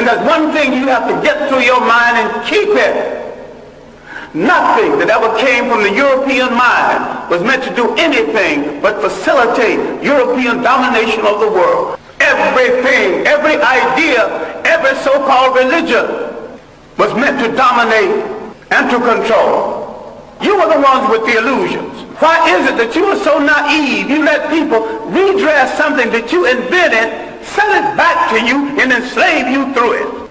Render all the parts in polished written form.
And there's one thing you have to get through your mind and keep it. Nothing that ever came from the European mind was meant to do anything but facilitate European domination of the world. Everything, every idea, every so-called religion was meant to dominate and to control. You were the ones with the illusions. Why is it that you are so naive? You let people redress something that you invented, sell it back to you, and enslave you through it.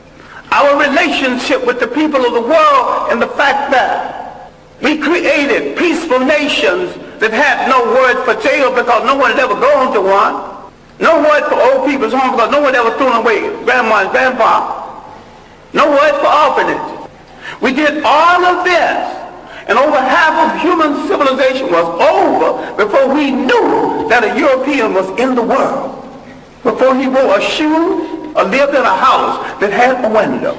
Our relationship with the people of the world and the fact that we created peaceful nations that had no word for jail because no one had ever gone to one. No word for old people's home because no one ever threw away grandma and grandpa. No word for orphanage. We did all of this, and over half of human civilization was over before we knew that a European was in the world. Before he wore a shoe or lived in a house that had a window.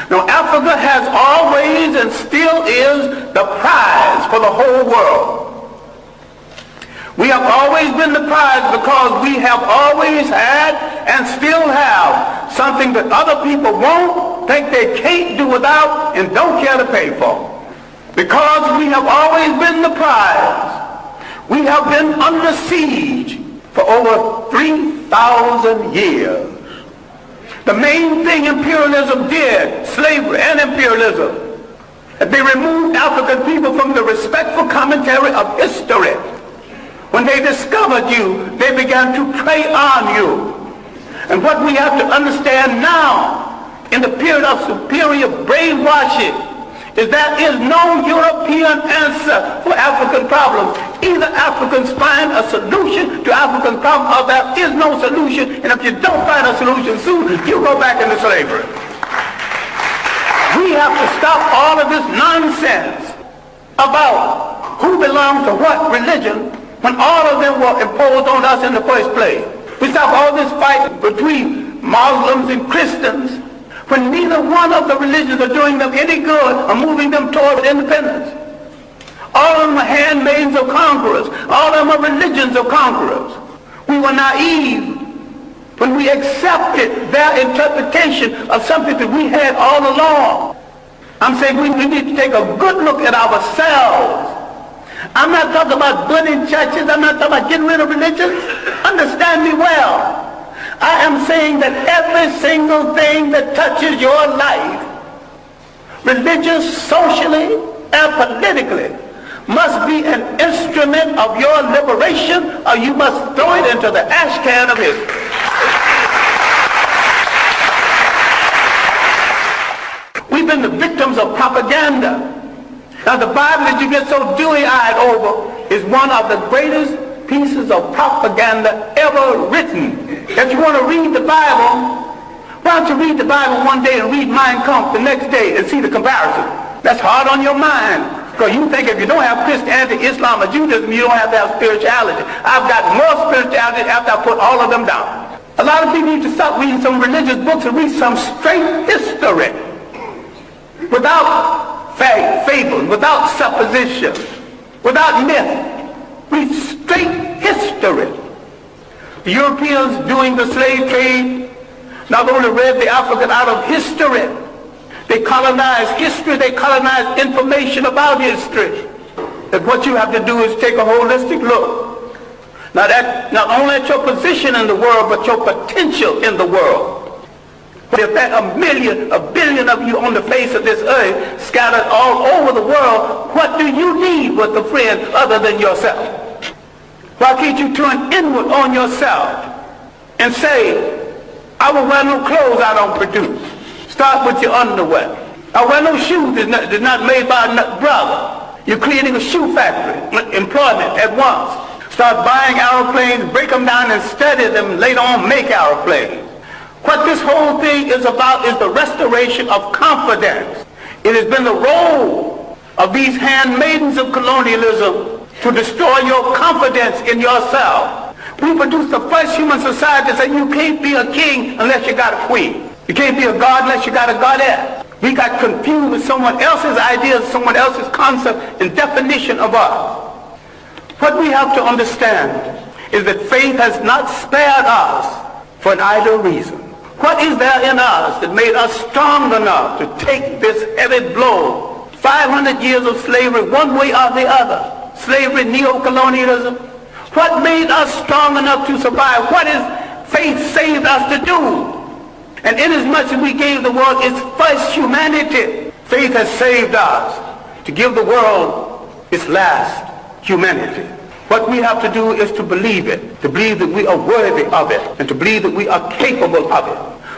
Now, Africa has always and still is the prize for the whole world. We have always been the prize because we have always had and still have something that other people won't, think they can't do without, and don't care to pay for. Because we have always been the prize, we have been under siege for over 3,000 years. The main thing imperialism did, slavery and imperialism, they removed African people from the respectful commentary of history. When they discovered you, they began to prey on you. And what we have to understand now, in the period of superior brainwashing, is there is no European answer for African problems. Either Africans find a solution to African problems, or there is no solution, and if you don't find a solution soon, you go back into slavery. We have to stop all of this nonsense about who belongs to what religion when all of them were imposed on us in the first place. We stop all this fight between Muslims and Christians when neither one of the religions are doing them any good or moving them toward independence. All of them are handmaids of conquerors. All of them are religions of conquerors. We were naive when we accepted their interpretation of something that we had all along. I'm saying we need to take a good look at ourselves. I'm not talking about burning churches. I'm not talking about getting rid of religions. Understand me well. I am saying that every single thing that touches your life, religious, socially, and politically, must be an instrument of your liberation, or you must throw it into the ash can of history. We've been the victims of propaganda. Now, the Bible that you get so dewy-eyed over is one of the greatest pieces of propaganda ever written. If you want to read the Bible, why don't you read the Bible one day and read Mein Kampf the next day and see the comparison? That's hard on your mind, because you think if you don't have Christianity, Islam, or Judaism, you don't have to have spirituality. I've got more spirituality after I put all of them down. A lot of people need to stop reading some religious books and read some straight history without fable, without supposition, without myth. Read straight history. The Europeans doing the slave trade not only read the African out of history, they colonized history, they colonized information about history. And what you have to do is take a holistic look. Not only at your position in the world, but your potential in the world. But if there are a billion of you on the face of this earth, scattered all over the world, what do you need with a friend other than yourself? Why can't you turn inward on yourself and say, I will wear no clothes I don't produce. Start with your underwear. I wear no shoes that's not made by a brother. You're creating a shoe factory, employment at once. Start buying aeroplanes, break them down and study them, later on make aeroplanes. What this whole thing is about is the restoration of confidence. It has been the role of these handmaidens of colonialism to destroy your confidence in yourself. We produced the first human society that said you can't be a king unless you got a queen. You can't be a god unless you got a goddess. We got confused with someone else's ideas, someone else's concept and definition of us. What we have to understand is that faith has not spared us for an idle reason. What is there in us that made us strong enough to take this heavy blow? 500 years of slavery, one way or the other. Slavery, neo-colonialism. What made us strong enough to survive? What is faith saved us to do? And inasmuch as we gave the world its first humanity, faith has saved us to give the world its last humanity. What we have to do is to believe it, to believe that we are worthy of it, and to believe that we are capable of it.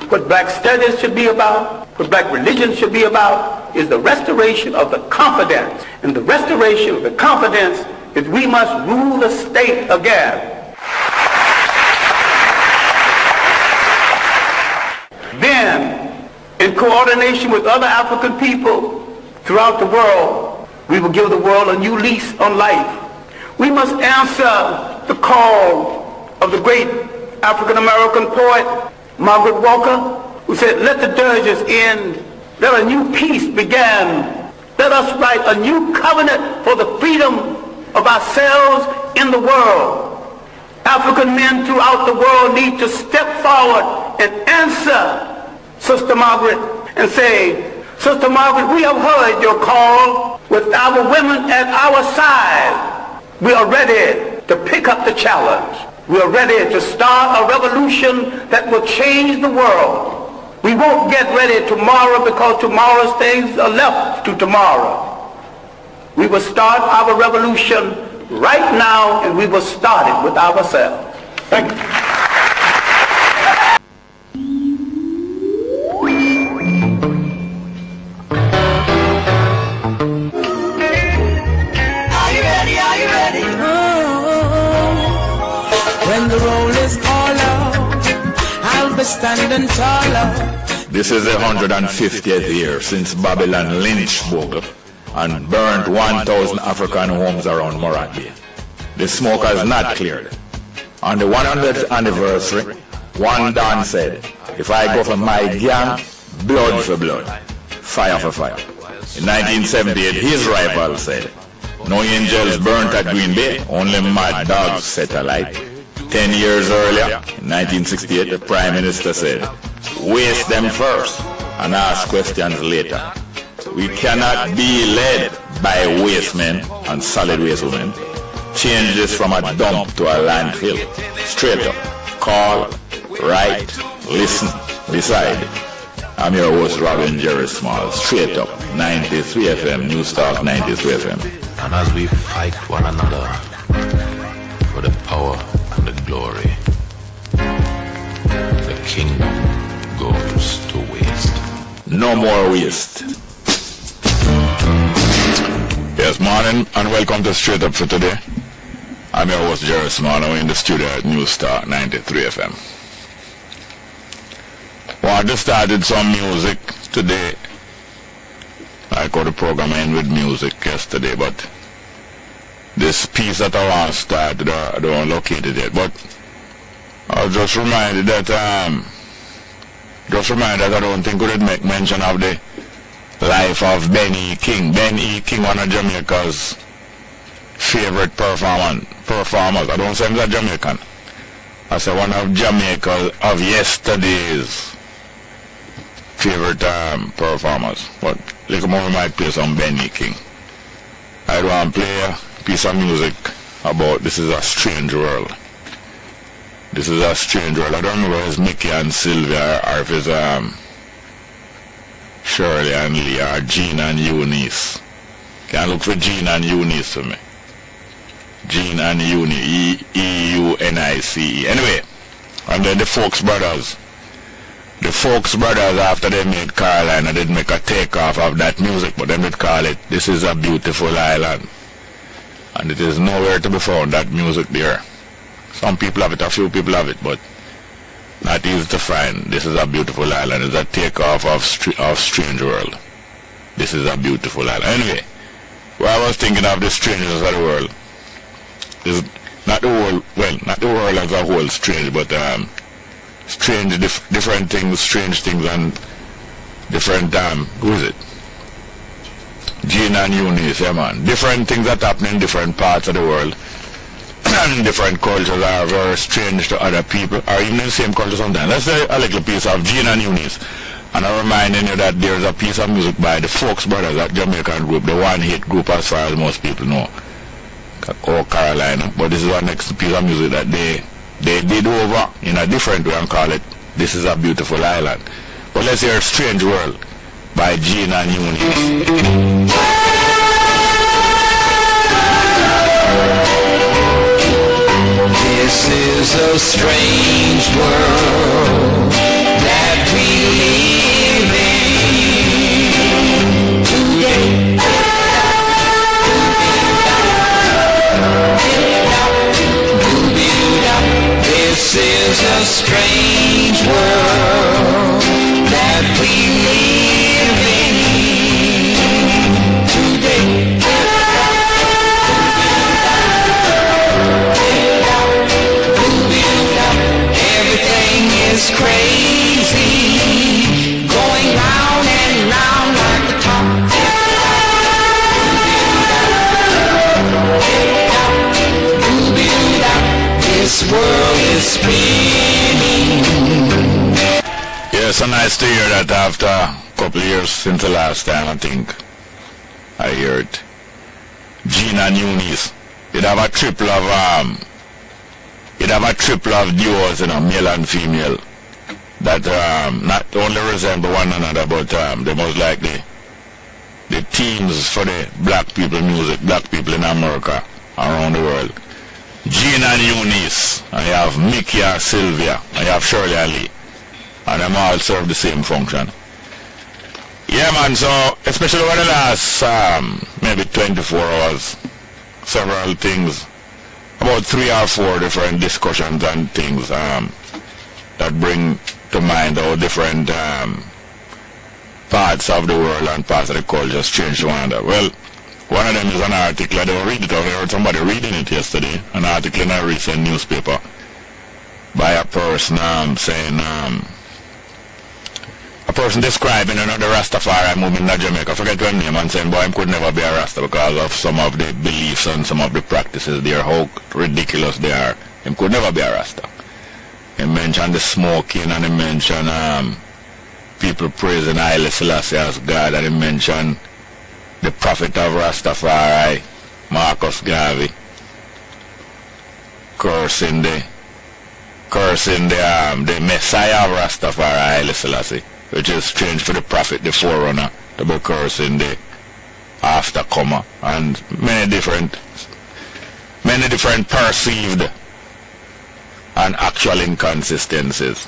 What black studies should be about, what black religion should be about, is the restoration of the confidence. And the restoration of the confidence is we must rule the state again. Then, in coordination with other African people throughout the world, we will give the world a new lease on life. We must answer the call of the great African-American poet, Margaret Walker, who said, let the dirges end, let a new peace begin. Let us write a new covenant for the freedom of ourselves in the world. African men throughout the world need to step forward and answer Sister Margaret and say, Sister Margaret, we have heard your call. With our women at our side, we are ready to pick up the challenge. We are ready to start a revolution that will change the world. We won't get ready tomorrow because tomorrow's things are left to tomorrow. We will start our revolution right now, and we will start it with ourselves. Thank you. Standing taller. This is the 150th year since Babylon lynched Bogle and burnt 1,000 African homes around Morant. The smoke has not cleared. On the 100th anniversary, one Don said, if I go for my gang, blood for blood, fire for fire. In 1978, his rival said, no angels burnt at Green Bay, only mad dogs set alight. 10 years earlier, in 1968, the Prime Minister said, waste them first and ask questions later. We cannot be led by waste men and solid waste women. Change this from a dump to a landfill. Straight up. Call, write, listen, decide. I'm your host, Robin Jerry Small. Straight up. 93 FM, News Talk 93 FM. And as we fight one another for the power and the glory, the kingdom goes to waste. No more waste. Yes, morning and welcome to Straight Up for today. I'm your host, Jerry Small. I'm in the studio at News Talk 93 FM. Well, I just started some music today. I got the program in with music yesterday, but this piece that I want to start, I don't locate it yet. But I was just reminded that I don't think we would make mention of the life of Ben E. King. Ben E. King, one of Jamaica's favorite performers. I don't say he's a Jamaican. I say one of Jamaica of yesterday's favorite performers. But like a moment might play some Ben E. King. I want to play a piece of music about This Is a Strange World. This is a strange world. I don't remember if it's Mickey and Sylvia or if it's Shirley and Lee or Jean and Eunice. Can I look for Jean and Eunice for me? Jean and Eunice, E-U-N-I-C-E. Anyway, and then the Folks Brothers. The Folks Brothers, after they made Carolina, did make a takeoff of that music, but they did call it This Is a Beautiful Island. And it is nowhere to be found, that music there. Some people have it, a few people have it, but not easy to find. This Is a Beautiful Island. It's a takeoff of Strange World. This is a beautiful island. Anyway, what I was thinking of the strangeness of the world is not the world, well, not the world as a whole strange, but strange, different things, strange things, and different, who is it? Jean and Eunice, yeah man. Different things that happen in different parts of the world. different cultures are very strange to other people, or even in the same culture sometimes. Let's say a little piece of Gene and Eunice. And I'm reminding you that there's a piece of music by the Folks Brothers, that Jamaican group, the one-hit group as far as most people know, or Carolina. But this is our next piece of music that they did over in a different way and call it This Is a Beautiful Island. But let's hear Strange World by Gene and Eunice. This is a strange world that we live in today. This is a strange world that we live in today. It's crazy, going round and round like the top. This world is spinning. Yeah, so nice to hear that after a couple of years since the last time, I think I heard Gene and Eunice. You'd have a triple of duos, male and female, that not only resemble one another, but they most like the themes for the black people music, black people in America, around the world. Gene and Eunice, I have Mickey and Sylvia, I have Shirley and Lee, and them all serve the same function. Yeah, man, so especially over the last maybe 24 hours, several things, about 3 or 4 different discussions and things that bring to mind how different parts of the world and parts of the culture change to one another. Well, one of them is an article, I don't read it, I heard somebody reading it yesterday, an article in a recent newspaper by a person saying, a person describing the Rastafari movement in Jamaica, I forget her name, and saying, boy, I could never be a Rasta because of some of the beliefs and some of the practices there, how ridiculous they are. He could never be a Rasta. He mentioned the smoking, and he mentioned people praising Haile Selassie as God, and he mentioned the prophet of Rastafari, Marcus Garvey, cursing the Messiah of Rastafari, Haile Selassie, which is strange for the prophet, the forerunner, to be cursing the aftercomer, and many different perceived and actual inconsistencies.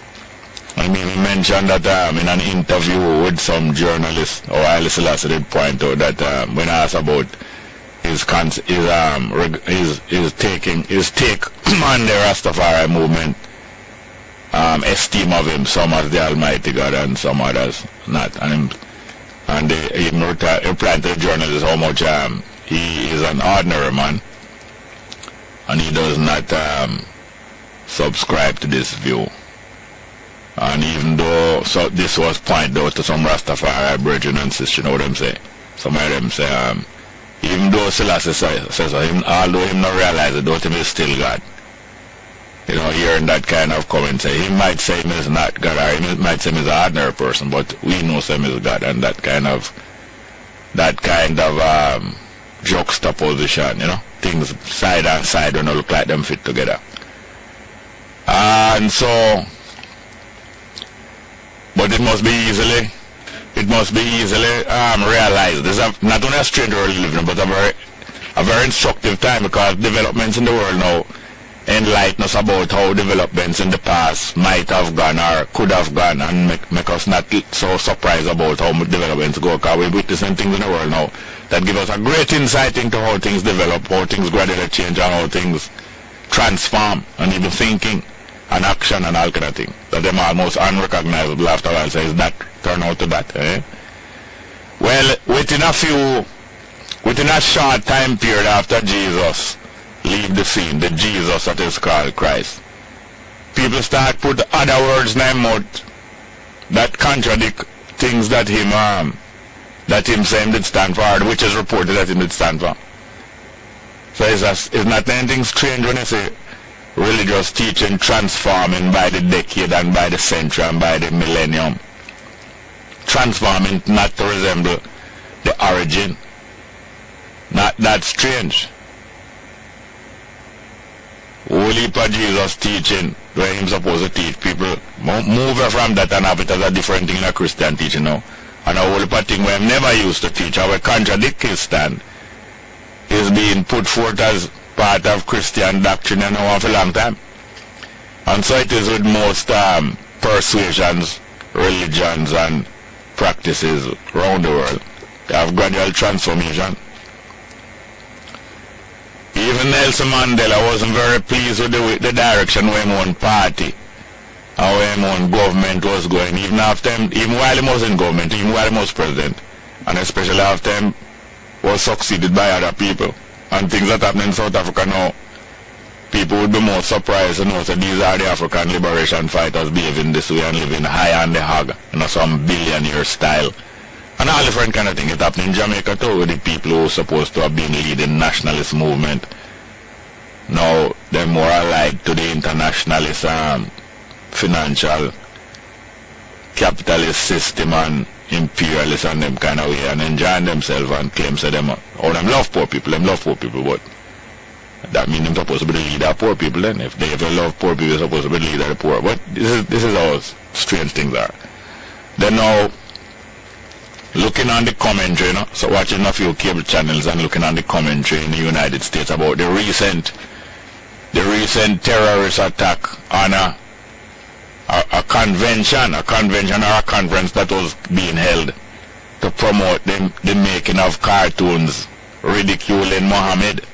I mean, he mentioned that in an interview with some journalist, or Haile Selassie did point out that when asked about his take on the Rastafari movement, esteem of him, some as the Almighty God and some others not, and he replied to the journalist how much he is an ordinary man and he does not subscribe to this view. And even though this was pointed out to some Rastafari brethren and sisters, you know what I'm saying? Some of them say, even though Selassie says him, although him not realize it, though him is still God. You know, hearing that kind of comment, say he might say him is not God, or he might say him is an ordinary person, but we know him is God, and that kind of juxtaposition, you know, things side and side don't look like them fit together. And so, but it must be easily realized. This is not only a strange world we live in, but a very instructive time, because developments in the world now enlighten us about how developments in the past might have gone or could have gone, and make us not so surprised about how developments go, because we're witnessing things in the world now that give us a great insight into how things develop, how things gradually change, and how things transform, and even thinking and action and all kind of things that them almost unrecognizable after a while. Says that turn out to that. Well, within a short time period after Jesus leave the scene, the Jesus that is called Christ, people start put other words in their mouth that contradict things that him saying did stand for, which is reported that he did stand for. So it's not anything strange when you say religious teaching transforming by the decade and by the century and by the millennium. Transforming not to resemble the origin. Not that strange. Whole heap of Jesus teaching where he's supposed to teach people. Move from that and have it as a different thing in a Christian teaching now. And a whole heap of thing where he never used to teach, how he contradict his stand, is being put forth as part of Christian doctrine now for a long time. And so it is with most persuasions, religions and practices around the world. They have gradual transformation. Even Nelson Mandela wasn't very pleased with the direction where his own party and where his own government was going, even after him, even while he was in government, even while he was president, and especially after him was succeeded by other people. And things that happen in South Africa now, people would be more surprised to know that these are the African liberation fighters behaving this way and living high on the hog, some billionaire style. And all different kind of thing. It happened in Jamaica too, with the people who were supposed to have been leading nationalist movement. Now they're more allied to the internationalist financial capitalist system and imperialist and them kind of way, and enjoying themselves and claim to them, them love poor people, but that means they're supposed to be the leader of poor people then. If they ever love poor people, they're supposed to be the leader of the poor. But this is how strange things are. Then now, looking on the commentary, so watching a few cable channels and looking on the commentary in the United States about the recent terrorist attack on a convention or a conference that was being held to promote the making of cartoons ridiculing Muhammad,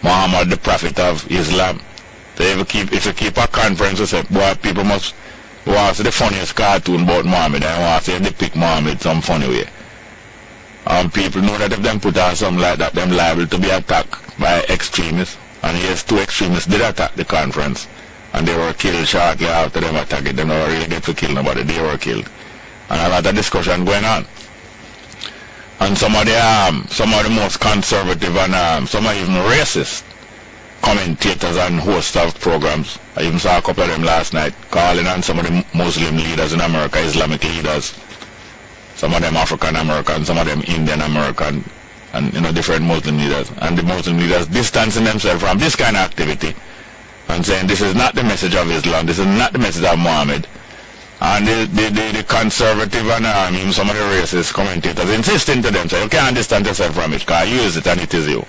the prophet of Islam. So if you keep a conference, you say, boy, people must watch the funniest cartoon about Muhammad and watch they depict Muhammad some funny way. People know that if them put on something like that, them liable to be attacked by extremists. And yes, 2 extremists did attack the conference, and they were killed shortly after them attacking. They never really get to kill nobody, they were killed. And a lot of discussion going on. And some of the most conservative and some are even racist commentators and hosts of programs, I even saw a couple of them last night, calling on some of the Muslim leaders in America, Islamic leaders, some of them African American, some of them Indian American, and different Muslim leaders. And the Muslim leaders distancing themselves from this kind of activity and saying this is not the message of Islam, this is not the message of Muhammad. And the conservative and even some of the racist commentators insisting to them, say, you can't distance yourself from it, because you use it and it is you.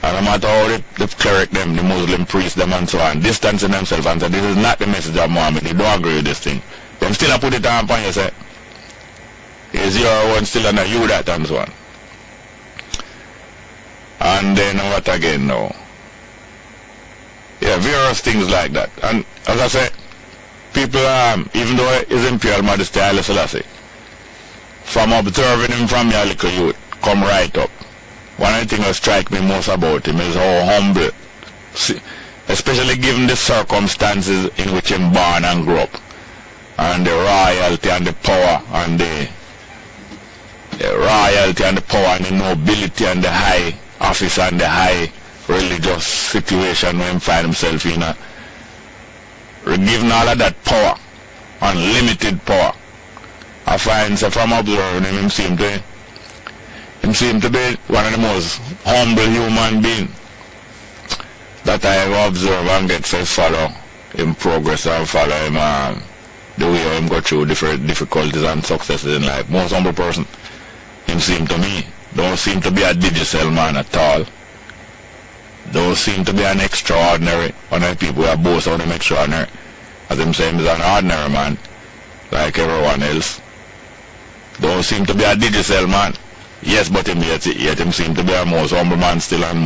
And no matter how the cleric them, the Muslim priest them and so on, distancing themselves and say, this is not the message of Muhammad, they don't agree with this thing. Them still put it on you, say, is your one still under you that and so on. And then what again now? Yeah, various things like that. And as I say, people, even though His Imperial Majesty Haile Selassie, from observing him from your little youth, come right up. One of the things that strike me most about him is how humble, especially given the circumstances in which he born and grew up, and the royalty and the power and the nobility and the high office and the high religious situation where he find himself in. Given all of that power, unlimited power, I find so from observing him, him seem to be one of the most humble human beings that I ever observe and get to follow him progress and follow him the way him go through different difficulties and successes in life. Most humble person. Him seem to me, don't seem to be a digital man at all. Don't seem to be an extraordinary. One of the people who are both of them extraordinary. As him saying he's an ordinary man, like everyone else. Don't seem to be a digital man. Yes, but yet him seem to be a most humble man still and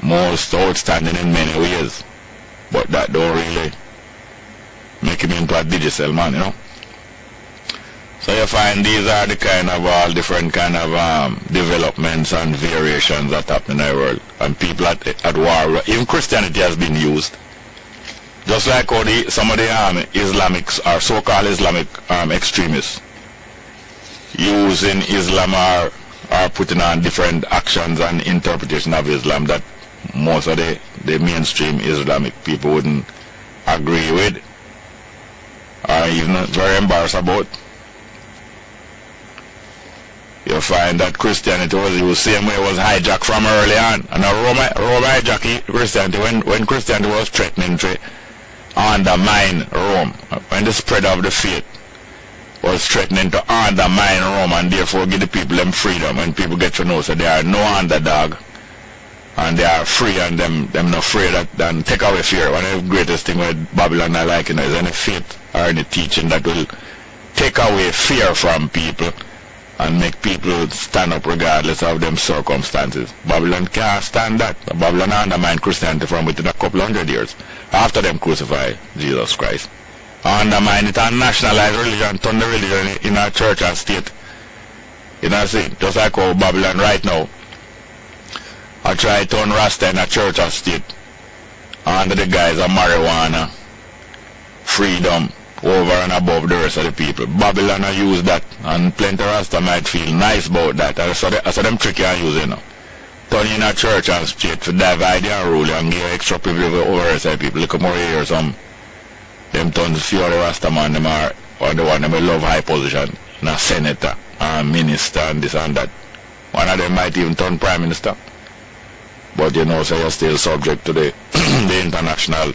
most outstanding in many ways. But that don't really make him into a digital man, So you find these are the kind of all different kind of developments and variations that happen in the world. And people at war, even Christianity has been used. Just like how some of the Islamics or so-called Islamic extremists using Islam or are putting on different actions and interpretation of Islam that most of the mainstream Islamic people wouldn't agree with, or even very embarrassed about. You find that Christianity was the same way it was hijacked from early on. And Rome hijacked Christianity when Christianity was threatening to undermine Rome. When the spread of the faith was threatening to undermine Rome and therefore give the people them freedom. When people get to know so they are no underdog and they are free and them not afraid and take away fear. One of the greatest thing with Babylon I like is any faith or any teaching that will take away fear from people and make people stand up regardless of them circumstances. Babylon can't stand that. Babylon undermined Christianity from within a couple hundred years after them crucify Jesus Christ. Undermine it and nationalize religion, turn the religion in a church and state. You know what I'm saying? Just like how Babylon right now I try to turn Rasta in a church and state under the guise of marijuana, freedom, over and above the rest of the people. Babylon I use that, and plenty of Rasta might feel nice about that. I saw them tricky and use it now. Turn in a church and state to divide and rule and give extra privilege over the rest of the people. Look more here some them tons few of the Rasta man them are the one them will love high position. A senator and minister and this and that. One of them might even turn prime minister. But you know, so you're still subject to the the international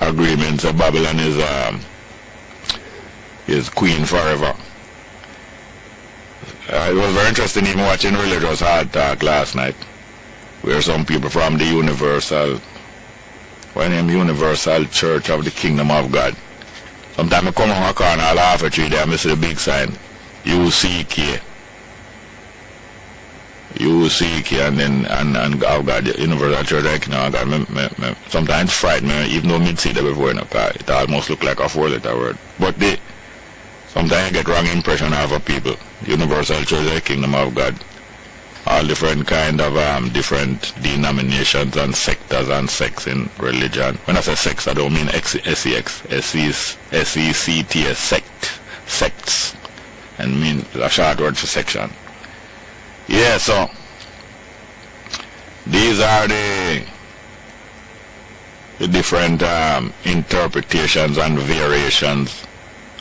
agreements. So Babylon is queen forever. It was very interesting even watching Religious Hard Talk last night, where some people from the Universal Church of the Kingdom of God. Sometimes I come on a corner, I'll laugh at you there, I see the big sign, UCK, and then and of God, the Universal Church of the Kingdom of God. Sometimes frighten me, even though I'd see that before in a car. It almost look like a 4-letter word. But sometimes I get wrong impression of people. Universal Church of the Kingdom of God. All different kind of different denominations and sectors and sects in religion. When I say sects, I don't mean S-E-X, S-E-C-T-S, sects, and mean a short word for section. Yeah, so these are the different interpretations and variations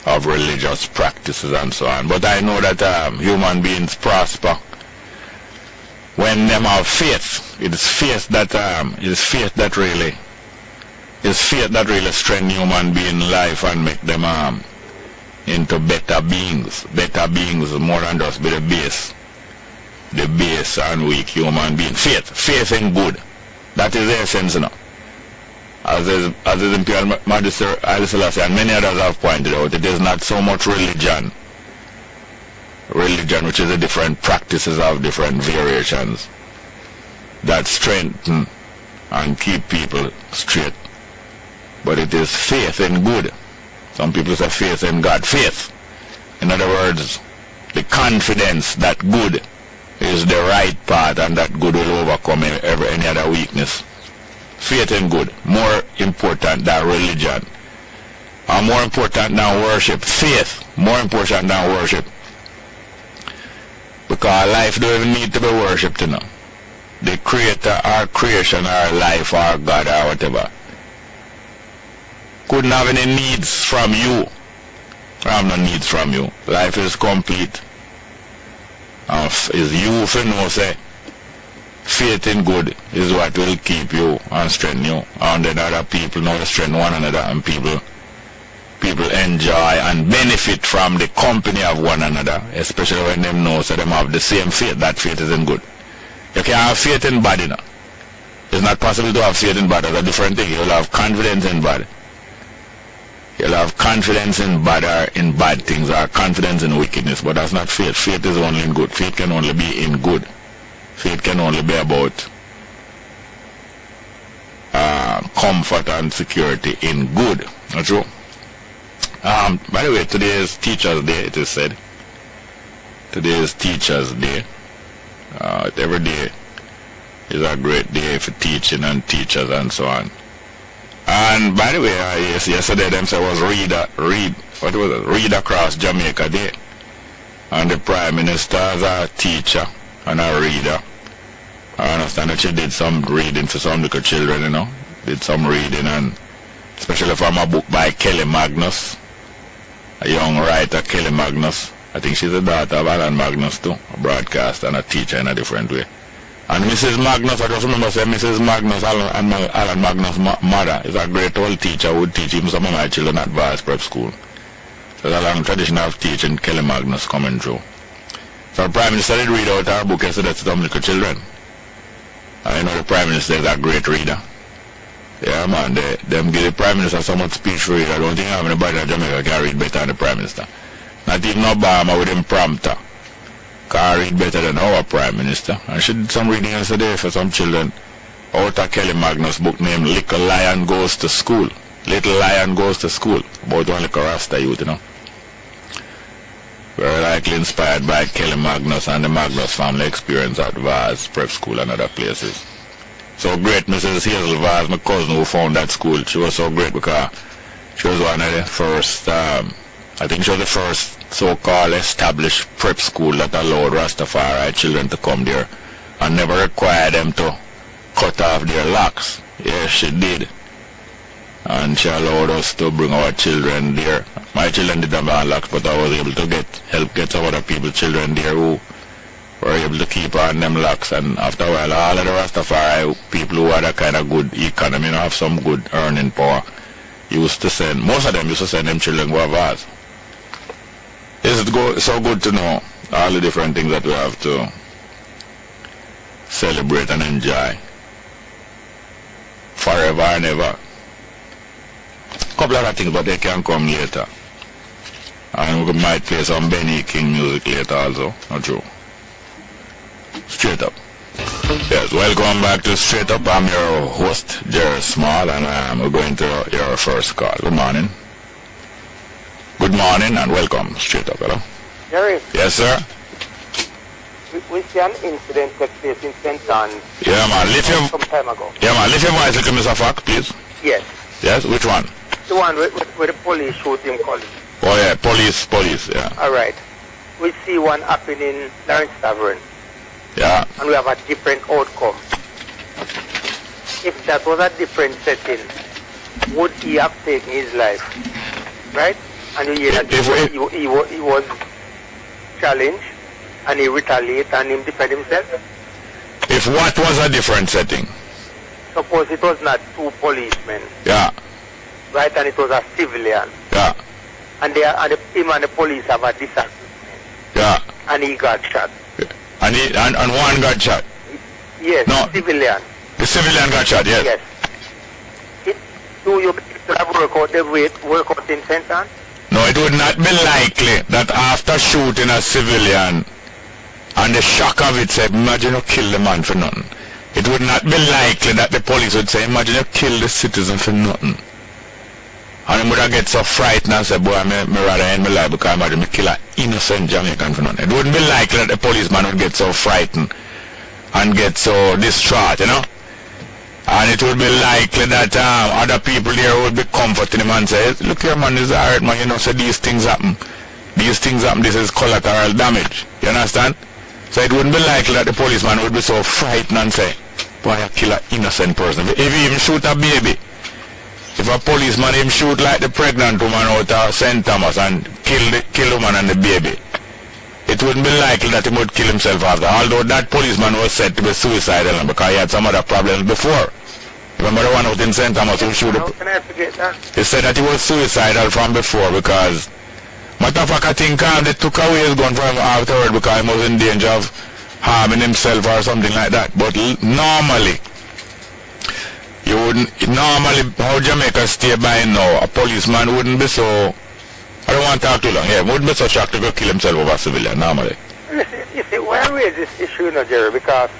of religious practices and so on. But I know that human beings prosper when them have faith. It is faith that really strengthens human being life and make them into better beings more than just be the base and weak human being. Faith in good. That is the essence now. As his Imperial Majesty Haile Selassie and many others have pointed out, it is not so much religion which is the different practices of different variations that strengthen and keep people straight, but it is faith in good. Some people say faith in God. Faith, in other words, the confidence that good is the right path and that good will overcome any other weakness. Faith in good, more important than religion, and more important than worship. Faith, more important than worship. Because life don't even need to be worshipped, you know. The creator, our creation, our life, our God, or whatever, couldn't have any needs from you. I have no needs from you. Life is complete. Is you if you know, say, faith in good is what will keep you and strengthen you. And then other people know to strengthen one another, and people enjoy and benefit from the company of one another, especially when them know so them have the same faith. That faith is in good. You can have faith in bad, you know. It's not possible to have faith in bad. That's a different thing. You'll have confidence in bad. You'll have confidence in bad or in bad things, or confidence in wickedness, but that's not faith. Faith is only in good. Faith can only be in good. Faith can only be about comfort and security in good. That's true. By the way, today is Teachers' Day, it is said. Today is Teachers' Day. Every day is a great day for teaching and teachers and so on. And by the way, yesterday them said was Read Across Jamaica Day. And the Prime Minister as a teacher and a reader. I understand that she did some reading for some little children, you know. Did some reading, and especially from a book by Kelly Magnus, a young writer, Kelly Magnus. I think she's the daughter of Alan Magnus too, a broadcaster and a teacher in a different way. And Mrs. Magnus, I just remember saying Mrs. Magnus, Alan Magnus' mother, is a great old teacher who would teach even some of my children at Vars Prep School. There's a long tradition of teaching Kelly Magnus coming through. So the Prime Minister did read out our book yesterday to some little children. And you know the Prime Minister is a great reader. Yeah man, them give the Prime Minister so much speech for read. I don't think anybody in Jamaica can read better than the Prime Minister. Not even Obama with him prompter can read better than our Prime Minister. And she did some reading yesterday for some children out of Kelly Magnus' book named Little Lion Goes to School. Little Lion Goes to School. About one little Rasta youth, you know. Very likely inspired by Kelly Magnus and the Magnus family experience at Vars Prep School and other places. So great Mrs. Hazel Vars, my cousin who found that school. She was so great because she was one of the first, I think she was the first so-called established prep school that allowed Rastafari children to come there and never required them to cut off their locks. Yes, she did. And she allowed us to bring our children there. My children didn't have locks, but I was able to help get some other people's children there who were able to keep on them locks. And after a while, all of the Rastafari people who had a kind of good economy and have some good earning power used to send, most of them used to send them children go to Vars. It's so good to know all the different things that we have to celebrate and enjoy forever and ever. Couple other things, but they can come later. And we might play some Benny King music later also. Not true. Straight Up. Yes, welcome back to Straight Up. I'm your host, Jerry Small, and we're going to your first call. Good morning. Good morning and welcome. Straight Up, hello. Jerry. Yes, sir. We see an incident take place in St. John's. Yeah, man. Some time ago. Yeah, man. Lift your voice, little Mr. Fack, please. Yes. Yes, which one? The one where the police shoot him college. Oh, yeah, police, yeah. All right. We see one happen in Lawrence Tavern. Yeah. And we have a different outcome. If that was a different setting, would he have taken his life? Right? And you hear that he was challenged and he retaliated and he defended himself. If what was a different setting? Suppose it was not two policemen. Yeah. Right, and it was a civilian. Yeah. And him and the police have a disagreement. Yeah. And he got shot. Yeah. And one got shot? Yes, no. Civilian. The civilian got shot, yes. Yes. Do you have work out in St. Anne? No, it would not be likely that after shooting a civilian and the shock of it said, imagine you kill the man for nothing. It would not be likely that the police would say, imagine you kill the citizen for nothing. And he would have get so frightened and say, boy, I rather end my life because imagine me kill an innocent Jamaican for nothing. It wouldn't be likely that the policeman would get so frightened and get so distraught, you know. And it would be likely that other people there would be comforting him and say, look here man, this is alright man, you know, so these things happen. These things happen, this is collateral damage. You understand? So it wouldn't be likely that the policeman would be so frightened and say, boy, I kill an innocent person. If he even shoot a baby, if a policeman even shoot like the pregnant woman out of St. Thomas and kill the woman and the baby, it wouldn't be likely that he would kill himself after. Although that policeman was said to be suicidal because he had some other problems before. Remember the one out in St. Thomas who shoot How can I forget that? He said that he was suicidal from before because, matter of fact, I think they took away his gun from him afterward because he was in danger of harming himself or something like that. But normally, you wouldn't, how Jamaica stay by now, a policeman wouldn't be so, I don't want to talk too long here, wouldn't be so shocked to go kill himself over a civilian, normally. You see, why I raise this issue, Jerry, because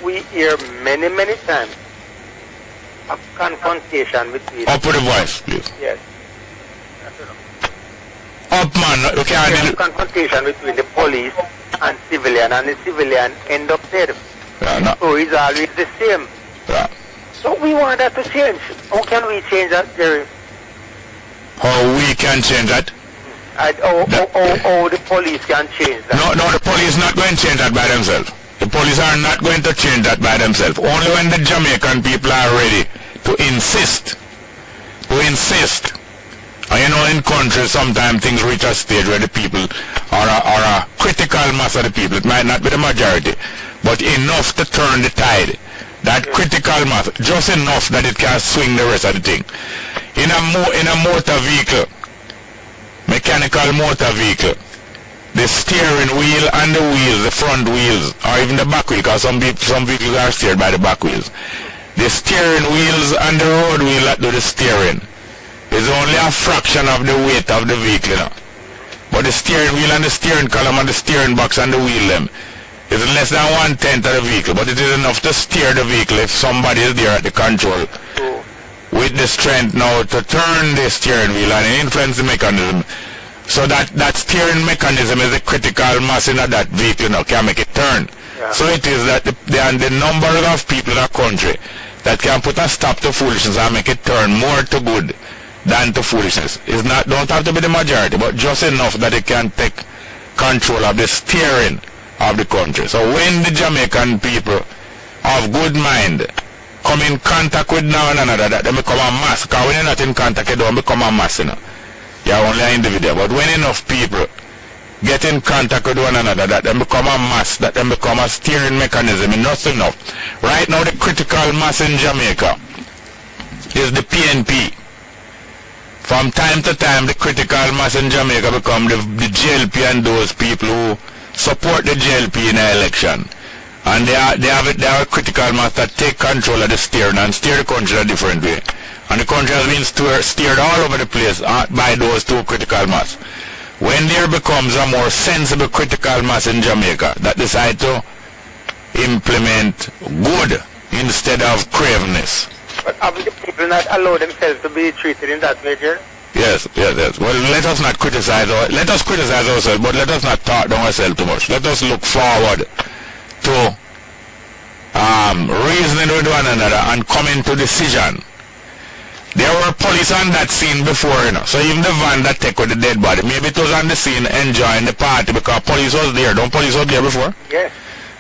we hear many, many times a confrontation between... Up with the voice, please. Yes. Up, man, you can't... Confrontation between the police and civilian, and the civilian end up dead. Yeah, no. So it's always the same. Yeah. So we want that to change. How can we change that, Jerry? How we can change that? How the police can change that? No, the police not going to change that by themselves. police are not going to change that by themselves. Only when the Jamaican people are ready to insist. And you know, in countries, sometimes things reach a stage where the people are a critical mass of the people. It might not be the majority, but enough to turn the tide. That critical mass, just enough that it can swing the rest of the thing. In a motor vehicle, mechanical motor vehicle, the steering wheel and the wheels, the front wheels, or even the back wheel, because some vehicles are steered by the back wheels. The steering wheels and the road wheel that do the steering is only a fraction of the weight of the vehicle, you know. But the steering wheel and the steering column and the steering box and the wheel them is less than 1/10 of the vehicle, but it is enough to steer the vehicle if somebody is there at the control with the strength now to turn the steering wheel and influence the mechanism. So that steering mechanism is the critical mass in that vehicle now, can make it turn. Yeah. So it is that the number of people in a country that can put a stop to foolishness and make it turn more to good than to foolishness. It's not, don't have to be the majority, but just enough that it can take control of the steering of the country. So when the Jamaican people of good mind come in contact with one another, that they become a mass, because when you're not in contact, you don't become a mass, you know. You're only an individual. But when enough people get in contact with one another, that they become a mass, that they become a steering mechanism, enough enough. Right now the critical mass in Jamaica is the PNP. From time to time, the critical mass in Jamaica become the JLP and those people who support the JLP in an election. And they have a critical mass that take control of the steering and steer the country a different way. And the country has been steered all over the place by those two critical mass. When there becomes a more sensible critical mass in Jamaica that decide to implement good instead of cravenness. But have the people not allowed themselves to be treated in that nature? Yes. Well, let us not criticize ourselves, but let us not talk down ourselves too much. Let us look forward to reasoning with one another and coming to decision. There were police on that scene before, you know. So even the van that take with the dead body, maybe it was on the scene enjoying the party because police was there. Don't police was there before? Yes.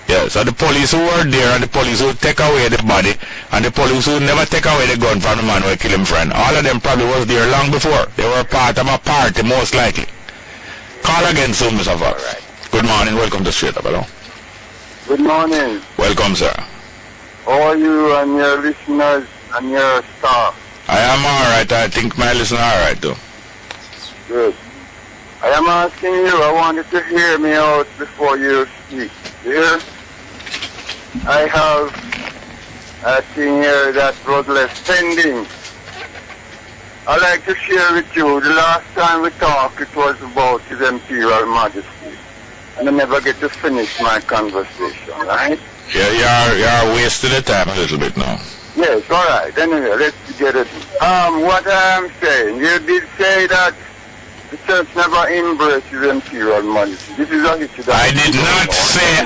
Yeah, so the police who were there and the police who take away the body and the police who never take away the gun from the man who killed him friend, all of them probably was there long before. They were part of a party, most likely. Call again soon, Mr. Fox. Right. Good morning, welcome to Straight Up, hello. Good morning. Welcome, sir. How are you and your listeners and your staff? I am alright, I think my listeners are alright too. Good. I am asking you, I want you to hear me out before you speak. You hear? I have a thing here that was left pending. I'd like to share with you, the last time we talked, it was about His Imperial Majesty. And I never get to finish my conversation, right? Yeah, you're wasting the time a little bit now. Yes, all right. Anyway, let's get it. What I am saying, you did say that the church never embraced His Imperial Majesty. This is a issue that I did not say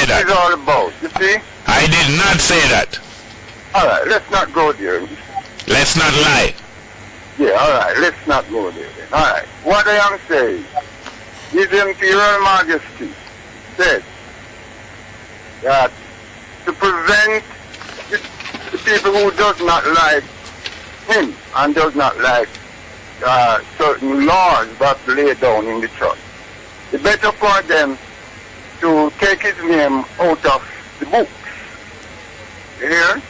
that. What is all about, you see? I did not say that. All right, let's not go there. Let's not lie. Yeah, all right, let's not go there then. All right, what I am saying, His Imperial Majesty said that to prevent the people who does not like him and does not like certain laws that laid down in the church, it's better for them to take his name out of the books, you hear?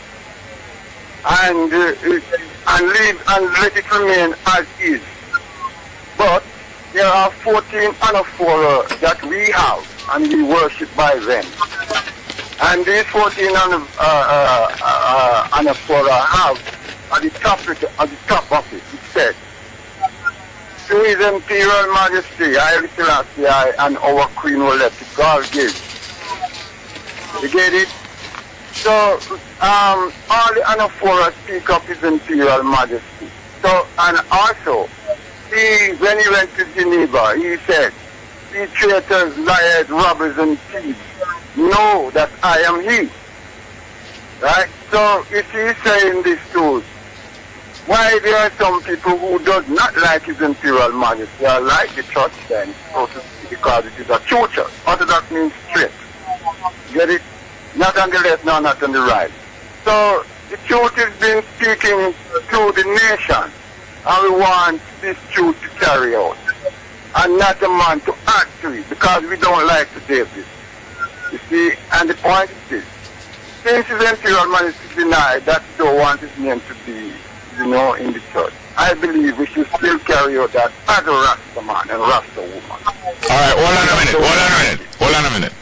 And leave and let it remain as is. But there are 14 anaphora that we have and we worship by them. And these 14 anaphora have at the top of it, it says, to His Imperial Majesty, Haile Selassie and our Queen will let God give. You get it? So, all the anaphora speak of His Imperial Majesty. So, and also, when he went to Geneva, he said, "Ye traitors, liars, robbers, and thieves, know that I am He." Right? So, if he's saying this to us, why there are some people who does not like His Imperial Majesty or like the church then, so to speak, because it is a true church. Orthodox means straight. Get it? Not on the left, no, not on the right. So the truth is being speaking to the nation, and we want this truth to carry out, and not a man to add to it, because we don't like to do this. You see, and the point is this. Since his imperial majesty denied that he don't want his name to be, in the church, I believe we should still carry out that as a Rasta man and Rasta woman. Alright, hold on a minute.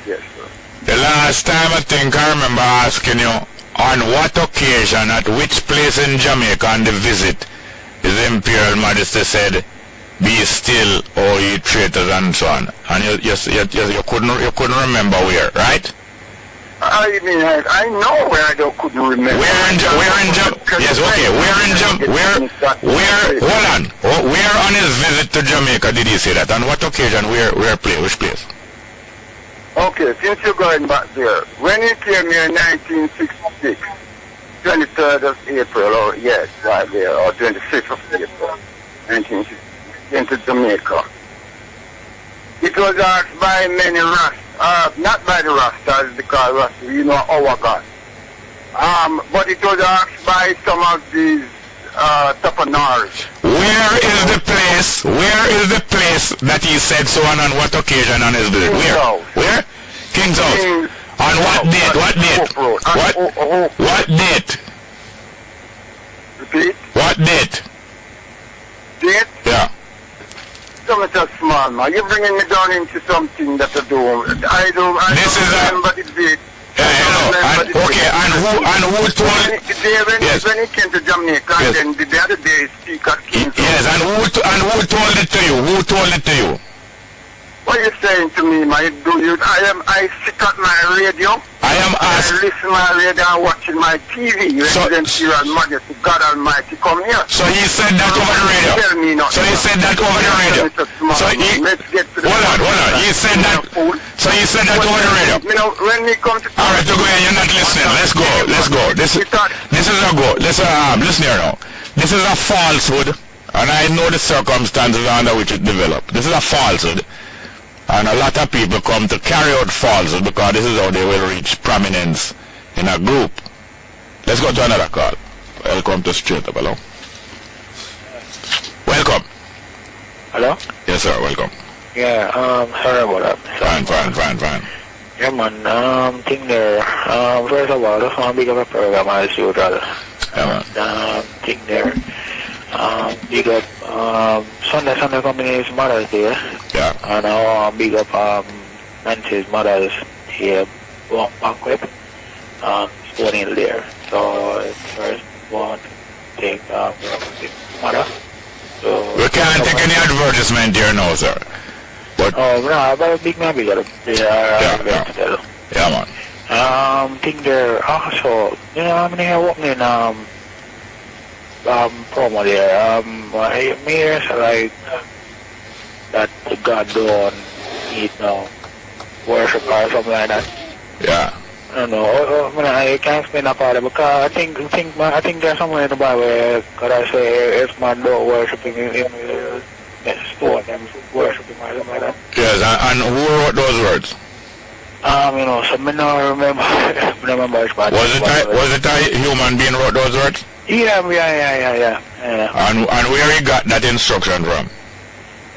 Yes, sir. The last time I think I remember asking you, on what occasion, at which place in Jamaica on the visit, his imperial majesty said, be still, O ye traitors, and so on. And you couldn't remember where, right? I mean, I know where I couldn't remember. Where on his visit to Jamaica did he say that? On what occasion, which place? Okay, since you're going back there, when he came here in 1966, 23rd of April, or yes, right there, or 25th of April, 1966, into Jamaica. It was asked by many Rastas, not by the Rastas, because Rastas, our God. But it was asked by some of these Tapanars. Where is the place that he said so on what occasion on his visit? Where? King's House. On what date? What date? Repeat? What date? Date? Yeah. Something so small, man. You're bringing me down into something that I don't remember the date. And who told? When he came to Jamaica, yes. and then the other day speak at King's House. Yes, and who told it to you? Who told it to you? What are you saying to me, man? I sit at my radio. I listen to my radio and watching my TV. Imperial Majesty, God Almighty, come here. So he said that over the radio. Tell me not. So he said that over the radio. Let's get to the hold on. He said that. So he said that over the radio. When we come to. All right, you're not listening. Let's go. This is a go. Listen here now. This is a falsehood, and I know the circumstances under which it developed. This is a falsehood. And a lot of people come to carry out falsehood because this is how they will reach prominence in a group. Let's go to another call. Welcome to Straight Up. Hello. Welcome. Hello? Yes, sir. Welcome. Yeah, sorry about that. Fine. Yeah, man, thing there, first of all, I just want to big up a program as usual. Yeah, man. Thing there, big up, Sunday Company's Mother's Day. Yeah. And I want to big up, Nancy's Mother's Day banquet, Stone Hill there. So, first want to take, mother. So, we can't take any advertisement here now, sir. But but a big man, big up. Yeah, man. Thing there, also, I'm opening, promo there, I hear like, that God don't need no worship or something like that. Yeah. I don't know, I can't explain that part because I think there's somewhere in the Bible where God say if man don't worship him, stone them worship him or something like that. Yes, and who wrote those words? So I don't remember which part. Was it a human being wrote those words? Yeah. And where he got that instruction from?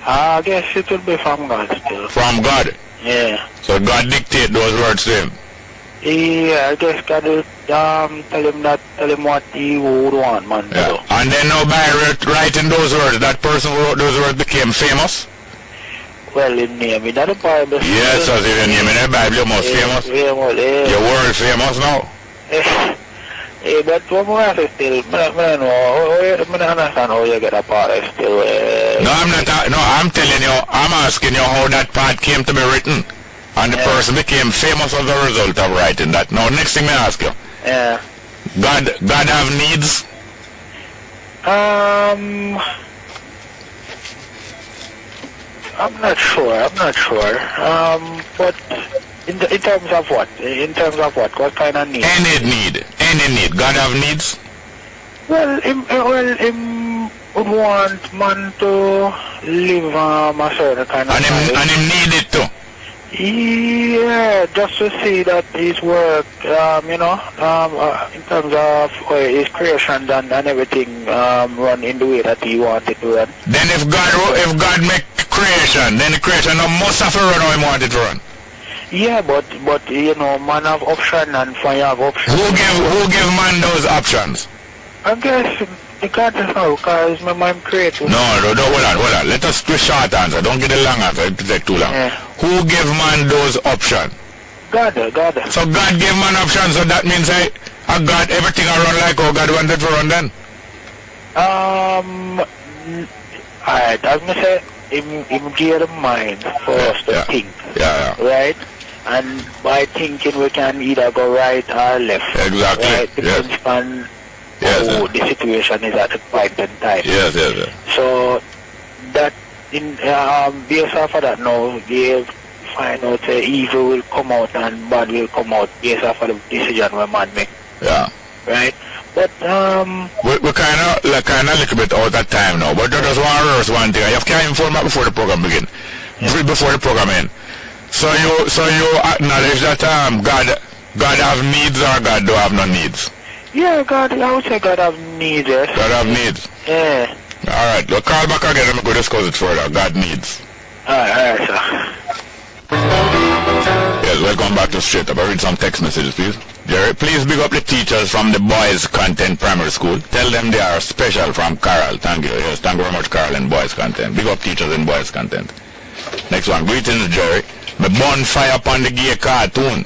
I guess it will be from God still. From God? Yeah. So God dictate those words to him? Yeah, I guess God will tell him what he would want, man. Yeah. And then now by writing those words, that person who wrote those words became famous? Well, in name in the Bible. Yes, as in the name in the Bible, you're most famous. You're world famous now. But one more I still, I don't understand how you get a part still. I'm telling you, I'm asking you how that part came to be written. And the person became famous as a result of writing that. Now, next thing I ask you. Yeah. God have needs? I'm not sure. But in terms of what? What kind of need? Any need. God have needs? Well, him would want man to live a certain kind of life. And him need it too? Yeah, just to see that his work, in terms of his creations and everything run in the way that he wanted to run. Then if God make creation, then the creation must have to run how he wanted to run. Yeah, but man have option and fire have option. Who give man those options? I guess you can't know because my mind creative. No, hold on. Let us do a short answer. Don't get a long answer. It take too long. Yeah. Who give man those options? God. So God gave man options, so that means I got everything I run like how God wanted to run then? Alright, as I say, him give the mind for us to think. Yeah. Right? And by thinking we can either go right or left. Exactly. Right? Depends on how the situation is at the point in time. Yes. So that in based off of that now they find out evil will come out and bad will come out based off of the decision we man make. Yeah. Right? But we're kinda a little bit out of time now, but there is one thing. I have to inform you before the program begin. Before the program end. So you acknowledge that God have needs or God don't have no needs? Yeah, I would say God have needs, yes. God have needs? Yeah. Alright, look, call back again and we'll discuss it further. God needs. Alright, sir. Yes, welcome back to Straight Up. I read some text messages, please. Jerry, please big up the teachers from the Boys Content Primary School. Tell them they are special from Carol. Thank you. Yes, thank you very much, Carol, in Boys Content. Big up teachers in Boys Content. Next one. Greetings, Jerry. My bonfire upon the gay cartoon.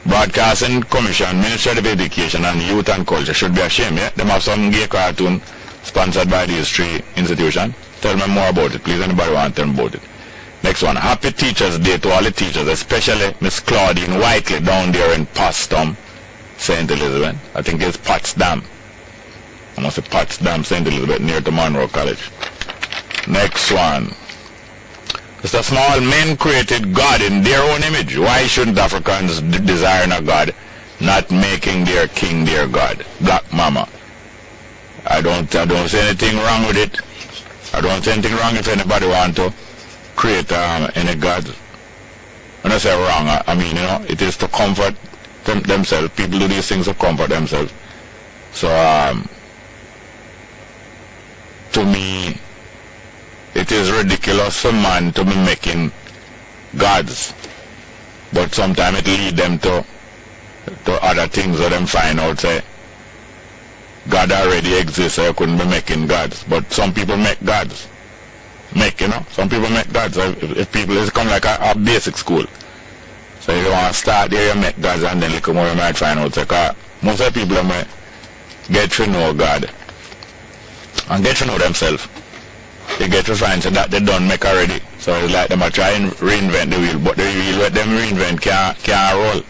Broadcasting Commission, Ministry of Education and Youth and Culture should be ashamed, yeah? They have some gay cartoon sponsored by these three institutions. Tell me more about it, please. Anybody want to tell me about it? Next one. Happy Teachers Day to all the teachers, especially Miss Claudine Whiteley down there in Potsdam, St. Elizabeth. I think it's Potsdam. I must say Potsdam, St. Elizabeth, near to Monroe College. Next one. It's a small men created God in their own image. Why shouldn't Africans desire a God, not making their king their God? Black Mama. I don't see anything wrong with it. I don't see anything wrong if anybody want to create any God. When I say wrong, I mean, it is to comfort themselves. People do these things to comfort themselves. So, to me, it is ridiculous for man to be making gods, but sometimes it leads them to other things that them find out say God already exists, so you couldn't be making gods. But some people make gods. Some people make gods. If people, it's come like a basic school. So if you want to start there, you make gods, and then look more you might find out. Because most of the people may get to know God and get to know themselves. They get to find so that they don't make already. So it's like them are trying to reinvent the wheel, but the wheel what them reinvent can't roll.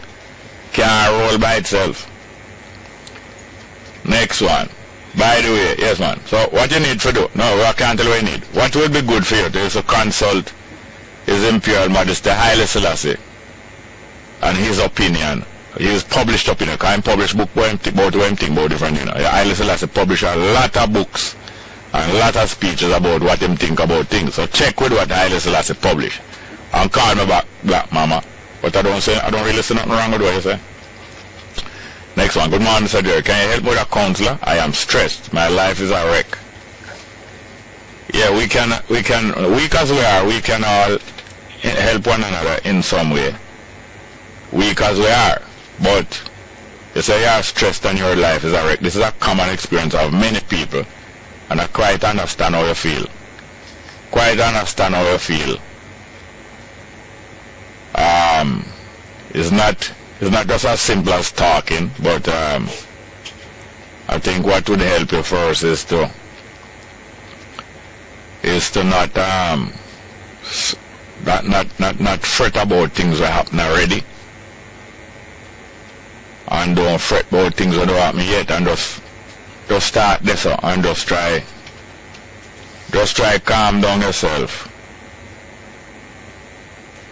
Can't roll by itself. Next one. By the way, yes man. So what you need to do? No, I can't tell what you need. What will be good for you is to consult His Imperial Majesty Haile Selassie and his opinion. His published opinion. Because he published book about different things. Haile Selassie published a lot of books and a lot of speeches about what him think about things. So check with what Haile Selassie published. And call me back, Black Mama. But I don't really see nothing wrong with what you say. Next one. Good morning, Sir Jerry. Can you help me with a counselor? I am stressed. My life is a wreck. Yeah, we can, weak as we are, we can all help one another in some way. Weak as we are. But you say you are stressed and your life is a wreck. This is a common experience of many people. And I quite understand how you feel. It's not just as simple as talking, but I think what would help you first is to not fret about things that happen already, and don't fret about things that don't happen yet, and just start this and just try calm down yourself.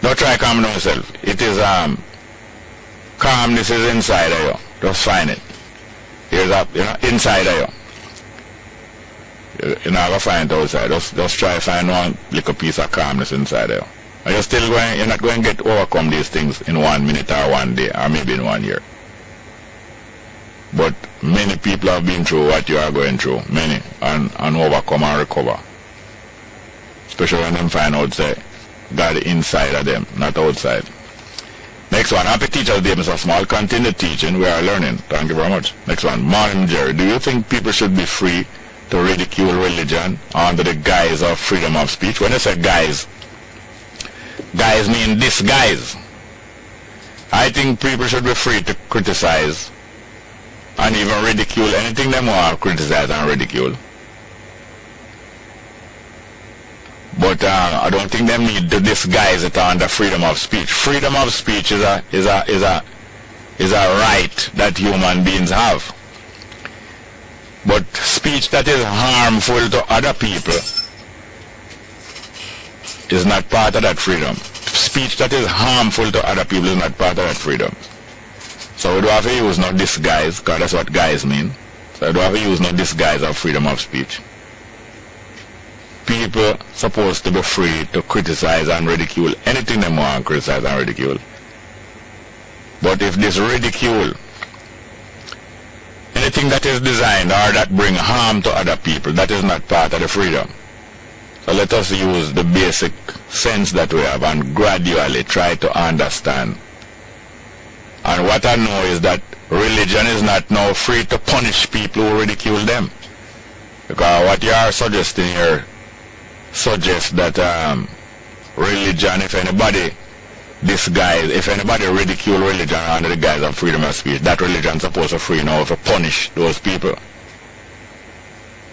Don't try calm down yourself. It is calmness is inside of you. Just find it. Here's up, inside of you. You're not gonna find it outside. Just try to find one little piece of calmness inside of you. And you're not going to get overcome these things in 1 minute or 1 day or maybe in 1 year. But many people have been through what you are going through, many, and overcome and recover. Especially when them find out, say, God inside of them, not outside. Next one, happy Teacher's Day, Mr. Small. Continue teaching, we are learning. Thank you very much. Next one, Morning Jerry. Do you think people should be free to ridicule religion under the guise of freedom of speech? When I say guise mean disguise. I think people should be free to criticize and even ridicule anything they want to criticize and ridicule. But I don't think they need to disguise it under freedom of speech. Freedom of speech is a right that human beings have. But speech that is harmful to other people is not part of that freedom. Speech that is harmful to other people is not part of that freedom. So we don't have to use no disguise, because that's what guys mean. So we don't have to use no disguise of freedom of speech. People supposed to be free to criticize and ridicule anything they want to criticize and ridicule. But if this ridicule, anything that is designed or that bring harm to other people, that is not part of the freedom. So let us use the basic sense that we have and gradually try to understand. And what I know is that religion is not now free to punish people who ridicule them. Because what you are suggesting here suggests that religion, if anybody ridicule religion under the guise of freedom of speech, that religion is supposed to free now to punish those people.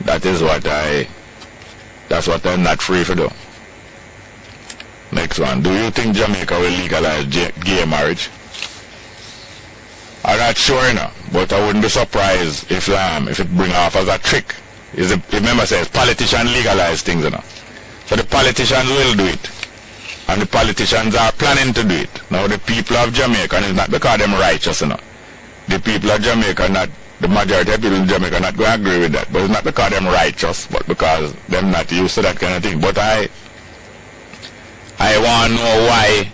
That's what I'm not free to do. Next one. Do you think Jamaica will legalize gay marriage? I'm not sure, but I wouldn't be surprised if it bring off as a trick. Remember, says politicians legalize things, So the politicians will do it. And the politicians are planning to do it. Now the people of Jamaica, and it's not because they're righteous, The people of Jamaica, the majority of people in Jamaica not going to agree with that. But it's not because they're righteous, but because they're not used to that kind of thing. But I want to know why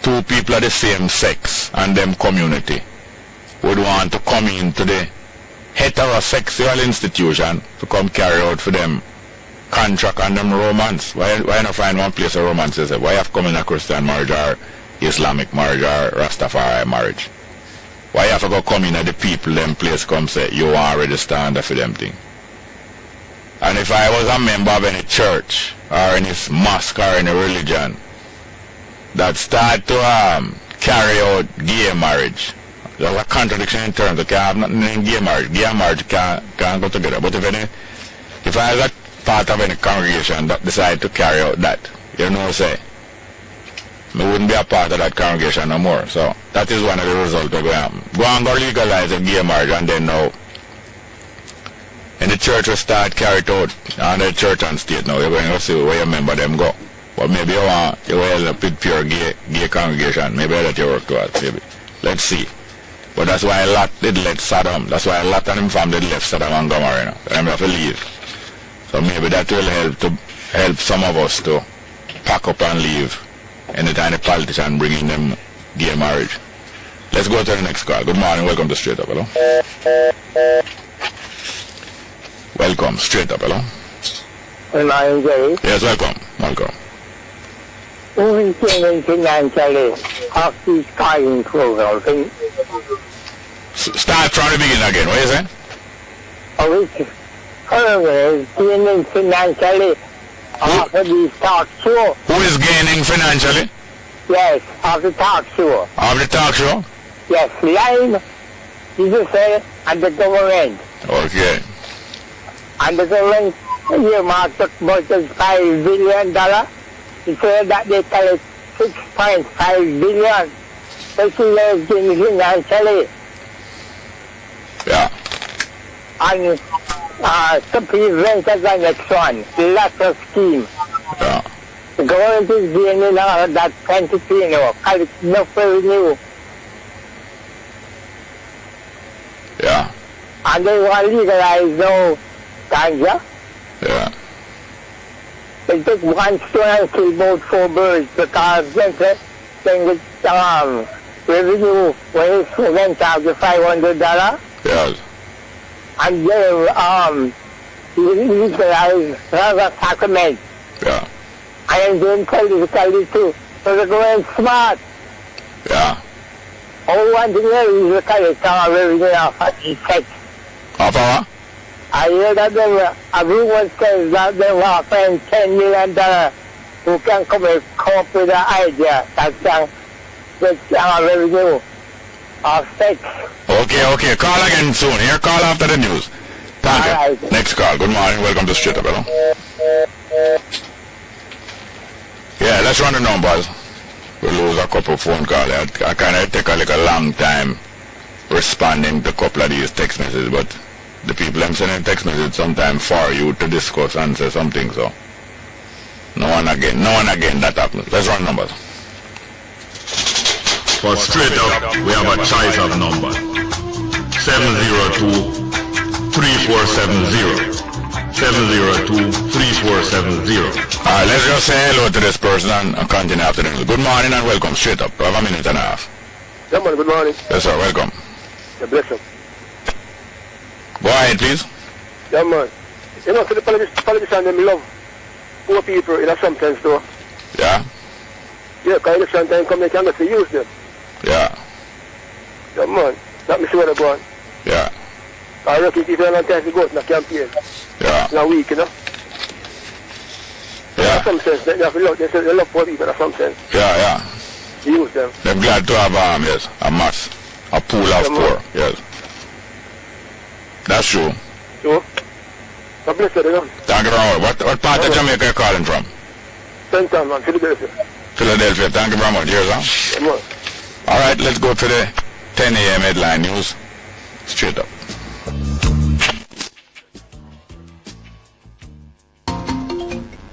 two people of the same sex and them community would want to come into the heterosexual institution to come carry out for them contract and them romance. Why not find one place of romance? Why have come in a Christian marriage or Islamic marriage or Rastafari marriage? Why have to go come in at the people them place come say you want to register under for them thing? And if I was a member of any church or any mosque or any religion that start to carry out gay marriage, there's a contradiction in terms. They can't have nothing in gay marriage. Gay marriage can't go together. But if I was a part of any congregation that decide to carry out that, say, we wouldn't be a part of that congregation no more. So that is one of the results of going to happen. Go and go legalize a gay marriage, and then now in the church will start carried out under the church and state now. You're going to see where your member them go. But maybe you will end up with pure gay congregation. Maybe that you work towards. Maybe. Let's see. But that's why a lot did let Saddam. That's why a lot of them family left Saddam and Gomorrah. They have to leave. So maybe that will help some of us to pack up and leave anytime the politician bringing them gay marriage. Let's go to the next call. Good morning. Welcome to Straight Up. Hello. Welcome. Straight Up. Hello. Good morning, Jerry. Yes, welcome. Welcome. Who is gaining financially of this calling program? Start from the beginning again. What is it? Who is gaining financially of this talk show? Who is gaining financially? Yes, of the talk show. Of the talk show? Yes, line, you say, and the government. Okay. And the government earmarked about $5 billion. He said that they collect $6.5 billion. But he is gaining financially. Yeah. And to prevent the next one, the latter scheme. Yeah. The government is gaining that quantity now, collect no revenue. Yeah. And they want to legalize now ganja. Yeah. It took one stone and killed both 4 birds because then the revenue when he went out the $500. Yes. And then he legalized rather sacrament. Yeah. And then politically too. So they're going smart. Yeah. All one thing there is the collector of revenue of effect. How far? I hear that a rumor says that they were offering $10 million who can come up with an idea that can get revenue of sex. Okay. Call again soon. Here, call after the news. Thank you. Right. Next call. Good morning. Welcome to Straight Up, hello. Yeah, let's run the numbers. We lose a couple phone calls. I kind of take a long time responding to a couple of these text messages, but the people I'm sending text messages sometimes for you to discuss and say something, so no one again that happens. Let's run numbers. For Straight Up, we have a choice of numbers. 702-3470. 702-3470. Alright, let's just say hello to this person and continue after this. Good morning and welcome. Straight Up. We have a minute and a half. Yeah, man, good morning. Yes, sir. Welcome. Yeah, bless you. Go ahead, please. Yeah, man. You know, so the politicians, them love poor people in a some sense, though. Yeah? Yeah, because election time come, they can get to use them. Yeah. Yeah, man. That me see where they're going. Yeah. I reckon if you have a time to go to the campaign. Yeah. In a week, you know. Yeah. In some sense, they have to love, they love poor people in some sense. Yeah. Use them. They're glad to have yes, a mass, a pool of poor. Yes. That's true. So, God bless you, you know. Thank you very much. What part of Jamaica are you calling from? Central, man, Philadelphia. Philadelphia. Thank you very much. Yes, huh? Yeah, man. All right, let's go to the 10 a.m. headline news. Straight Up.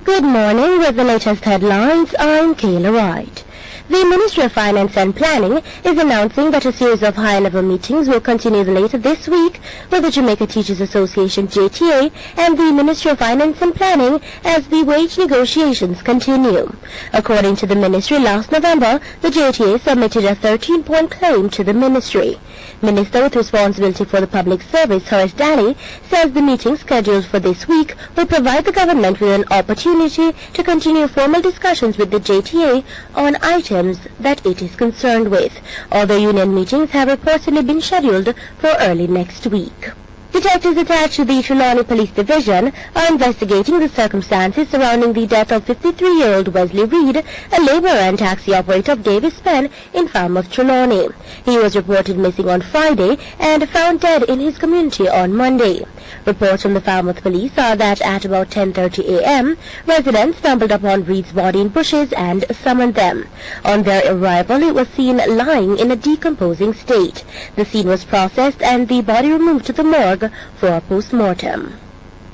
Good morning. With the latest headlines, I'm Kayla Wright. The Ministry of Finance and Planning is announcing that a series of high-level meetings will continue later this week with the Jamaica Teachers Association JTA and the Ministry of Finance and Planning as the wage negotiations continue. According to the Ministry, last November, the JTA submitted a 13-point claim to the Ministry. Minister with responsibility for the public service, Horace Daly, says the meeting scheduled for this week will provide the government with an opportunity to continue formal discussions with the JTA on items that it is concerned with. Other union meetings have reportedly been scheduled for early next week. Detectives attached to the Trelawney Police Division are investigating the circumstances surrounding the death of 53-year-old Wesley Reed, a laborer and taxi operator of Davis Penn in Falmouth, Trelawney. He was reported missing on Friday and found dead in his community on Monday. Reports from the Falmouth police are that at about 10:30 a.m., residents stumbled upon Reed's body in bushes and summoned them. On their arrival, it was seen lying in a decomposing state. The scene was processed and the body removed to the morgue for a post-mortem.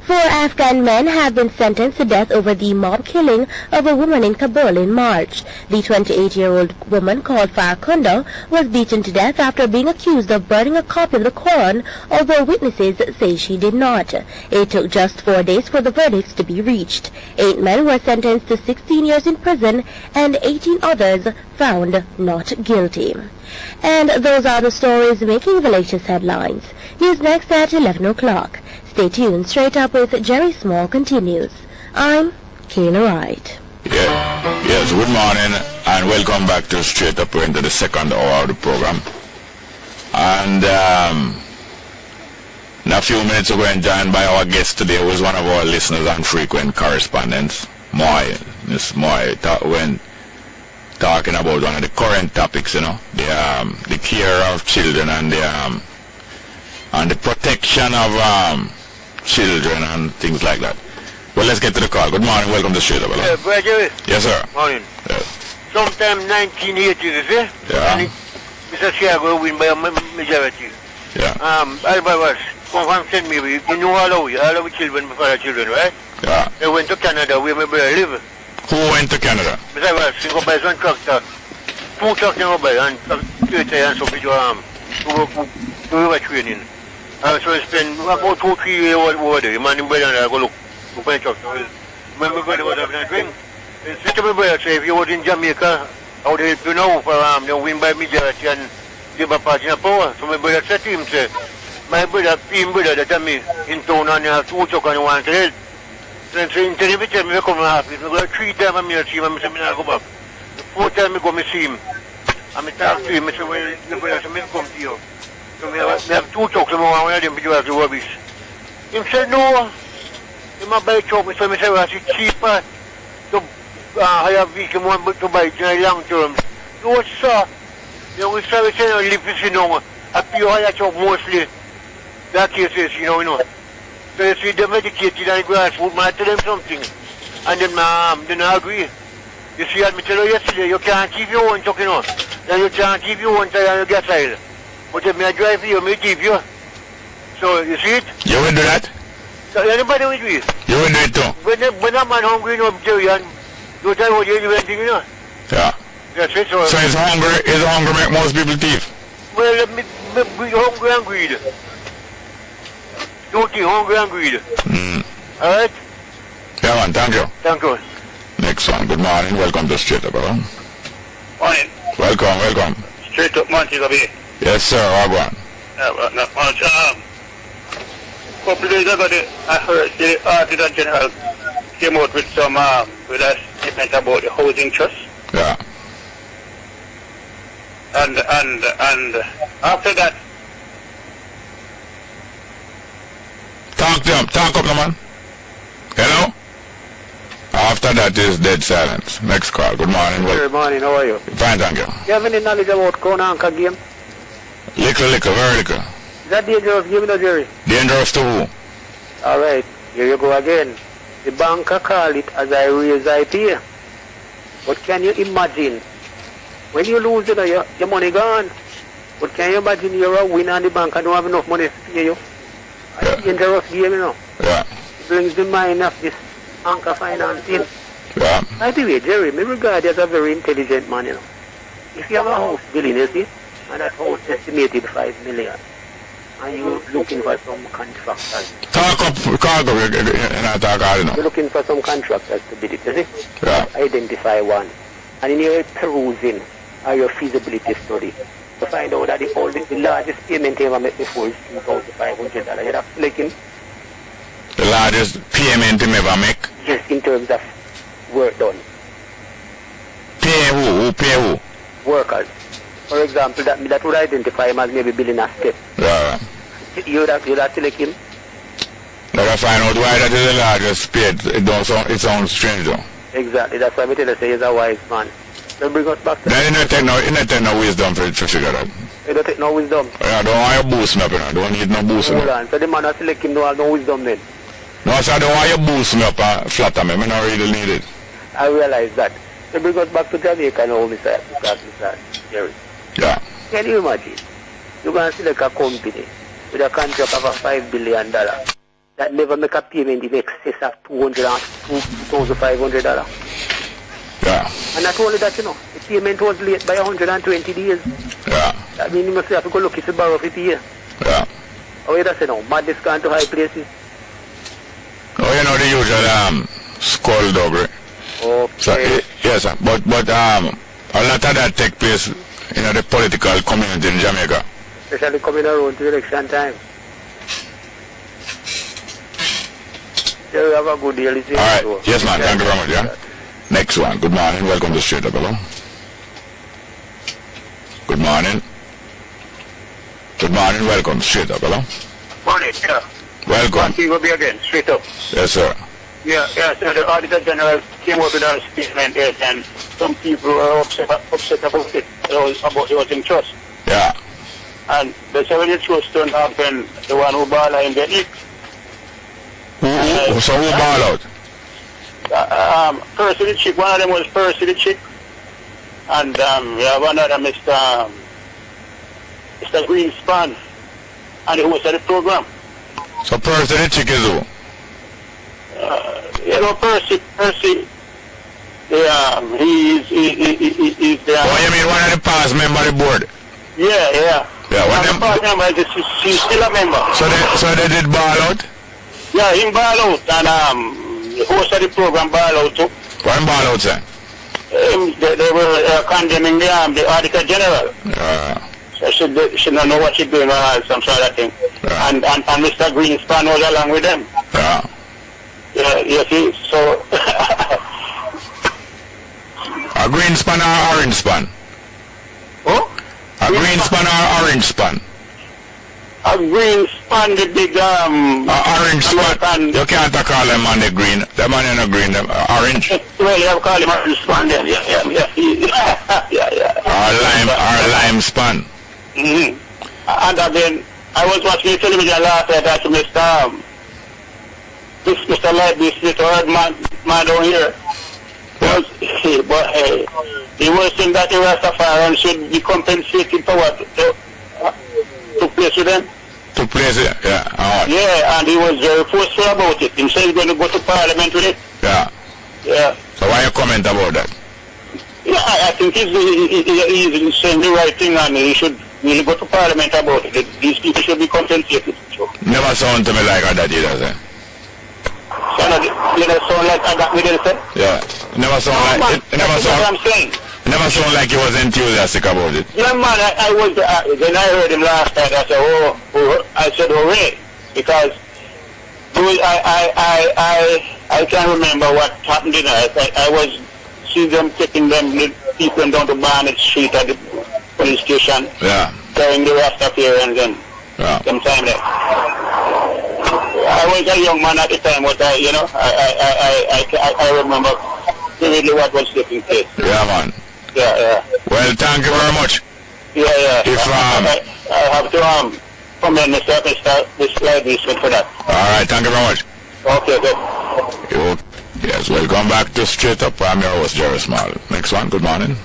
4 Afghan men have been sentenced to death over the mob killing of a woman in Kabul in March. The 28-year-old woman called Farkunda was beaten to death after being accused of burning a copy of the Quran, although witnesses say she did not. It took just 4 days for the verdicts to be reached. 8 men were sentenced to 16 years in prison and 18 others found not guilty. And those are the stories making the latest headlines. News next at 11 o'clock. Stay tuned. Straight Up with Jerry Small continues. I'm Kayla Wright. Yes, good morning and welcome back to Straight Up. We're into the second hour of the program. And a few minutes ago, joined by our guest today was one of our listeners and frequent correspondents, Miss Moy, when talking about one of the current topics, the care of children and the protection of children and things like that. Well, let's get to the call. Good morning. Welcome to Straight Up. Brother. Yes, sir. Morning. Yes. Sometime 1980s, eh? Yeah. And Mr. Chicago win by a majority. Yeah. Alba was come from St. Mary. You know all our children before our children, right? Yeah. They went to Canada where my brother live. Who went to Canada? Mr. was go by one tractor. 2 tractors go by and 30 and so we were training. So I spent about 2-3 years over there. Man in brother and I go look for a tractor. when my brother was having a drink. And said to my brother, say, if you was in Jamaica, I would help you now for you win by majority and give a party of power. So my brother said to him, say, my brother, him brother that me in town and you have 2 truck and you want to help. So in every time I come to office, I go 3 times I see him and I say, I go back. The 4th time I go to see him. And I talk to him, I say, well, my brother said, I come to you. So I have 2 trucks and I want one of them to do as the rubbish. He said, no. He might buy a truck, so I said, well, it's cheaper to hire a vehicle to buy it in the long term. No, sir. We started saying, live this, a few hire truck mostly. That case is, you know. So you see, them educated and grassroots, man, I tell them something. And then they not agree. You see, I tell you yesterday, you can't keep your own truck, Then you can't keep your own tire on your gas oil. But if I drive for you, I keep you. So, you see it? You will do that? So anybody will do it. You will do it too? When a man hungry, Jerry, and you tell what you do anything, Yeah. That's it. So it's hunger make most people thief? Well, me hungry and greed. Don't you hungry and greed? Alright? Yeah, man, thank you. Thank you. Next one, good morning, welcome to Straight Up, brother. Morning. Welcome. Straight Up, Montego Bay. Yes, sir, Wagwan. Not much. A couple days ago, I heard the Auditor General came out with with a statement about the housing trust. Yeah. And after that. Talk up, man. Hello? After that is dead silence. Next call. Good morning. Good morning. How are you? Fine, thank you. You have any knowledge about Konanka game? Little, very little. Is that dangerous game, Jerry? Dangerous to who? All right. Here you go again. The banker call it as I raise, I pay. But can you imagine when you lose, your money gone? But can you imagine you're a winner and the bank and don't have enough money to pay you? It's a dangerous game, Yeah. It brings the mind of this anchor financing. Yeah. By the way, Jerry, me regard you as a very intelligent man, If you have a house building, you see, and that house estimated 5 million, and you're looking for some contractors. Talk up, You're looking for some contractors to build it, you see? Yeah. Identify one. And in your perusing or your feasibility study, to find out that the largest payment you ever make before is $2,500. You'd have to like him. The largest payment you ever make? Yes, in terms of work done. Pay who? Who pay who? Workers. For example, that would identify him as maybe building a step. Yeah. You'd have to like him. Let us find out why that is the largest paid. It sounds strange though. Exactly, that's why I tell you say he's a wise man. Then bring us back to then you don't take no wisdom for figure that. You don't take no wisdom? Yeah, don't want you boost me up, Don't need no boost me up. Hold on, so the man has to like him don't have no wisdom then? No, sir, I don't want you boost me up and flatter me. I don't really need it. I realize that. So bring us back to Jamaica now, Mr. Jerry. Yeah. Can you imagine? You're going to select a company with a contract of $5 billion that never make a payment in excess of $2,500. Yeah. And not only that, the payment was late by 120 days. Yeah. That means you must have to go look if you borrow for pay. Yeah. Oh, you don't say no, madness gone to high places. Oh, the usual skullduggery. Okay. So, yes, sir. But a lot of that take place in the political community in Jamaica. Especially coming around to election time. You have a good deal. All right. Yes, man. Thank you very much. Yeah. Next one. Good morning. Welcome to Straight Up, hello. Good morning. Good morning. Welcome. Straight Up, hello. Morning, yeah. Welcome. He will be again, Straight Up. Yes, sir. Yeah, so the Auditor General came up with a statement here, and some people were upset about it, about the housing trust. Yeah. And the 70 trust don't happen, the one who ball in the eat. So who ball out? Percy the Chick, one of them was Percy the Chick, and we have another Mr. Greenspan, and he hosted the program. So Percy the Chick is who? Percy, he's the... Oh, you mean one of the past member of the board? Yeah. Yeah, one of the past member, he's still a member. So they did ball out? Yeah, he ball out, and host of the program ball out too. What ball out, sir? They were condemning the Auditor General. So she don't know what she's doing or some sort of thing. And Mr. Greenspan was along with them. Yeah, you see, so... A green span or orange span? Oh? A green span or orange span? A green span, the big orange span. You can't call them on the green. Them on the green, them orange. Well, you have called him orange span then. Yeah. Or lime span. Mm-hmm. And again, I was watching the television last night after Mr. Lightby Smith, or man down here. But the worst thing that the Rastafarians should be compensated for what took place with them. Took place, yeah. Yeah, and he was very forceful about it. He said he's going to go to Parliament with it. Yeah. So why you comment about that? Yeah, I think he's saying the right thing, and he should really go to Parliament about it. These people should be compensated. Never sound to me like that either, sir. You know, sound like I got me there, sir? Yeah. Never sound like it. Never sound. What I'm saying. Never sound like he was enthusiastic about it. Yeah, man. I was. When I heard him last night, I said, I said, hooray, because I can't remember what happened in I was seeing them taking the people down to Barnett Street at the police station. Yeah. Carrying the Rastafarians and sometime there. I was a young man at the time, but I remember vividly what was taking place. Yeah, man. Yeah. Well, thank you very much. Yeah. If I have to commend Mr. Lightby Smith for that. All right, thank you very much. Okay, good. Yes, welcome back to Straight Up. I'm your host, Jerry Small. Next one, good morning.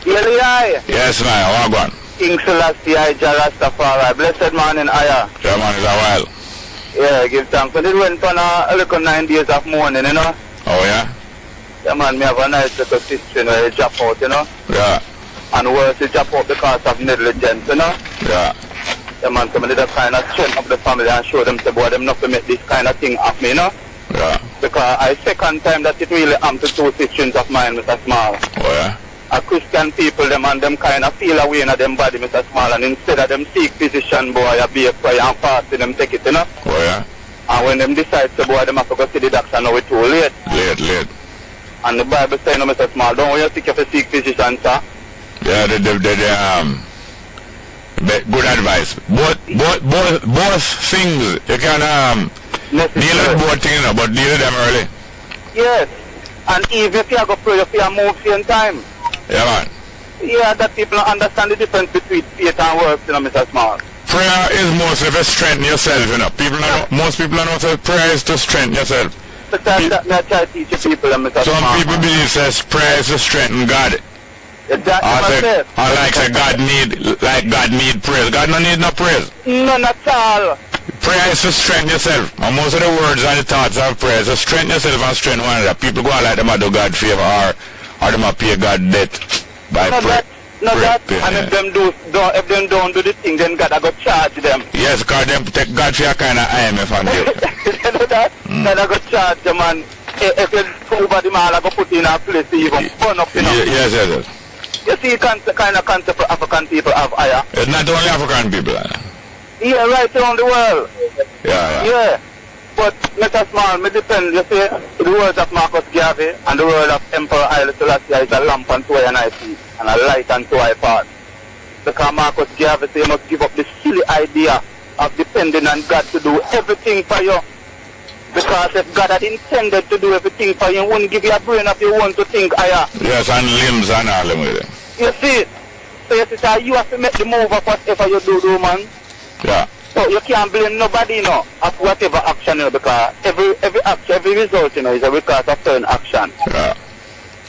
Yes, man, how are you? King Selassie, Rastafari. Blessed morning, Aya. Yeah, man, it's a while. Yeah, give thanks. But it went on a little 9 days of mourning, you know. Oh, yeah? Yeah, man, me have a nice little sister, you know, he drop out, you know. Yeah. And worse, he drop out because of negligence, you know. Yeah. Yeah, man, so I need to kind of strengthen up the family and show them, say, boy, them not to make this kind of thing happen, you know. Yeah. Because I second time that it really happened to two sisters of mine, Mr. Small. Oh, yeah? A Christian people, them and them kind of feel away in them body, Mr. Small, and instead of them seek physician, boy, I be a prayer and fasting, them take it, you know. Oh, yeah? And when them decide to, boy, them have to go see the doctor, now it's too late. Late. And the Bible saying, Mr. Small, don't want you sick, you have to seek physician, sir. Yeah, good advice. Both things, you can deal with both things, you know, but deal with them early. Yes. And even if you go pray, if you move same time. Yeah, man. Yeah, that people understand the difference between faith and works, you know, Mr. Small. Prayer is mostly to strengthen yourself, you know. Most people don't know that prayer is to strengthen yourself. But that's that I try to teach people, Mr. Small. Some people believe that prayer is to strengthen God. Exactly. I like say God need praise. God no need no praise. No, not at all. Prayer is to strengthen yourself. And most of the words and the thoughts of prayer is to strengthen yourself and strengthen one another. People go out like them a do God favor or them a pay God debt by prayer. And if them don't do the thing, then God I go charge them. Yes, because them take God for a kind of IMF and you. You know that? God I go charge them, and if you over the man I go put in a place to even burn up, you know. Yes. You see kind of concept African people have higher. It's not only African people. Yeah, right around the world. Yeah. But Mr. Small, me depend, you see, the words of Marcus Garvey and the word of Emperor Haile Selassie is a lamp unto I see and a light unto I path. Because Marcus Garvey say you must give up the silly idea of depending on God to do everything for you. Because if God had intended to do everything for you, he wouldn't give you a brain if you want to think higher. Yes, and limbs and all them with it. You see, so you see, you have to make the move of whatever you do, man. Yeah. So you can't blame nobody, you know, of whatever action, you know, because every action, every result, you know, is a result of certain action. Yeah.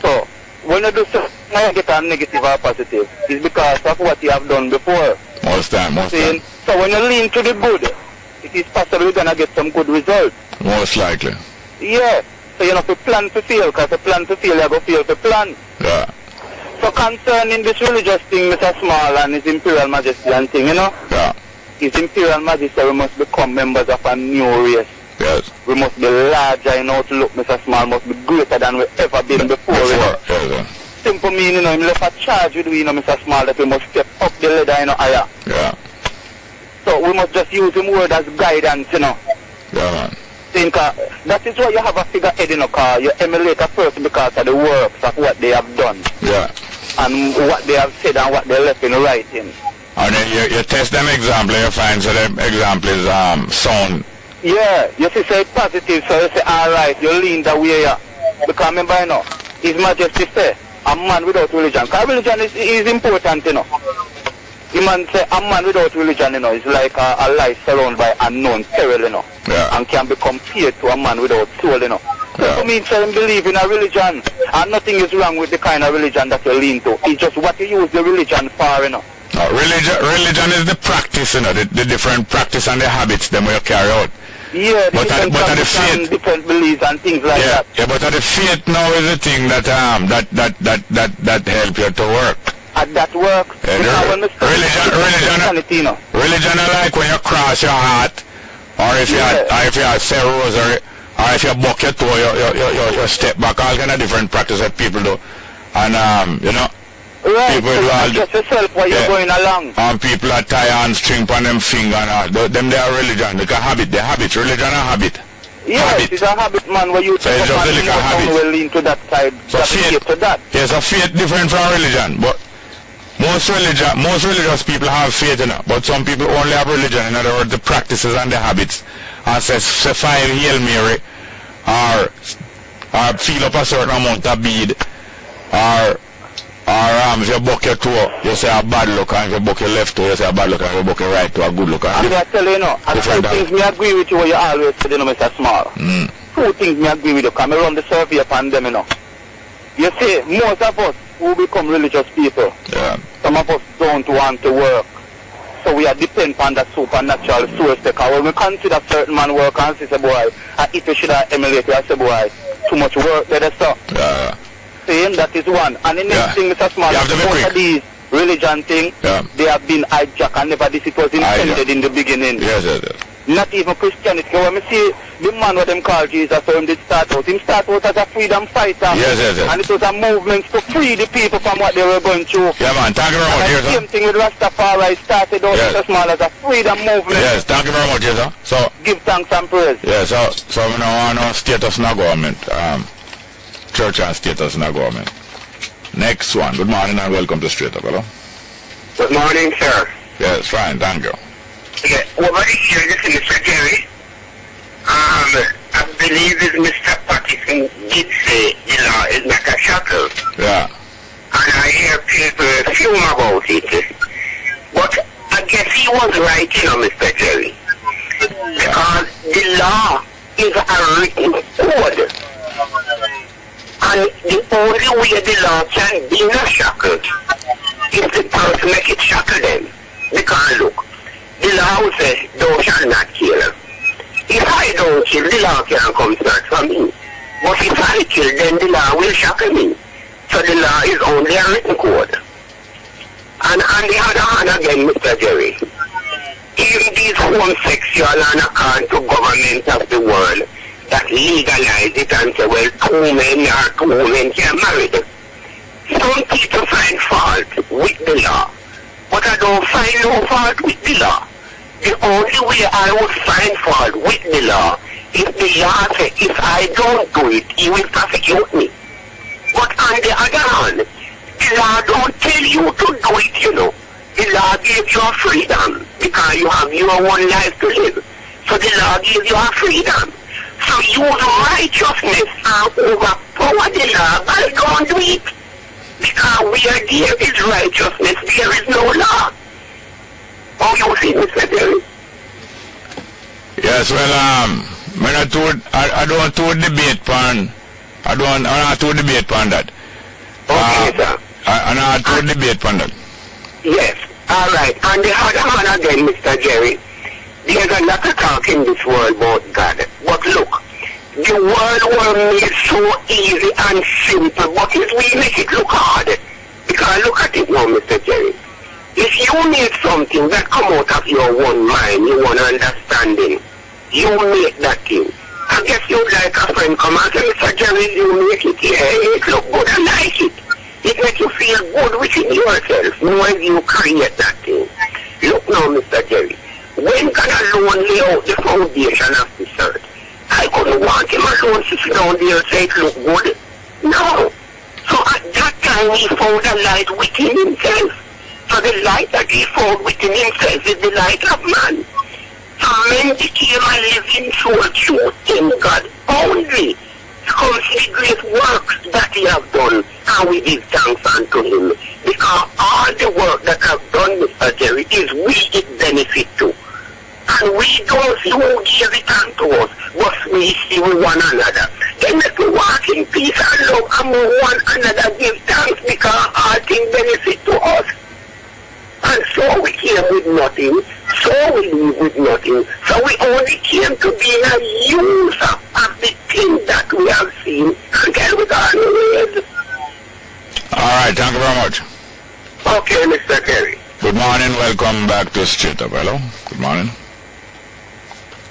So when you do something, you get a negative or positive. It's because of what you have done before. Most time. So when you lean to the good, it is possible you're gonna get some good results. Most likely. Yeah. So you know, to plan to fail, because to plan to fail, you go fail to plan. Yeah. So concerning this religious thing, Mr. Small and his Imperial Majesty and thing, you know? Yeah. His Imperial Majesty must become members of a new race. Yes. We must be larger in outlook, Mr. Small, must be greater than we ever been before. Yes. Simple meaning, you know, him left a charge with we, you know, Mr. Small, that we must step up the ladder, you know, higher. Yeah. So we must just use him word as guidance, you know. Yeah, man. Think, that is why you have a figurehead in a car. You emulate a person because of the works of what they have done. Yeah. And what they have said and what they left in writing. And then you test them example, you find so the example is sound. Yeah, you see, say positive, so you say, alright, you lean the way, yeah. Because remember, you know, His Majesty say, a man without religion. Because religion is important, you know. The man say, a man without religion, you know, is like a life surrounded by unknown peril, you know. Yeah. And can be compared to a man without soul, you know. Yeah. So for me, say, believe in a religion. And nothing is wrong with the kind of religion that you lean to. It's just what you use the religion for, you know. Religion is the practice, you know, the different practice and the habits them you carry out. Yeah, but the faith, different beliefs and things like that. Yeah, but the faith now is the thing that help you to work. That works. Religion is like when you cross your heart, or if you say rosary, or if you buck your toe, you step back. All kind of different practice that people do, and you know. Right, people so do all just yourself while you're going along. And people are tie and string on them finger and all. Them they are religion. They can habit. They habit. Religion and habit. Yes, it's a habit, man, where you take up and will lean to that side. So faith, to that. Yes, a faith different from religion. But most religious people have faith, you know. But some people only have religion. In other words, the practices and the habits. And say 5 Hail Mary, or feel up a certain amount of bead, or if you buck your toe, you say a bad look, and if you buck your left toe, you say a bad look, and if you buck your right toe, a good look. And I tell you, and two things me agree with you what you always say, you know, Mr. Small. Two things me agree with you, because I run the survey upon them, you know. You see, most of us who become religious people, some of us don't want to work. So we are dependent on the supernatural source, because when we consider certain man work and say, boy, if you should have emulated, I say, boy, too much work, better so. Yeah. That is one. And the next thing, Mr. Small, most of these religion thing, they have been hijacked and never this it was intended in the beginning. Yes. Not even Christianity. When we see the man what them call Jesus, so him did start out as a freedom fighter. Yes. And it was a movement to free the people from what they were going through. Yeah, man, thank you very much. And the same thing with Rastafari started out, Mr. Small, as a freedom movement. Yes, thank you very much, yes, sir. So give thanks and praise. Yeah, so we now want status in our government. Church and status in our government. Next one. Good morning and welcome to Straight Up, hello. Good morning, sir. Yes, fine, thank you. Yeah, over here, this is Mr. Jerry. I believe that Mr. Patterson did say the law is not a shackle. Yeah. And I hear people fume about it. But I guess he was right, you know, Mr. Jerry. Because the law is a written code. And the only way the law can be not shackled is the person make it shackle them. Because look, the law says thou shalt not kill. If I don't kill, the law can't come search for me. But if I kill, then the law will shackle me. So the law is only a written code. And on the other hand again, Mr. Jerry, even these homosexual and account to government of the world that legalize it and say, well, 2 men or 2 women can marry them. Some people find fault with the law, but I don't find no fault with the law. The only way I would find fault with the law is the law says, if I don't do it, he will prosecute me. But on the other hand, the law don't tell you to do it, you know. The law gives you a freedom because you have your own life to live. So the law gives you a freedom. So use righteousness and overpower the law by don't do it. Because where there is righteousness, there is no law. Oh, you see, Mr. Derry? Yes, well, I don't want to debate on. I don't want to debate on that. Okay, sir. I don't want to debate on that. Yes, all right. On the other hand again, Mr. Jerry, there's a lot of talk in this world about God. But look, the world was made so easy and simple, but if we make it look hard, because look at it now, Mr. Jerry. If you made something that come out of your own mind, your own understanding, You make that thing. I guess you'd like a friend come and say, Mr. Jerry, you make it. Yeah, it look good, I like it. It makes you feel good within yourself when you create that thing. Look now, Mr. Jerry. When God alone lay out the foundation of the church, I couldn't want him alone to sit down there and say it look good. No. So at that time he found a light within himself. So the light that he found within himself is the light of man. So men became a living soul through in God only. Come see the great works that he have done, and we give thanks unto him. Because all the work that I've done, Mr. Jerry, is we it benefit to. And we don't see who gave it unto us, but we see one another. Then let we walk in peace and love and one another give thanks because all things benefit to us. And so we came with nothing, so we leave with nothing. So we only came to be a user of the things that we have seen and get with our ways. All right, thank you very much. Okay, Mr. Kerry. Good morning, welcome back to Straight Up. Hello. Good morning.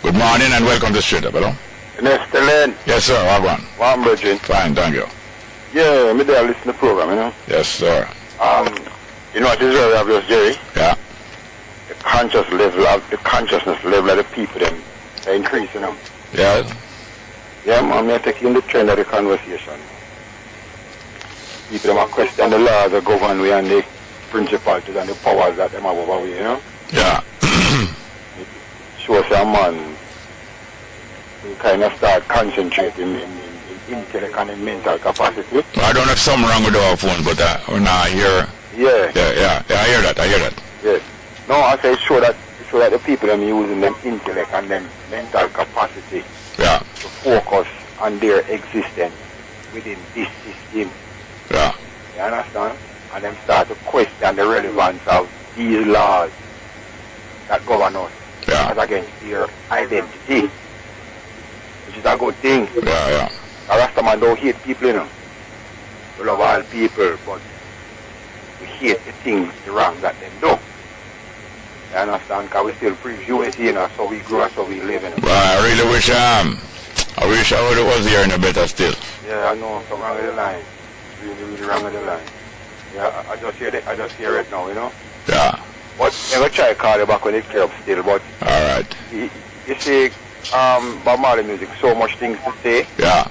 Good morning and welcome to Straight Up. Hello. Mr. Len. Yes, sir. How are you? One Virgin. Fine, thank you. Yeah, me there listen to the program, you know. Yes, sir. You know what is very obvious, Jerry? Yeah. The consciousness level of the people them they increase, you know. Yeah. Yeah, man, me taking the trend of the conversation. People them are question the laws that govern we and the principalities and the powers that them have over we, you know. Yeah. It shows a man who kind of start concentrating in intellect and in mental capacity. I don't know if something wrong with our phone, but we're not here. Yeah. Yeah, I hear that. Yes. No, I say show that the people them using them intellect and them mental capacity to focus on their existence within this system. Yeah. You understand? And them start to question the relevance of these laws that govern us as against their identity, which is a good thing. Yeah. A Rastaman don't hate people, you know. We love all people, but we hate the things, the wrong that they do. You understand? Because we still preach unity, you know, so we grow and so we live, you know. Well, I really wish I was here in a better still. Yeah, I know, something wrong with the line. Really wrong with the line. Yeah, I just hear it now, you know. Yeah. But I'm going to try to call you back when it clear up still, but... Alright. You see, Bob Marley music, so much things to say. Yeah.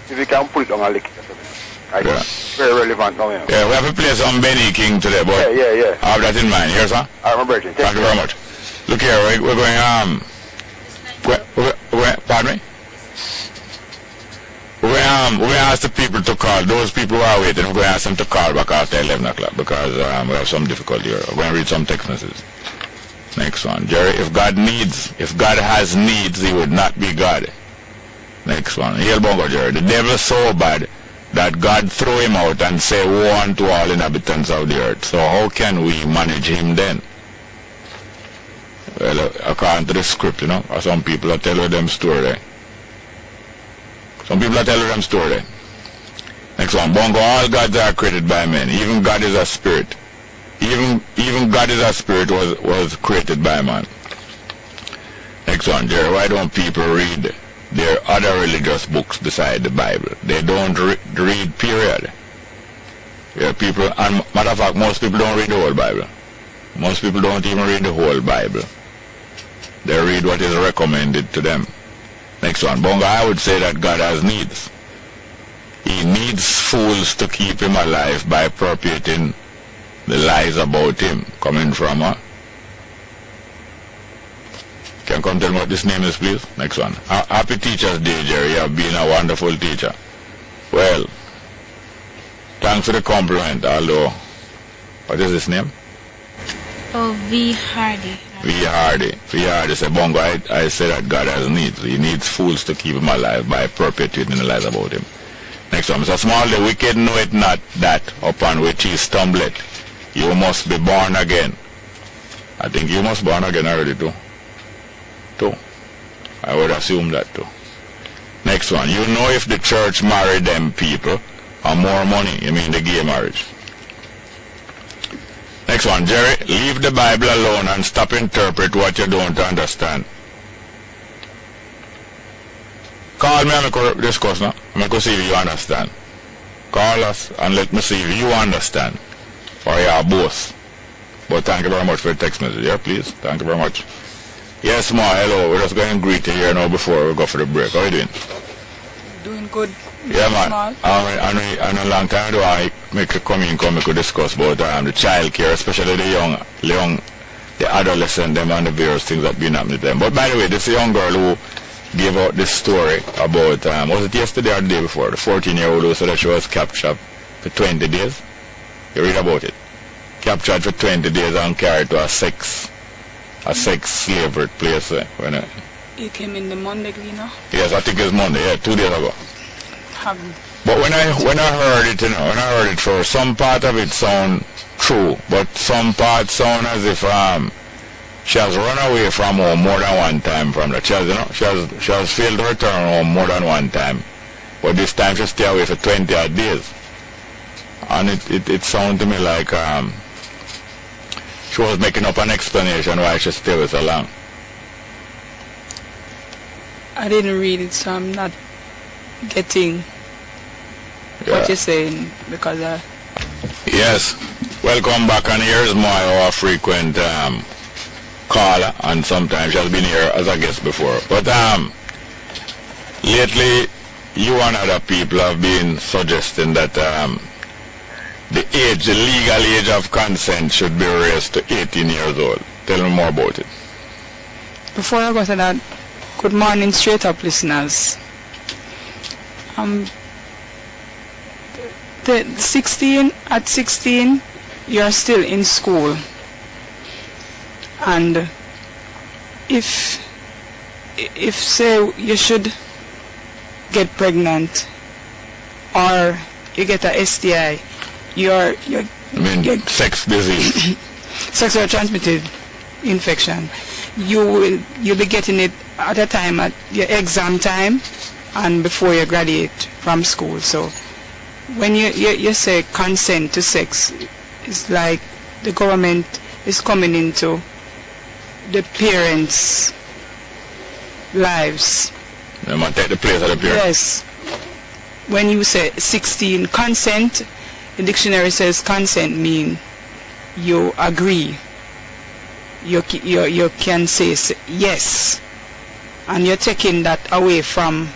If you can put it on a lick or something. Right? Yeah. Very relevant now, you know. Yeah, we have to play some Benny King today, but yeah. I have that in mind. Here, sir? I remember it. Thank you very much. Look here, we're going, pardon me? We're going to ask the people to call, those people who are waiting, we're going to ask them to call back after 11 o'clock because we have some difficulty here. We're going to read some text messages. Next one. Jerry, if God has needs, he would not be God. Next one. Here, Bongo Jerry. The devil is so bad that God threw him out and say, woe unto all inhabitants of the earth. So how can we manage him then? Well, according to the script, you know, or some people are telling them story. Some people are telling them story. Next one. Bongo, all gods are created by men. Even God is a spirit. Even God is a spirit was created by man. Next one, Jerry. Why don't people read their other religious books beside the Bible? They don't read, period. Yeah, people, and matter of fact, most people don't read the whole Bible. Most people don't even read the whole Bible. They read what is recommended to them. Next one, Bongo, I would say that God has needs. He needs fools to keep him alive by perpetuating the lies about him coming from her. Can you come tell me what this name is, please? Next one. Happy Teacher's Day, Jerry. You have been a wonderful teacher. Well, thanks for the compliment, although, what is his name? Oh, V. Hardy. V. Hardy said, Bongo, I say that God has needs. He needs fools to keep him alive by perpetuating the lies about him. Next one. Mr. Small, the wicked know it not that upon which he stumbleth. You must be born again. I think you must born again already too. I would assume that too. Next one. You know if the church marry them people or more money. You mean the gay marriage. Next one. Jerry, leave the Bible alone and stop interpret what you don't understand. Call me and we could discuss now. I could see if you understand. Call us and let me see if you understand. Or you are both. But thank you very much for the text message. Yeah, please. Thank you very much. Yes, Ma, hello. We're just going to greet you here now before we go for the break. How are you doing? Doing good. Yeah, man. I know a long time ago I make you come we could discuss about the child care, especially the adolescent, them and the various things that been happening to them. But by the way, this young girl who gave out this story about, was it yesterday or the day before, the 14-year-old who said that she was captured for 20 days. You read about it. Captured for 20 days and carried to a sex slavery place. He came in the Monday, Gleaner? Yes, I think it's Monday, yeah, 2 days ago. Haven't. But when I heard it, when I heard it first, some part of it sound true, but some part sound as if she has run away from home more than one time from that. She has failed to return home more than one time. But this time she stayed away for 20 odd days. And it sounded to me like she was making up an explanation why she stayed away so long. I didn't read it, so I'm not getting what you're saying because Yes, welcome back, and here's our frequent caller, and sometimes she has been here as a guest before. But lately you and other people have been suggesting that the legal age of consent should be raised to 18 years old. Tell me more about it. Before I go to that, good morning, straight up listeners. At 16, you're still in school. And if say you should get pregnant or you get a STI, you're sex disease. Sexually transmitted infection. You'll be getting it at a time at your exam time and before you graduate from school. So when you say consent to sex, it's like the government is coming into the parents' lives. They might take the place of the parents. Yes. When you say 16, consent, the dictionary says consent mean you agree. You can say yes, and you're taking that away from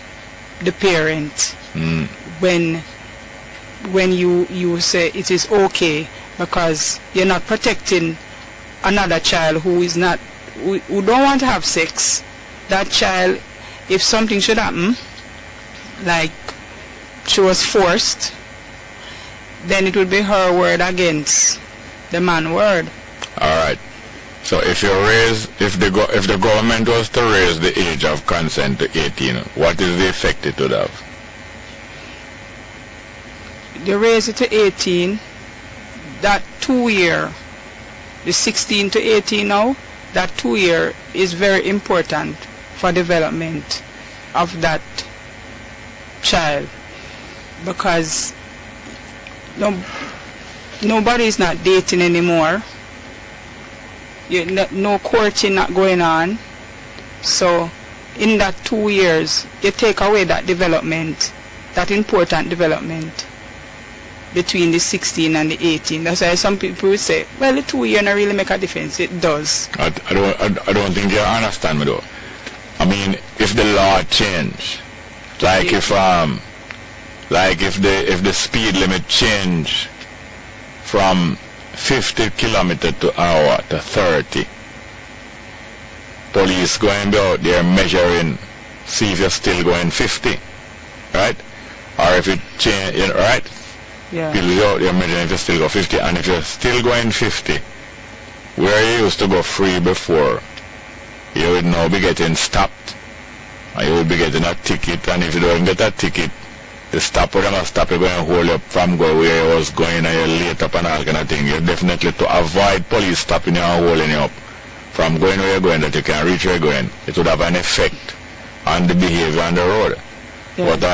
the parent when you say it is okay, because you're not protecting another child who don't want to have sex. That child, if something should happen, like she was forced, then it would be her word against the man's word. All right. So if the government was to raise the age of consent to 18, what is the effect it would have? They raise it to 18. That 2 year, the 16 to 18 now, that 2 year is very important for development of that child, because nobody is not dating anymore. No courting not going on. So in that 2 years, you take away that development, that important development between the 16 and the 18. That's why some people would say, well, the 2 year not really make a difference. It does. I don't think you understand me though. I mean, if the law change, like if the speed limit change from 50 kilometers per hour to 30, police going to be out there measuring, see if you're still going 50, right? Or if it change, right? Yeah. People out there measuring if you still go 50, and if you're still going 50, where you used to go free before, you would now be getting stopped, and you would be getting a ticket, and if you don't get a ticket, the stopper gonna stop you, going to hold you up from where you was going, and you're late up and all kind of thing. You definitely to avoid police stopping you and holding you up from going where you're going, that you can reach where you're going. It would have an effect on the behavior on the road. Yeah. What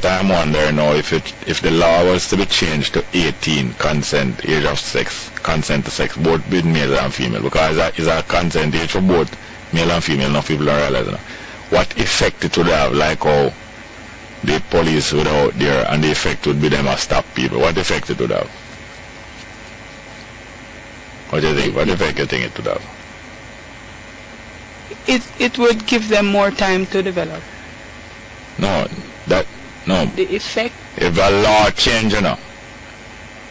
I am wondering now, if the law was to be changed to 18, consent, age of sex, consent to sex, both with male and female, because it's a consent age for both male and female. Now people don't realize that. What effect it would have, like how the police would out there and the effect would be them to stop people? What effect it would have? What do you think? What effect you think it would have? It would give them more time to develop. No. The effect? If the law change,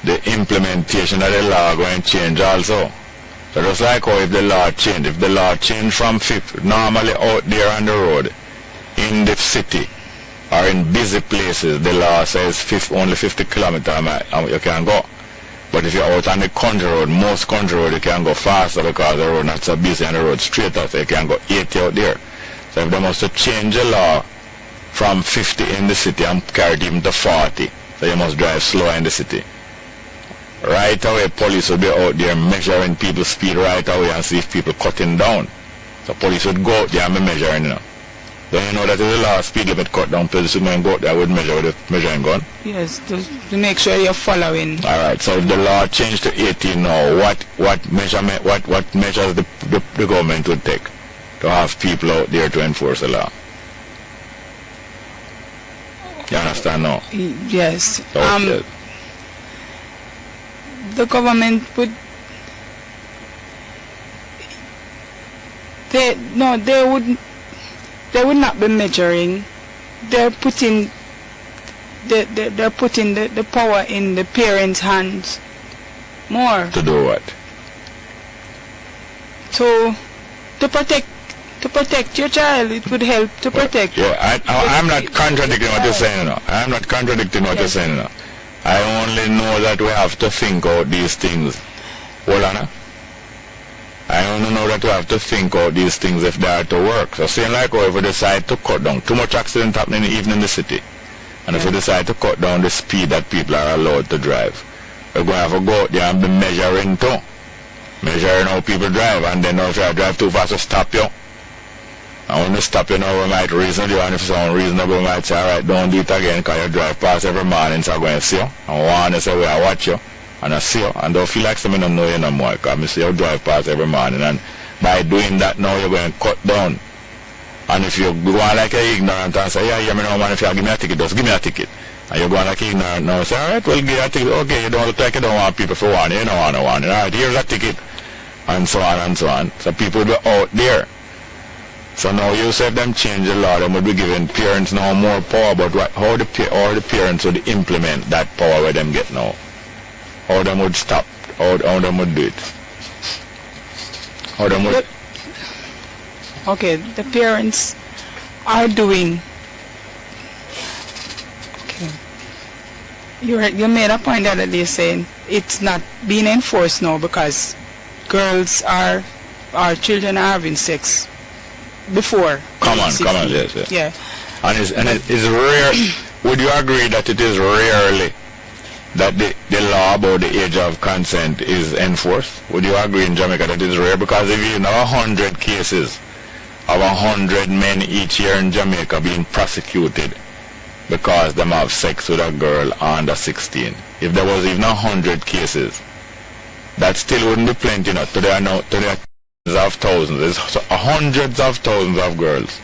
the implementation of the law going to change also. So just like how if the law change from 50, normally out there on the road, in the city, or in busy places, the law says only 50 kilometers you can go. But if you're out on the country road, most country road, you can go faster because the road not so busy and the road straight out, so you can go 80 out there. So if they must change the law from 50 in the city and carry it even to 40, so you must drive slower in the city. Right away, police would be out there measuring people's speed right away and see if people cutting down. So police would go out there and be measuring, Then you know that if the law speed limit cut down, police would go out there would measure with a measuring gun. Yes, to make sure you're following. Alright, so if the law changed to 18 now, what measures the government would take to have people out there to enforce the law? You understand now? Yes. The government would they would not be measuring. They're putting the power in the parents' hands more. To do what? To protect your child. It would help to protect. Yeah, I'm not contradicting what you're saying now. I'm not contradicting what you're saying now. I only know that we have to think out these things. Hold on. I only know that we have to think out these things if they are to work. So saying like if we decide to cut down, too much accident happening even in the city. And if we decide to cut down the speed that people are allowed to drive, we're going to have to go out there and be measuring too. Measuring how people drive, and then if you drive too fast, to stop you. And when they stop you now, we might reason you, and if it's unreasonable, we might say, alright, don't do it again, because you drive past every morning, so I'm going to see you. And one to say, well, I watch you, and I see you, and don't feel like somebody don't know you no more, because I see you drive past every morning, and by doing that now, you're going to cut down. And if you go on like you're ignorant and say, yeah, you know, man, if you give me a ticket, just give me a ticket. And you go on like ignorant now, say, alright, well, give you a ticket, okay, you don't look like you don't want people for one, you don't want no one, alright, here's a ticket, and so on and so on. So people will be out there. So now you said them change the law, they would be giving parents now more power, but how the parents would implement that power where them get now? How them would stop? How them would do it? How them would... Okay, the parents are doing... Okay. You made a point that they're saying it's not being enforced now because girls are... our children are having sex before. Come on, yes. Yeah. And it's rare. Would you agree that it is rarely that the law about the age of consent is enforced? Would you agree in Jamaica that it is rare? Because if you know 100 cases of 100 men each year in Jamaica being prosecuted because they have sex with a girl under 16, if there was even 100 cases, that still wouldn't be plenty enough. Today of thousands, there's hundreds of thousands of girls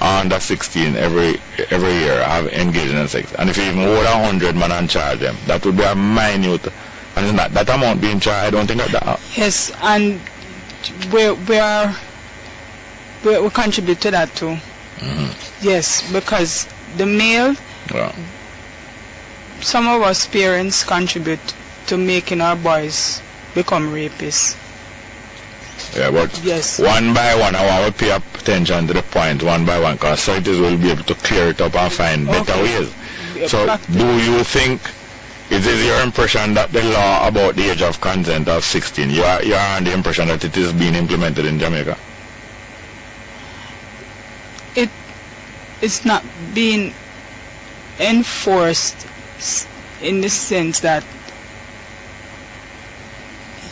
under 16 every year have engaged in sex. And if you even hold 100 man and charge them, that would be a minute, and it's not that amount being charged. I don't think that. Yes, and we contribute to that too. Mm-hmm. Yes, because the male, some of us parents contribute to making our boys become rapists. Yeah, but yes. One by one, I want to pay attention to the point one by one, because societies will be able to clear it up and find better ways. So, do you think, is it your impression that the law about the age of consent of 16, you are on the impression that it is being implemented in Jamaica? It's not being enforced in the sense that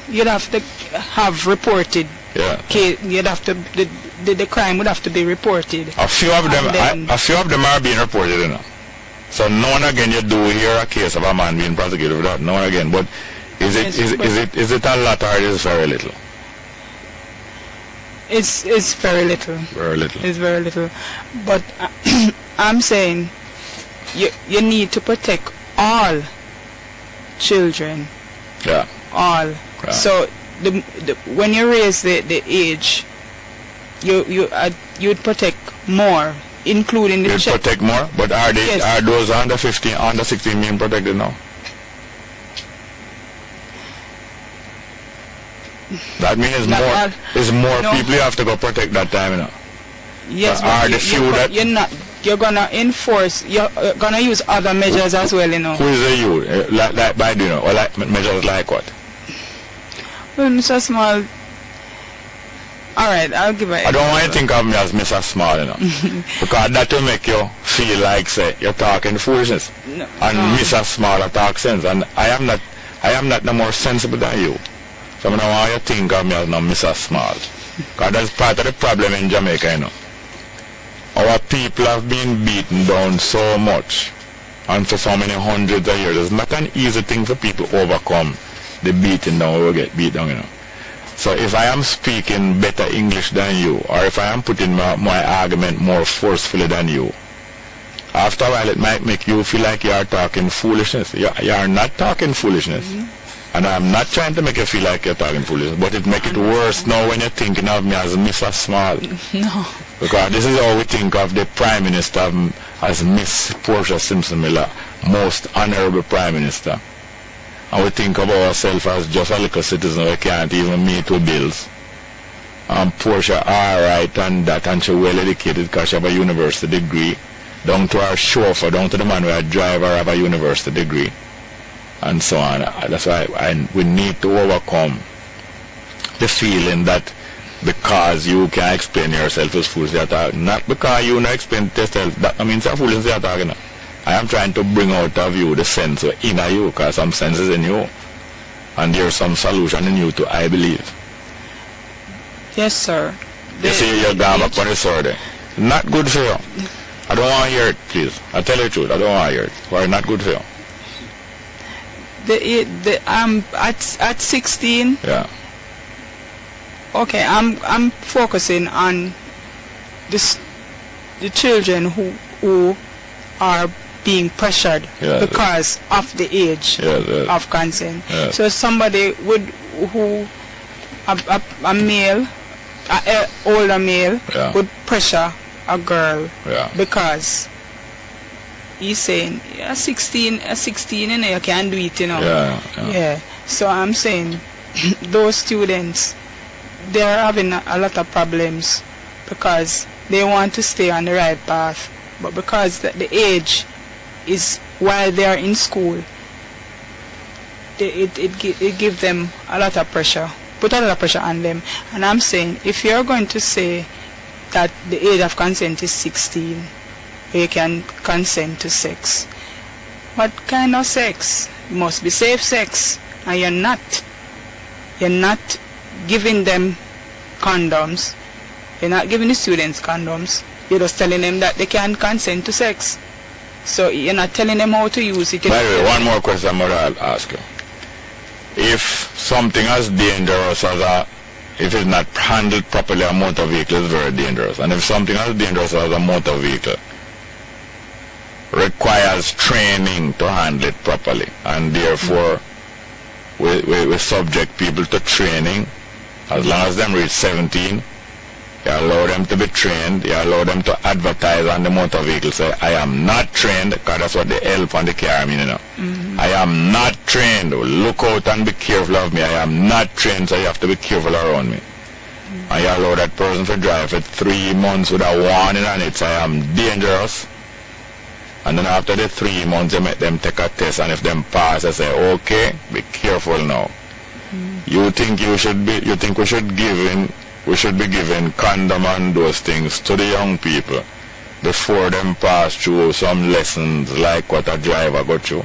you'd have to have reported. Yeah. You'd have to the crime would have to be reported. A few of them are being reported, you know. So now and again you do hear a case of a man being prosecuted for that. Now and again, but is it a lot or is it very little? It's very little. Very little. It's very little. But I'm saying you need to protect all children. Yeah. All. Yeah. So when you raise the age, you'd protect more, including the You'd protect more, but are those under 15, under 16 being protected now? That means more people you have to go protect that time, you know. Yes, are the few that you're gonna enforce. You're gonna use other measures as well, you know. Who is the you? Like by you know, or like measures like what? Well, Mr. Small. All right, I'll give it. I don't want you to think of me as Mr. Small, you know, because that will make you feel like say you're talking foolishness, and Mr. Small talk sense, and I am not no more sensible than you. So I don't want you to think of me as no Mr. Small, because that's part of the problem in Jamaica, you know. Our people have been beaten down so much, and for so many hundreds of years. It's not an easy thing for people to overcome the beating down or get beat down, you know. So if I am speaking better English than you, or if I am putting my argument more forcefully than you, after a while it might make you feel like you are talking foolishness. You are not talking foolishness. And I'm not trying to make you feel like you're talking foolishness, but it make it worse now when you're thinking of me as Mr. Small. No. Because this is how we think of the Prime Minister as Miss Portia Simpson Miller, most honorable Prime Minister. And we think of ourselves as just a little citizen who can't even meet with bills. And Portia alright and that, and she's well educated because she have a university degree. Down to our chauffeur, down to the man who a driver have a university degree. And so on. That's why we need to overcome the feeling that because you can explain yourself as foolish you're talking. Not because you not explain yourself. That means you're foolish you're talking. I am trying to bring out of you the sense in you, because some sense is in you, and there's some solution in you too, I believe. Yes, sir. You see, you're going back on the sword. Not good for you. I don't want to hear it, please. I tell you the truth, I don't want to hear it. Why not good for you? At 16. Yeah. Okay, I'm focusing on the children who are being pressured because of the age of consent. So somebody who a male, older male, would pressure a girl because he's saying 16, you know, you can't do it, you know. Yeah. So I'm saying those students, they're having a lot of problems because they want to stay on the right path. But because the age is while they are in school, it gives them a lot of pressure, put a lot of pressure on them. And I'm saying, if you're going to say that the age of consent is 16, you can consent to sex, what kind of sex? It must be safe sex, and you're not giving them condoms. You're not giving the students condoms. You're just telling them that they can't consent to sex. So you're not telling them how to use it. By the way, one more question I'll ask you. If something as dangerous as if it's not handled properly, a motor vehicle is very dangerous. And if something as dangerous as a motor vehicle requires training to handle it properly, and therefore we subject people to training, as long as them reach 17, you allow them to be trained, you allow them to advertise on the motor vehicle, say, I am not trained, because that's what the help on the car mean, you know. I am not trained, look out and be careful of me, I am not trained, so you have to be careful around me. And you allow that person to drive for 3 months with a warning on it, say, I am dangerous. And then after the 3 months, you make them take a test, and if them pass, I say, okay, be careful now. You think we should be giving condom and those things to the young people before them pass through some lessons like what a driver go through?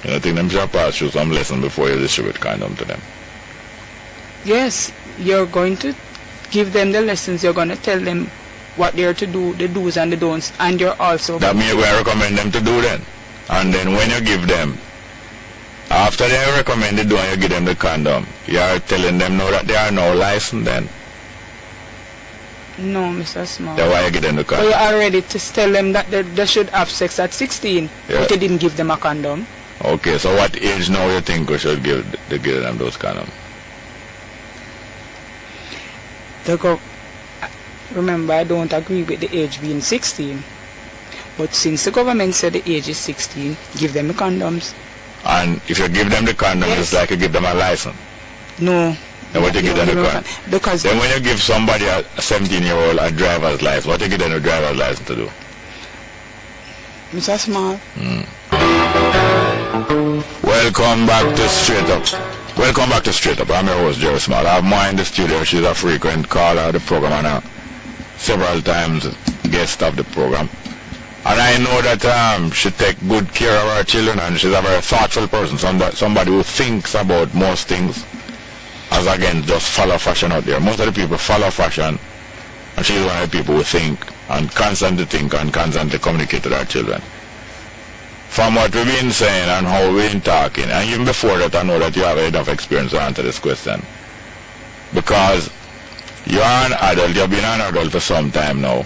You don't think them should pass through some lessons before you distribute condom to them? Yes, you're going to give them the lessons, you're going to tell them what they're to do, the do's and the don'ts, and you're also... That means you're going to recommend them to do then. And then when you give them, after they recommend it, you give them the condom, you are telling them now that they are now licensed then. No, Mr. Small. Then why you give them the But condom? you already tell them that they should have sex at 16, Yeah. but you didn't give them a condom. Okay, so what age now you think we should give them those condoms? Remember, I don't agree with the age being 16. But since the government said the age is 16, give them the condoms. And if you give them the condom, Yes. it's like you give them a license. No. Then what you give them the condom? Because then when you give somebody a 17-year-old a driver's license, what you give them a driver's license to do? Mr. Small. Welcome back to Straight Up. Welcome back to Straight Up. I'm your host, Jerry Small. I have Ma in the studio. She's a frequent caller of the program and several times guest of the program. And I know that she takes good care of her children, and she's a very thoughtful person, somebody who thinks about most things, as again, just follow fashion out there. Most of the people follow fashion, and she's one of the people who think and constantly communicate to their children. From what we've been saying and how we've been talking, and even before that, I know that you have enough experience to answer this question. Because you're an adult, you've been an adult for some time now,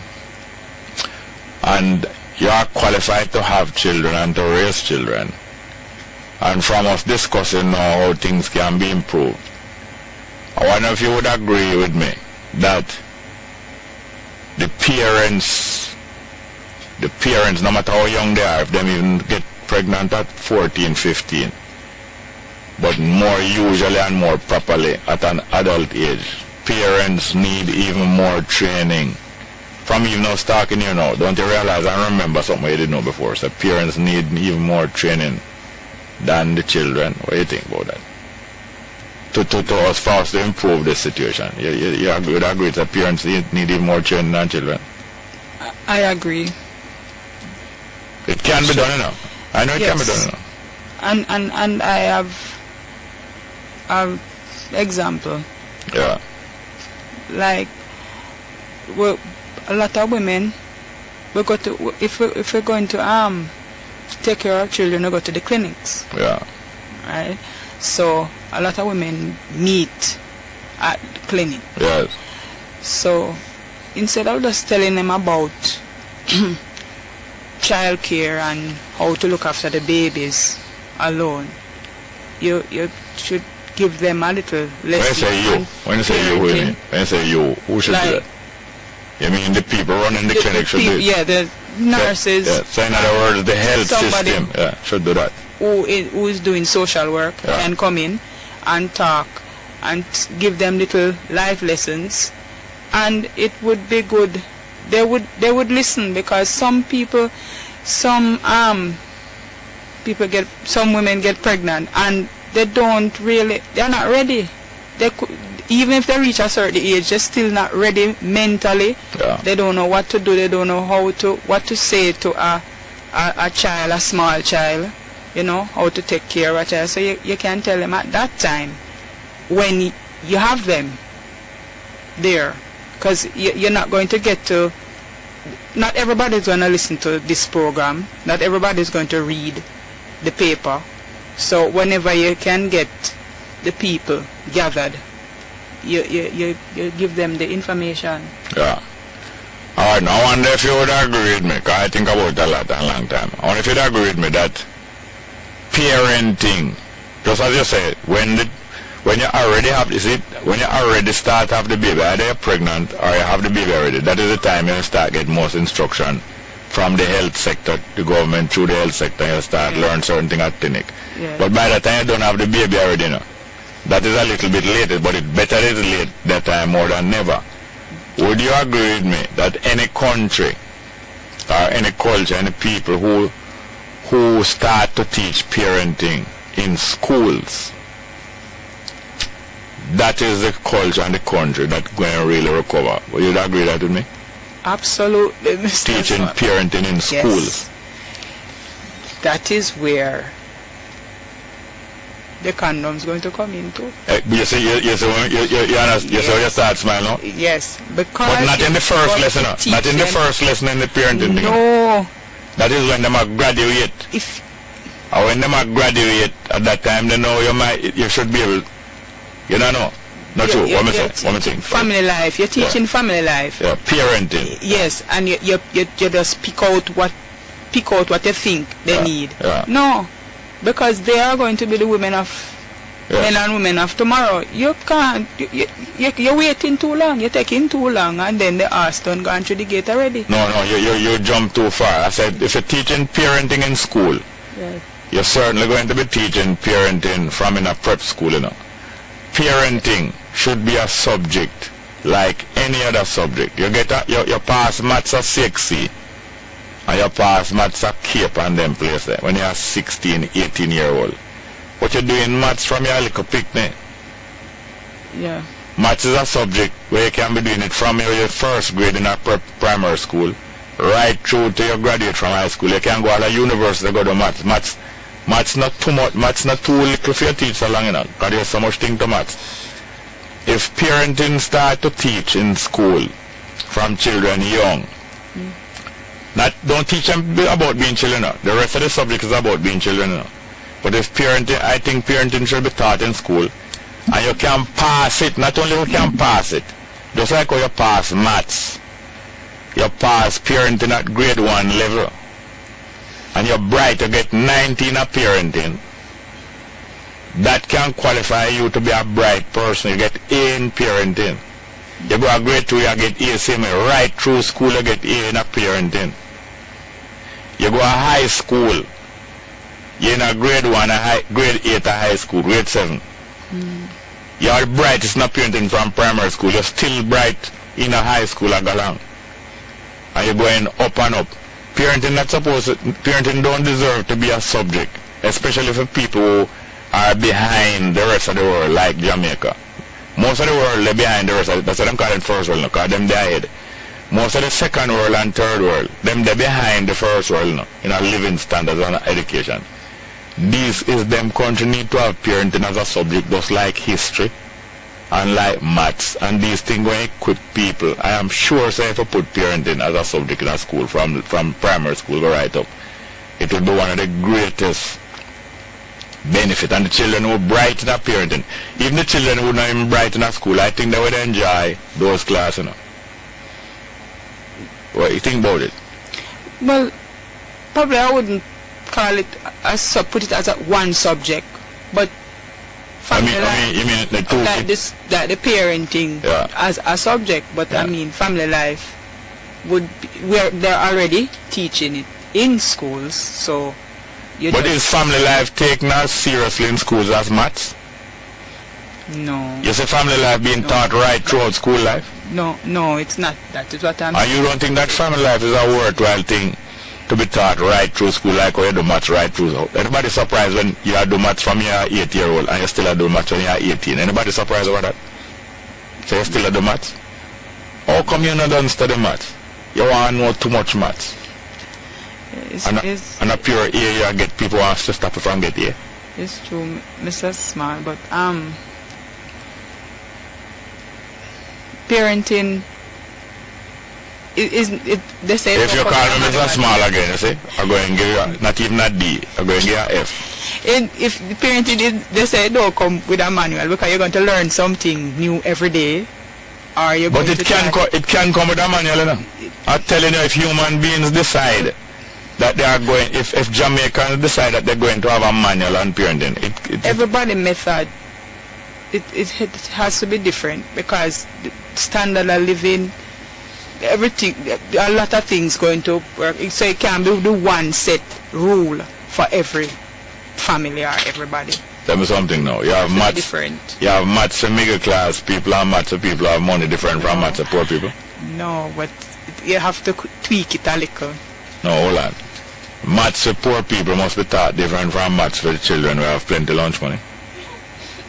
and you are qualified to have children and to raise children. And from us discussing now how things can be improved, I wonder if you would agree with me that the parents, no matter how young they are, if they even get pregnant at 14, 15, but more usually and more properly at an adult age, parents need even more training. From even us talking here now, don't you realize, I remember something you didn't know before, so parents need even more training than the children. What do you think about that? To us for us to improve this situation. You would agree that parents need even more training than children? I agree. It can be done enough. I know it can be done enough. And I have an example. Yeah. Like, well, a lot of women, we go to, if we're going to take care of children, we go to the clinics. Yeah. Right? So a lot of women meet at the clinic. Yes. So instead of just telling them about child care and how to look after the babies alone, you should give them a little lesson. When you say you, who should do that? You mean the people running the clinic should do it? Yeah, the nurses. Yeah. So in other words, the health system should do that. Who is doing social work can come in and talk and give them little life lessons, and it would be good. They would listen, because some women get pregnant and they're not ready. Even if they reach a certain age, they're still not ready mentally. Yeah. They don't know what to do. They don't know what to say to a child, a small child. You know, how to take care of a child. So you can tell them at that time, when you have them there, because you're not going to get to, not everybody's going to listen to this program. Not everybody's going to read the paper. So whenever you can get the people gathered, you give them the information. Yeah. Alright, now I wonder if you would agree with me, because I think about that a lot and a long time. I wonder if you'd agree with me that parenting, just as you said, when you already have, when you already start to have the baby, either you're pregnant or you have the baby already, that is the time you start get most instruction from the health sector, the government through the health sector, you start learn certain things at clinic. Yeah. But by the time you don't have the baby already, you know, that is a little bit later, but it's better it's late that time more than never. Would you agree with me that any country or any culture, any people who start to teach parenting in schools, that is the culture and the country that's going to really recover? Would you agree that with me? Absolutely, Mr. Teaching parenting in schools. That is where the condom's going to come in too. You start smiling now? Yes, because... But not in the first lesson, not in the first lesson in the parenting thing. No. That is when they might graduate. Or when they might graduate, at that time they know you should be able, you don't know. Not true. What me think? Family life. You're teaching family life. Yeah, parenting. Yes, and you just pick out what you think they need. Yeah. No, because they are going to be the women of men and women of tomorrow. You can't. You're waiting too long. You're taking too long, and then the arse done gone through the gate already. No, you jump too far. I said if you're teaching parenting in school, you're certainly going to be teaching parenting from in a prep school, you know. Parenting should be a subject like any other subject. You get you pass maths at 6C and you pass maths at Cape and them place there when you're 16, 18 year old. But you're doing maths from your little picnic. Yeah. Maths is a subject where you can be doing it from your first grade in a primary school right through to your graduate from high school. You can go to university to go to maths. Maths not too much, maths not too little for your teacher long enough, because there's so much thing to maths. If parenting start to teach in school from children young, don't teach them about being children now. The rest of the subject is about being children now. But if parenting, I think parenting should be taught in school, and you can pass it. Not only you can pass it, just like how you pass maths, you pass parenting at grade 1 level. And you're bright to get 19 at parenting, that can qualify you to be a bright person. You get A in parenting. You go to grade 2, you get A, same right through school, you get A in a parenting. You go to high school, you're in a grade 1, grade 8 at high school, grade 7. You're bright, it's not parenting from primary school, you're still bright in a high school at Galang. And you're going up and up. Parenting don't deserve to be a subject, especially for people who are behind the rest of the world, like Jamaica. Most of the world, they're behind the rest of it. That's what I'm calling first world now, because them they're ahead. Most of the second world and third world, they're behind the first world now, in our living standards and education. This is them country need to have parenting as a subject, just like history and like maths, and these things will equip people. I am sure, say, if you put parenting as a subject in a school from primary school go right up, it will be one of the greatest benefit. And the children who bright in a parenting, even the children who not even bright in a school, I think they would enjoy those classes, you know. What do you think about it? Well, probably I wouldn't call it put it as a one subject, but you mean the two, like the parenting as a subject, but I mean family life would be, where they're already teaching it in schools, so but is family life taken as seriously in schools as maths? No. You say family life being taught right throughout school life? No, it's not. That is what I'm saying. And you don't think that family life is a worthwhile thing to be taught right through school, like how you do maths right through? Anybody surprised when you do maths from your 8-year-old and you still do maths when you're 18? Anybody surprised about that? So you still do maths? How come you not done study maths? You want to know too much maths. And a pure A, you get people who to stop you from getting A. It's true, Mr. Smart, but parenting they say if you call me Mr. Small again, you see, I'm going to give you not even a D, I'm going to give you a F. And if the parenting, they say don't come with a manual because you're going to learn something new every day. Or you're but it can come with a manual, you know. I'm telling you, if human beings decide that they are going, if Jamaicans decide that they're going to have a manual on parenting, everybody method, it has to be different because the standard of living, everything, a lot of things going to work, so it can't be the one set rule for every family or everybody. Tell me something now. You have maths different. You have maths for middle class people and maths for people who have money different from maths for poor people. No, but you have to tweak it a little. No, hold on. Maths for poor people must be taught different from maths for the children who have plenty lunch money.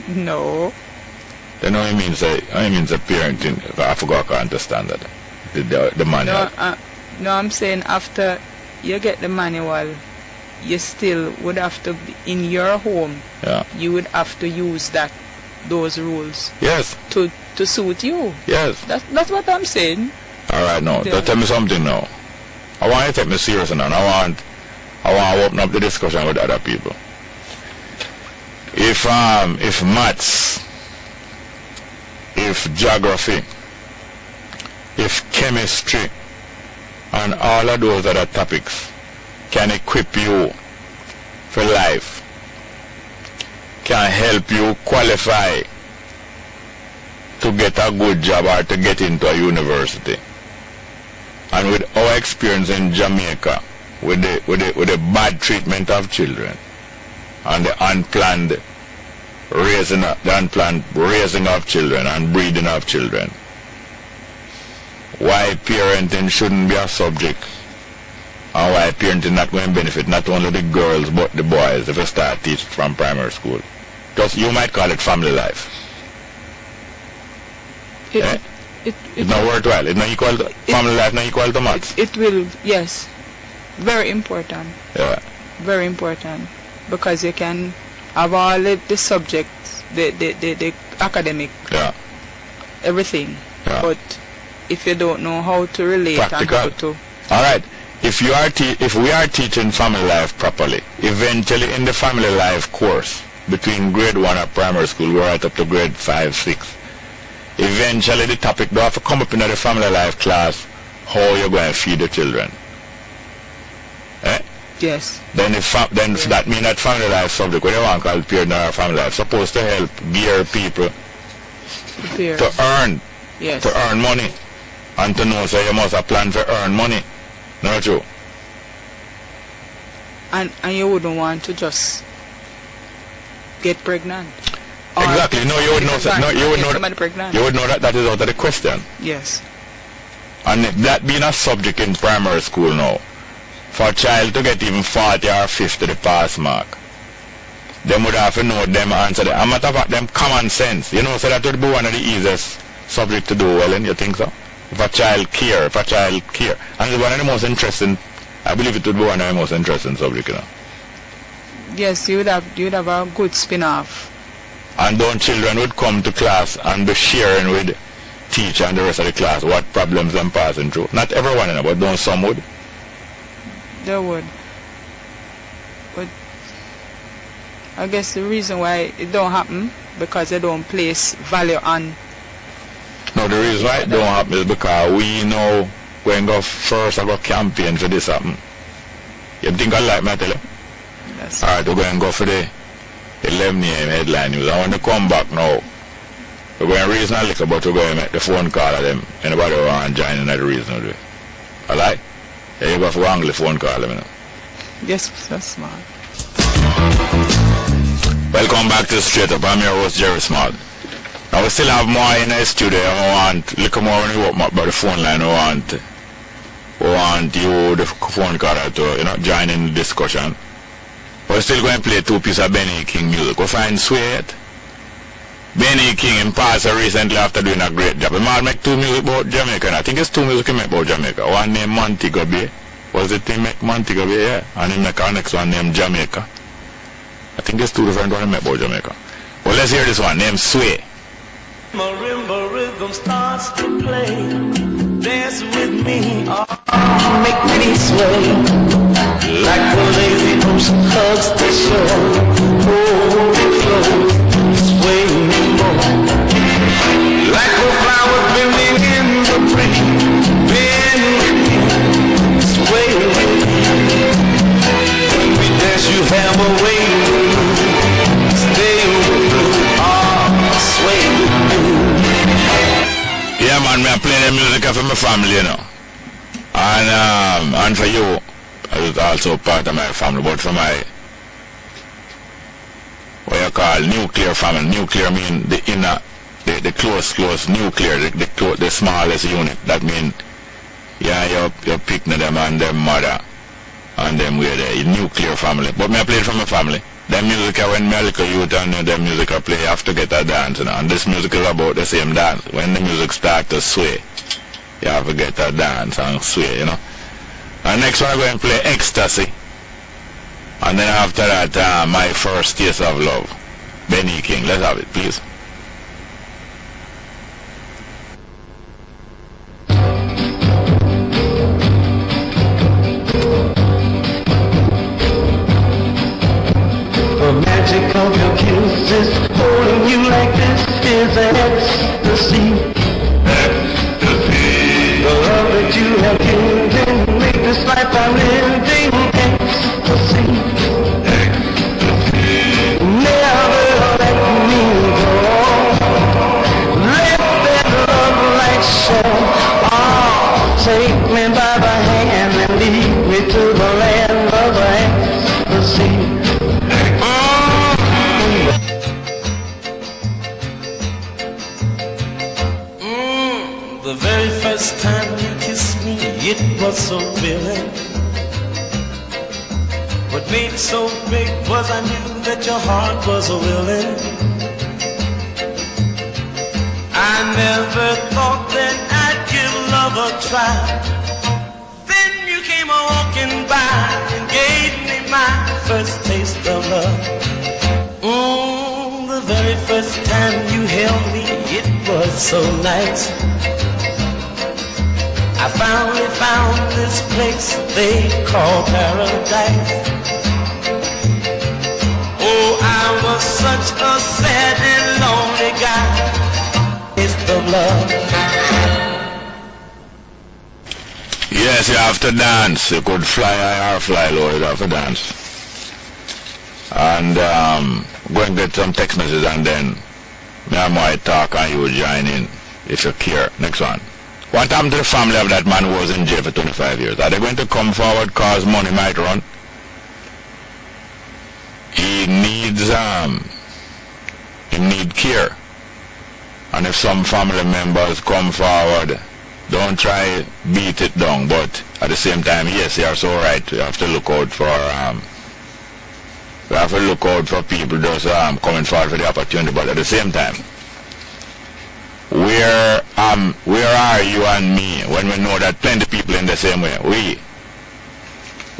No. Then what it means a parenting. I forgot I understand that. The manual. No, I'm saying after you get the manual, you still would have to be in your home. Yeah. You would have to use those rules. Yes. To suit you. Yes. That's what I'm saying. All right, now tell me something now. I want you to take me serious now. I want to open up the discussion with other people. If maths if geography, if chemistry, and all of those other topics can equip you for life, can help you qualify to get a good job or to get into a university. And with our experience in Jamaica, with the bad treatment of children and the unplanned raising of children and breeding of children, why parenting shouldn't be a subject, and why parenting not going to benefit not only the girls but the boys if you start teaching from primary school. Just you might call it family life. It's not worthwhile. It's not equal to family life, not equal to maths. It will, yes. Very important. Yeah. Very important. Because you can have all the subjects, the academic, yeah, everything. Yeah. But if you don't know how to relate practical. And how to... Alright. If we are teaching family life properly, eventually in the family life course, between grade 1 of primary school, we're right up to grade 5, 6, eventually the topic do have to come up in the family life class, how you're going to feed the children. Eh? Yes. Then that means that family life subject, what they want to call parent or family life, supposed to help gear people to earn, yes, to earn money, and to know so you must have plan to earn money. Not true. And you wouldn't want to just get pregnant. Exactly. No, you would know. No, you would know. You would know that that is out of the question. Yes. And that being a subject in primary school now, for a child to get even 40 or 50 the pass mark, they would have to know them answer. A matter of fact, them common sense. You know, so that would be one of the easiest subject to do well in. You think so? If a child care, and it's one of the most interesting. I believe it would be one of the most interesting subject, you know. Yes, you'd have a good spin-off. And then children would come to class and be sharing with teacher and the rest of the class what problems them passing through. Not everyone, you know, but don't some would. They would. But I guess the reason why it don't happen because they don't place value on. No, the reason why it don't happen is because we know when go first I go campaign for this happen. You think I like me, I tell you? Yes. Alright, we're going to go for the 11 a.m. headline news. I want to come back now. We're going to reason a little, but we're going to make the phone call of them. Anybody who want to join in that reason will do it. Alright? Yeah, you go for angle the phone call them, you know. Yes, that's smart. Welcome back to Straight Up. I'm your host, Jerry Smart. Now we still have more in the studio. I want a little more when you open up by the phone line. I want you, the phone caller, to join in the discussion. We're still going to play two pieces of Benny King music. We find Sway it. Benny King in passed recently after doing a great job. He might make two music about Jamaica. I think it's two music he make about Jamaica. One named Montego Bay. Was it he make Montego Bay? Yeah. And he make our next one named Jamaica. I think it's two different ones he make about Jamaica. Well, let's hear this one named Sway. Marimba rhythm starts to play. Dance with me, make me sway. Like the lazy ocean hugs the shore. Hold it close, sway me more. Like a flower bending in the breeze. Bend with me, sway with me. When we dance, you have a way with me. Stay with me, sway with me. Yeah, man, me play the music for my family, you know. And for you, it's also part of my family, but for my, what you call nuclear family. Nuclear mean the inner, the close nuclear, the smallest unit. That mean, yeah, you pick them and them mother, and them we're the nuclear family. But me I play it for my family. The music when me a little youth and the music I play, you have to get a dance, you know. And this music is about the same dance. When the music starts to sway, you have to get a dance and sway, you know. And next one I'm going to play Ecstasy. And then after that, My First Taste of Love. Benny King. Let's have it, please. The magic of your kisses, holding you like this is ecstasy. the very first time you kissed me, it was so thrilling. What made it so great was I knew that your heart was willing. I never thought that I'd give love a try. Then you came walking by and gave me my first taste of love. The very first time you held me, it was so nice. I finally found this place they call paradise. Oh, I was such a sad and lonely guy. It's the love. Yes, you have to dance. You could fly high or fly low, you have to dance. And go and get some text messages and then me and my talk and you join in if you care. Next one. What happened to the family of that man who was in jail for 25 years? Are they going to come forward cause money might run? He needs care. And if some family members come forward, don't try beat it down, but at the same time, yes, you are so right. You have to look out for people just coming forward for the opportunity, but at the same time, where are you and me when we know that plenty of people in the same way?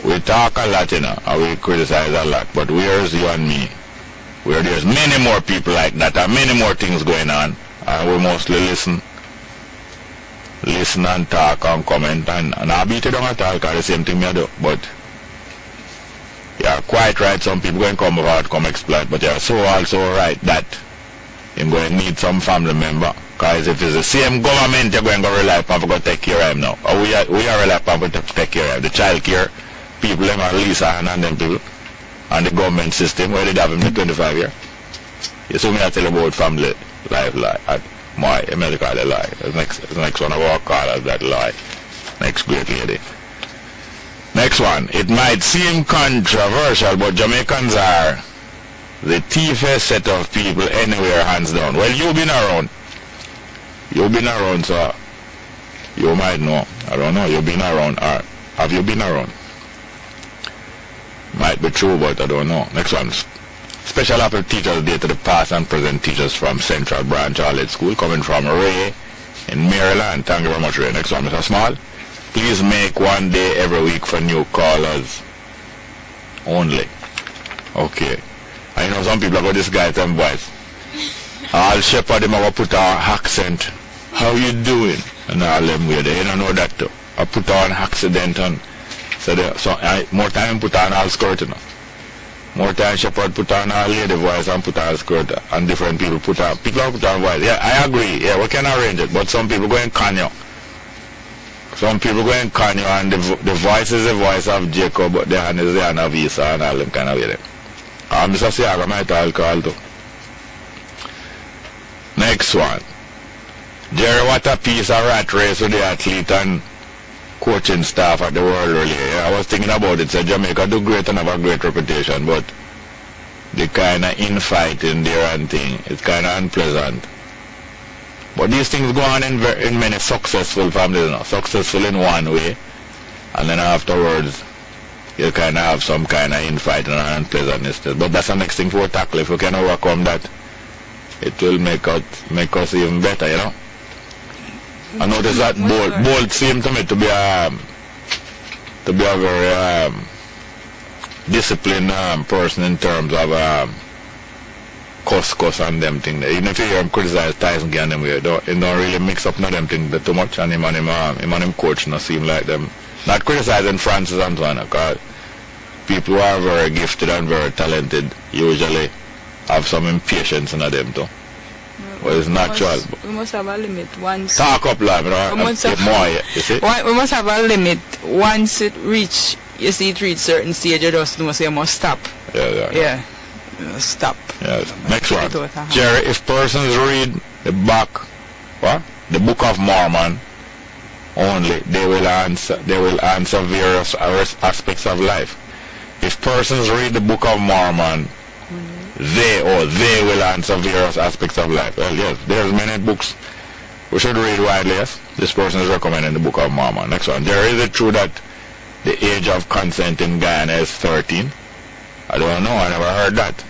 We talk a lot, and we criticize a lot, but where is you and me? Where there's many more people like that and many more things going on, and we mostly listen and talk and comment, and I beat it down at all because the same thing I do, but you're quite right, some people going to come out, come exploit, but you're so also right that you're going to need some family member, because if it's the same government, you're going to rely upon to go take care of him now. Or we are rely upon to take care of him. The child care, people them are Lisa and them people, and the government system, where they have him for 25 years. You saw me I tell you about family life lie, at my America the lie. The next one of our callers that lie. Next great lady. Next one. It might seem controversial, but Jamaicans are the thiefest set of people anywhere, hands down. Well, you've been around. So you might know. I don't know. You've been around. Or have you been around? Might be true, but I don't know. Next one. Special Apple Teachers Day to the past and present teachers from Central Branch Charlotte School, coming from Ray in Maryland. Thank you very much, Ray. Next one, Mr. Small. Please make one day every week for new callers only. Okay. I know some people have got this guy them voice. All shepherd them have put on accent. How you doing? And all them way there. You don't know that too. I put on accident and more time put on all skirt, you know. More time shepherd put on all lady voice and put on skirt, and different people put on voice. Yeah, I agree. Yeah, we can arrange it, but some people go and can you. Some people go and can you, and the voice is the voice of Jacob, but the hand is the hand of Esau and all them kind of way. Mr. Siaga might all call too. Next one. Jerry, what a piece of rat race with the athlete and coaching staff at the World earlier. Yeah, I was thinking about it. So Jamaica do great and have a great reputation, but the kind of infighting there and thing, it's kind of unpleasant. But these things go on in many successful families, you know. Successful in one way, and then afterwards you kind of have some kind of infighting and unpleasantness. But that's the next thing for tackle. If we can overcome that, it will make us even better, you know. I notice that Bolt seemed to me to be a very disciplined person in terms of cuss and them things. Even if you hear him criticize Tyson and them, he don't really mix up none of them things too much, and him and him coach not seem like them. Not criticizing Francis Antoine, because people who are very gifted and very talented usually have some impatience in them too. Well, it's natural. We must have a limit once. Talk up loud, you know, we must have, more, you see? We must have a limit. Once it reach certain stage, you must stop. Yeah. Stop. Yeah. Next one. Jerry, if persons read the Book of Mormon only, they will answer various aspects of life. If persons read the Book of Mormon, they will answer various aspects of life. Well, yes, there's many books We should read widely, yes? This person is recommending the Book of Mormon. Next one. There is it true that the age of consent in Guyana is 13? I don't know. I never heard that.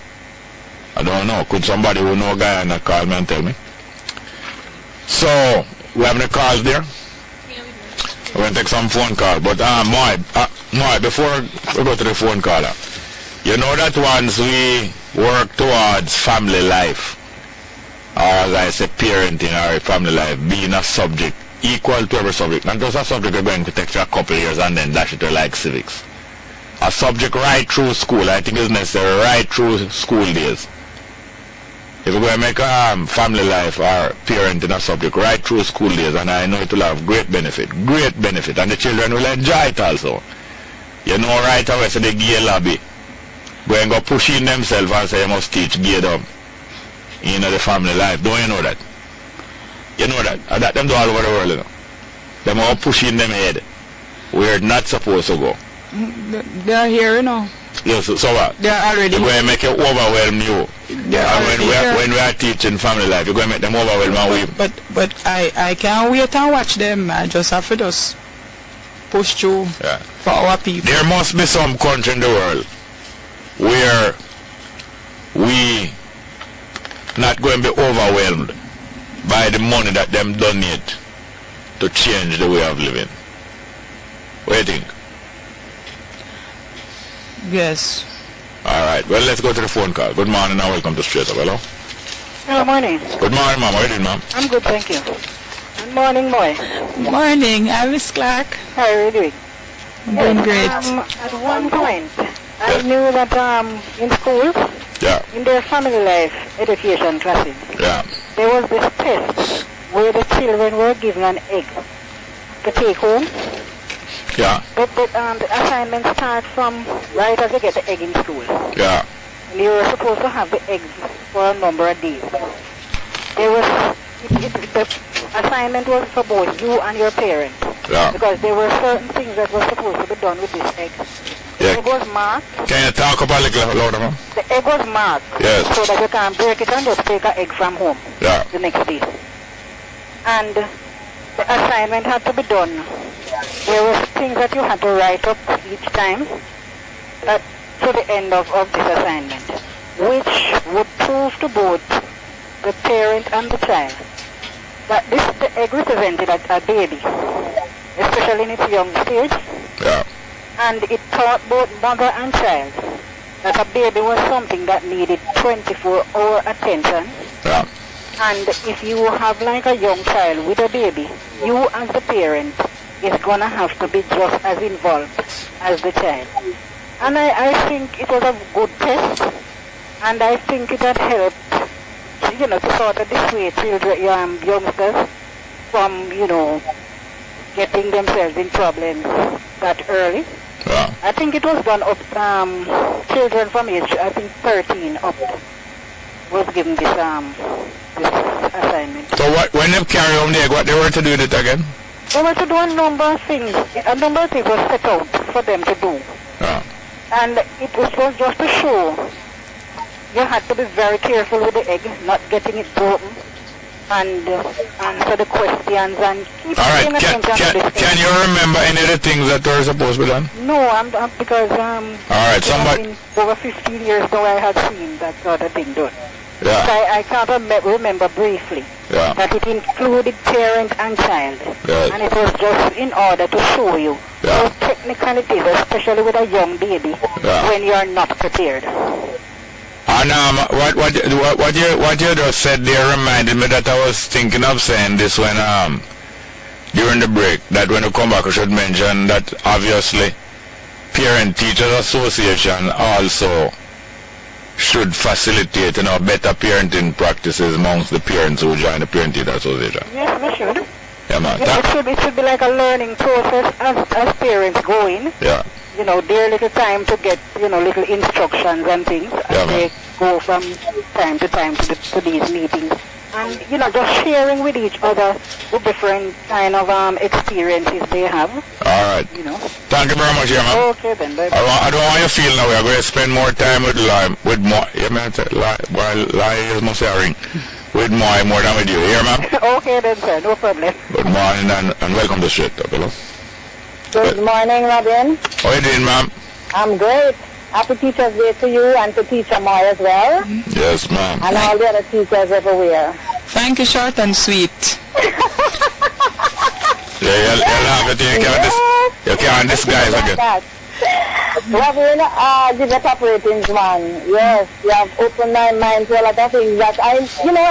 I don't know. Could somebody who know Guyana call me and tell me? So, we have any calls there? We're going to take some phone call. But, Moy, before we go to the phone caller, you know that once we work towards family life, or as I say, parenting or family life, being a subject equal to every subject, not just a subject you're going to take for a couple of years and then dash it to like civics. A subject right through school, I think is necessary right through school days. If we're going to make family life or parenting a subject right through school days, and I know it will have great benefit, and the children will enjoy it also. You know right away, so the gay lobby, going to go push in themselves and say you must teach gaydom. You know the family life. Don't you know that? You know that. And that them do all over the world, you know. Them all pushing them head where not supposed to go. They are here, you know. Yes, so what? They are already. You're going to make it overwhelm you. And when we are teaching family life, you're going to make them overwhelm and we. But I can't wait and watch them. I just have to just push through for our people. There must be some country in the world where we not going to be overwhelmed by the money that them donate to change the way of living. What do you think? Yes. Alright, well, let's go to the phone call. Good morning and welcome to Straight Up. Hello? Hello, morning. Good morning, Mama. How are you doing, ma'am? I'm good, thank you. Good morning, Moy. Morning. I'm Miss Clark. How are you doing? I'm doing great. At one point, I knew that in school, in their family life education classes, there was this test where the children were given an egg to take home. Yeah. But the assignment starts from right as you get the egg in school. Yeah. And you were supposed to have the eggs for a number of days. There was the assignment was for both you and your parents. Yeah. Because there were certain things that were supposed to be done with this egg. The egg was marked. Can you talk about it a little louder, ma'am? The egg was marked. Yes. So that you can break it and just take an egg from home. Yeah. The next day. And the assignment had to be done. There were things that you had to write up each time to the end of this assignment, which would prove to both the parent and the child that the egg represented a baby, especially in its young stage. Yeah. And it taught both mother and child that a baby was something that needed 24-hour attention. Yeah. And if you have like a young child with a baby, you as the parent is going to have to be just as involved as the child. And I think it was a good test, and I think it had helped, to sort of dissuade children, youngsters from, getting themselves in problems that early. Yeah. I think it was done up, children from age, I think 13 up was given this assignment. So when they carry home the egg, what they were to do with it again? They were to do a number of things. A number of things were set out for them to do. Yeah. And it was just to show you had to be very careful with the egg, not getting it broken, and answer the questions and keep paying attention to this. Can you remember any of the things that were supposed to be done? No, because somebody over 15 years ago I had seen that sort of thing done. Yeah. But I can't remember briefly that it included parent and child. Yes. And it was just in order to show you those technicalities, especially with a young baby, when you are not prepared. And what you just said there reminded me that I was thinking of saying this when during the break, that when you come back I should mention that obviously Parent Teachers Association also should facilitate better parenting practices amongst the parents who join the Parent Teachers Association. Yes, we should. Yeah, man. It should be like a learning process as parents go in. Yeah. Their little time to get, little instructions and things as they go from time to time to these meetings. And, just sharing with each other the different kind of experiences they have. All right. Thank you very much, man. Okay, then. Bye. I don't want you to feel now. We're going to spend more time with more. You mean, lie is must ring. With more than with you. Hear, ma'am? Okay then, sir. No problem. Good morning and welcome to Straight Up, hello. Good morning, Robin. How are you doing, ma'am? I'm great. Happy Teacher's Day to you and to Teacher Moy as well. Yes, ma'am. And all the other teachers everywhere. Thank you, short and sweet. Yeah, you laugh at you can't disguise again. Robin, give the top ratings, man. Yes, you have opened my mind to a lot of things that I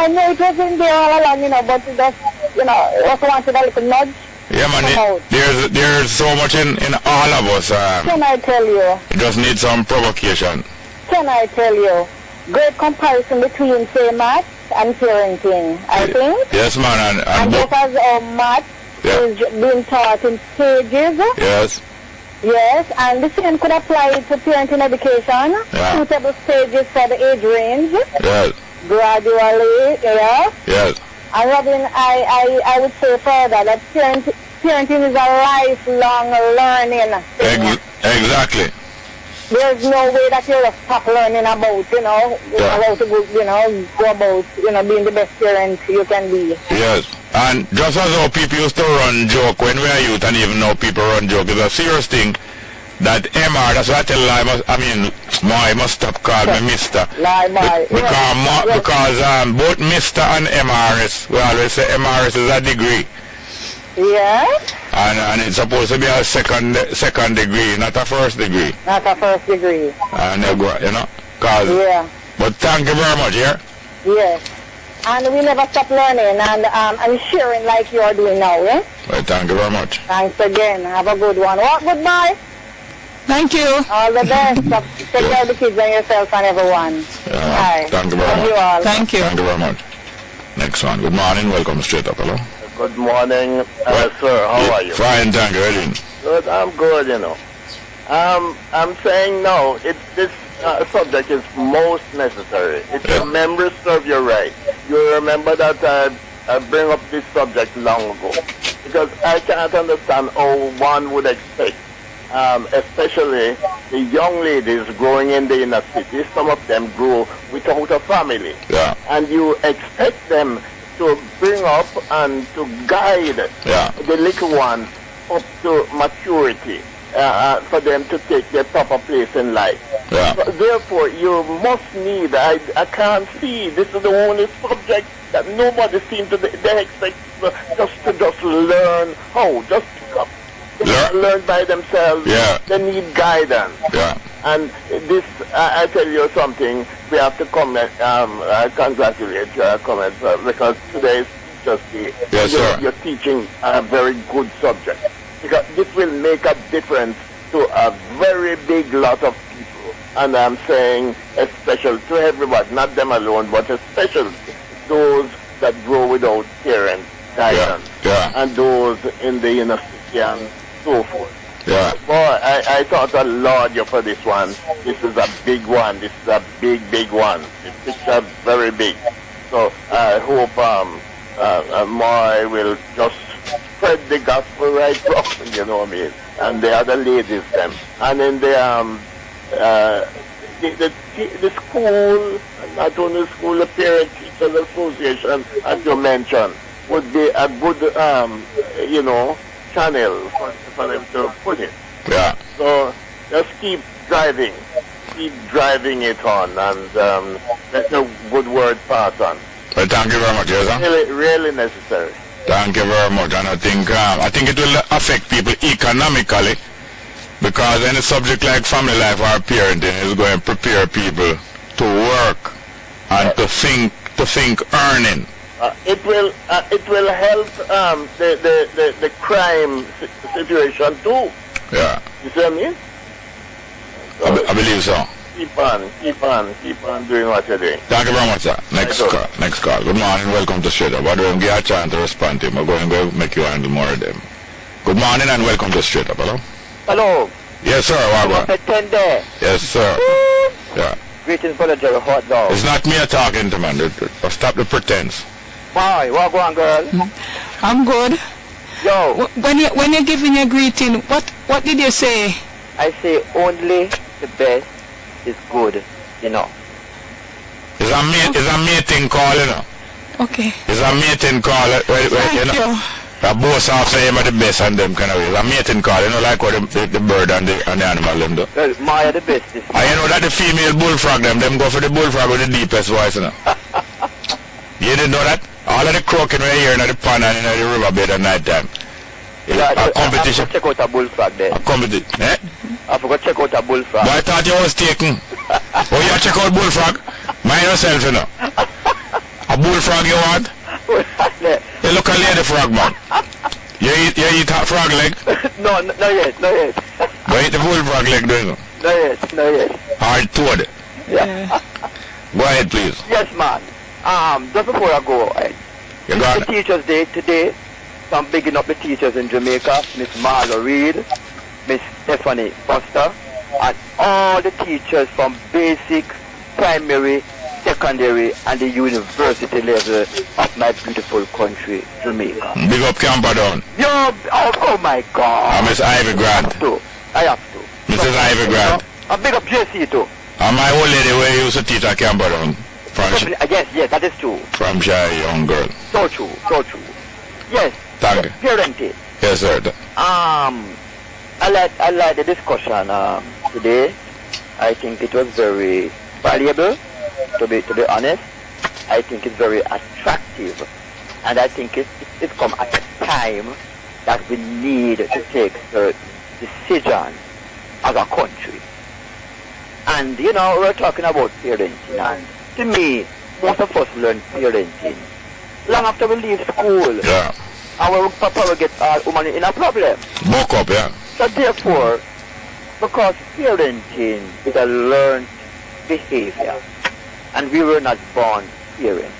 know it wasn't there all along, but it just, also wanted a little nudge. Yeah, man, there's so much in all of us. Can I tell you? It just needs some provocation. Can I tell you? Great comparison between, say, math and parenting, I think. Yes, man. And because math is being taught in stages. Yes. Yes, and the same could apply to parenting education. Yeah. Suitable stages for the age range. Yes. Gradually, yes. Yes. And Robin, I would say further that parenting is a lifelong learning thing. Exactly. There's no way that you'll stop learning about, how to go about, being the best parent you can be. Yes. And just as how people used to run joke when we were youth, and even now people run joke, is a serious thing that MR, that's why I tell I must stop calling me Mr. Because both Mr. and MRS, we always say MRS is a degree. Yeah. And it's supposed to be a second degree, not a first degree. Not a first degree. And cause. Yeah. But thank you very much, yeah? Yes. And we never stop learning and sharing like you're doing now, yeah? Well, thank you very much. Thanks again. Have a good one. Walk goodbye. Thank you. All the best. Take care of the kids and yourself and everyone. Yeah, thank you very much. You all. Thank you. Thank you very much. Next one. Good morning. Welcome Straight Up. Hello. Good morning, sir. How are you? Fine, thank you. How are you doing? Good. I'm good, I'm saying no. This subject is most necessary. If your members serve you right, you remember that I bring up this subject long ago. Because I can't understand how one would expect, especially the young ladies growing in the inner city, some of them grow without a family. Yeah. And you expect them to bring up and to guide the little ones up to maturity for them to take their proper place in life. Yeah. So therefore, you must need, I can't see, this is the only subject that nobody seems to, they expect just learn how, just pick up. They can't learn by themselves. Yeah. They need guidance. Yeah. And this, I tell you something, we have to comment, I congratulate your comments, because today is just the, yes, sir. You're teaching a very good subject. Because this will make a difference to a very big lot of people. And I'm saying especially to everybody, not them alone, but especially those that grow without parents' guidance. Yeah. And those in the inner city and so forth. Yeah. Boy, I thought a lot for this one. This is a big one. This is a big one. The picture is very big. So I hope Moy will just spread the gospel right from, you know what I mean? And the other ladies them. And in the school, not only the school, the Parent Teachers Association, as you mentioned, would be a good, channel for them to put it. Yeah. So just keep driving it on, and let the good word pass on. Well, thank you very much, yes, Really necessary. Thank you very much, and I think it will affect people economically, because any subject like family life or parenting is going to prepare people to work and to think earning. It will help the crime situation too. Yeah. You see what I mean? So I believe so. Keep on doing what you're doing. Thank you very much, sir. Next call. Good morning. Welcome to Straight Up. I don't get a chance to respond to him. I'm going to make you handle more of them. Good morning and welcome to Straight Up. Hello. Hello. Yes, sir. Yes, sir. Yeah. Greetings, Brother Jerry. Hot dog. It's not me talking to man. Stop the pretense. Hi, what going on, girl? I'm good. Yo. When you're giving your greeting, what did you say? I say only the best is good, It's a mating call, Okay. It's a mating call. Thank you. Both half say him are the best and them kind of way. It's a mating call. You know, like what the bird and the animal them do. Well, Maya the best. And you know that the female bullfrog them go for the bullfrog with the deepest voice, you know. You didn't know that? All of the croaking right here in the pond and in the riverbed at night time. Yeah, a competition. I forgot to check out a bullfrog there. A competition. Eh? I forgot to check out a bullfrog. But I thought you was taken. Oh, you check out bullfrog? Mind yourself, you know. A bullfrog you want? You look a lady frog, man. You eat a frog leg? No, not yet. But eat the bullfrog leg, don't you? Not yet. Hard toad. Yeah. Go ahead, please. Yes, man. Just before I go, You got the Teachers' Day today. So I'm bigging up the teachers in Jamaica, Miss Marla Reed, Miss Stephanie Foster, and all the teachers from basic, primary, secondary, and the university level of my beautiful country, Jamaica. Big up Camperdown. Yo, oh my God. Miss Ivy Grant. I have to. Mrs. Ivy Grant. I'm big up JC too. And my old lady where used to teach at Camperdown. Yes, that is true. From shy young girl. So true. Yes. Thank you. Parenting. Yes, sir. I like the discussion today. I think it was very valuable, to be honest. I think it's very attractive, and I think it's come at a time that we need to take certain decisions as a country. And we're talking about parenting, and to me, most of us learn parenting long after we leave school. Yeah. Our papa will get all woman in a problem. Buck up, yeah. So therefore, because parenting is a learned behavior, and we were not born parents,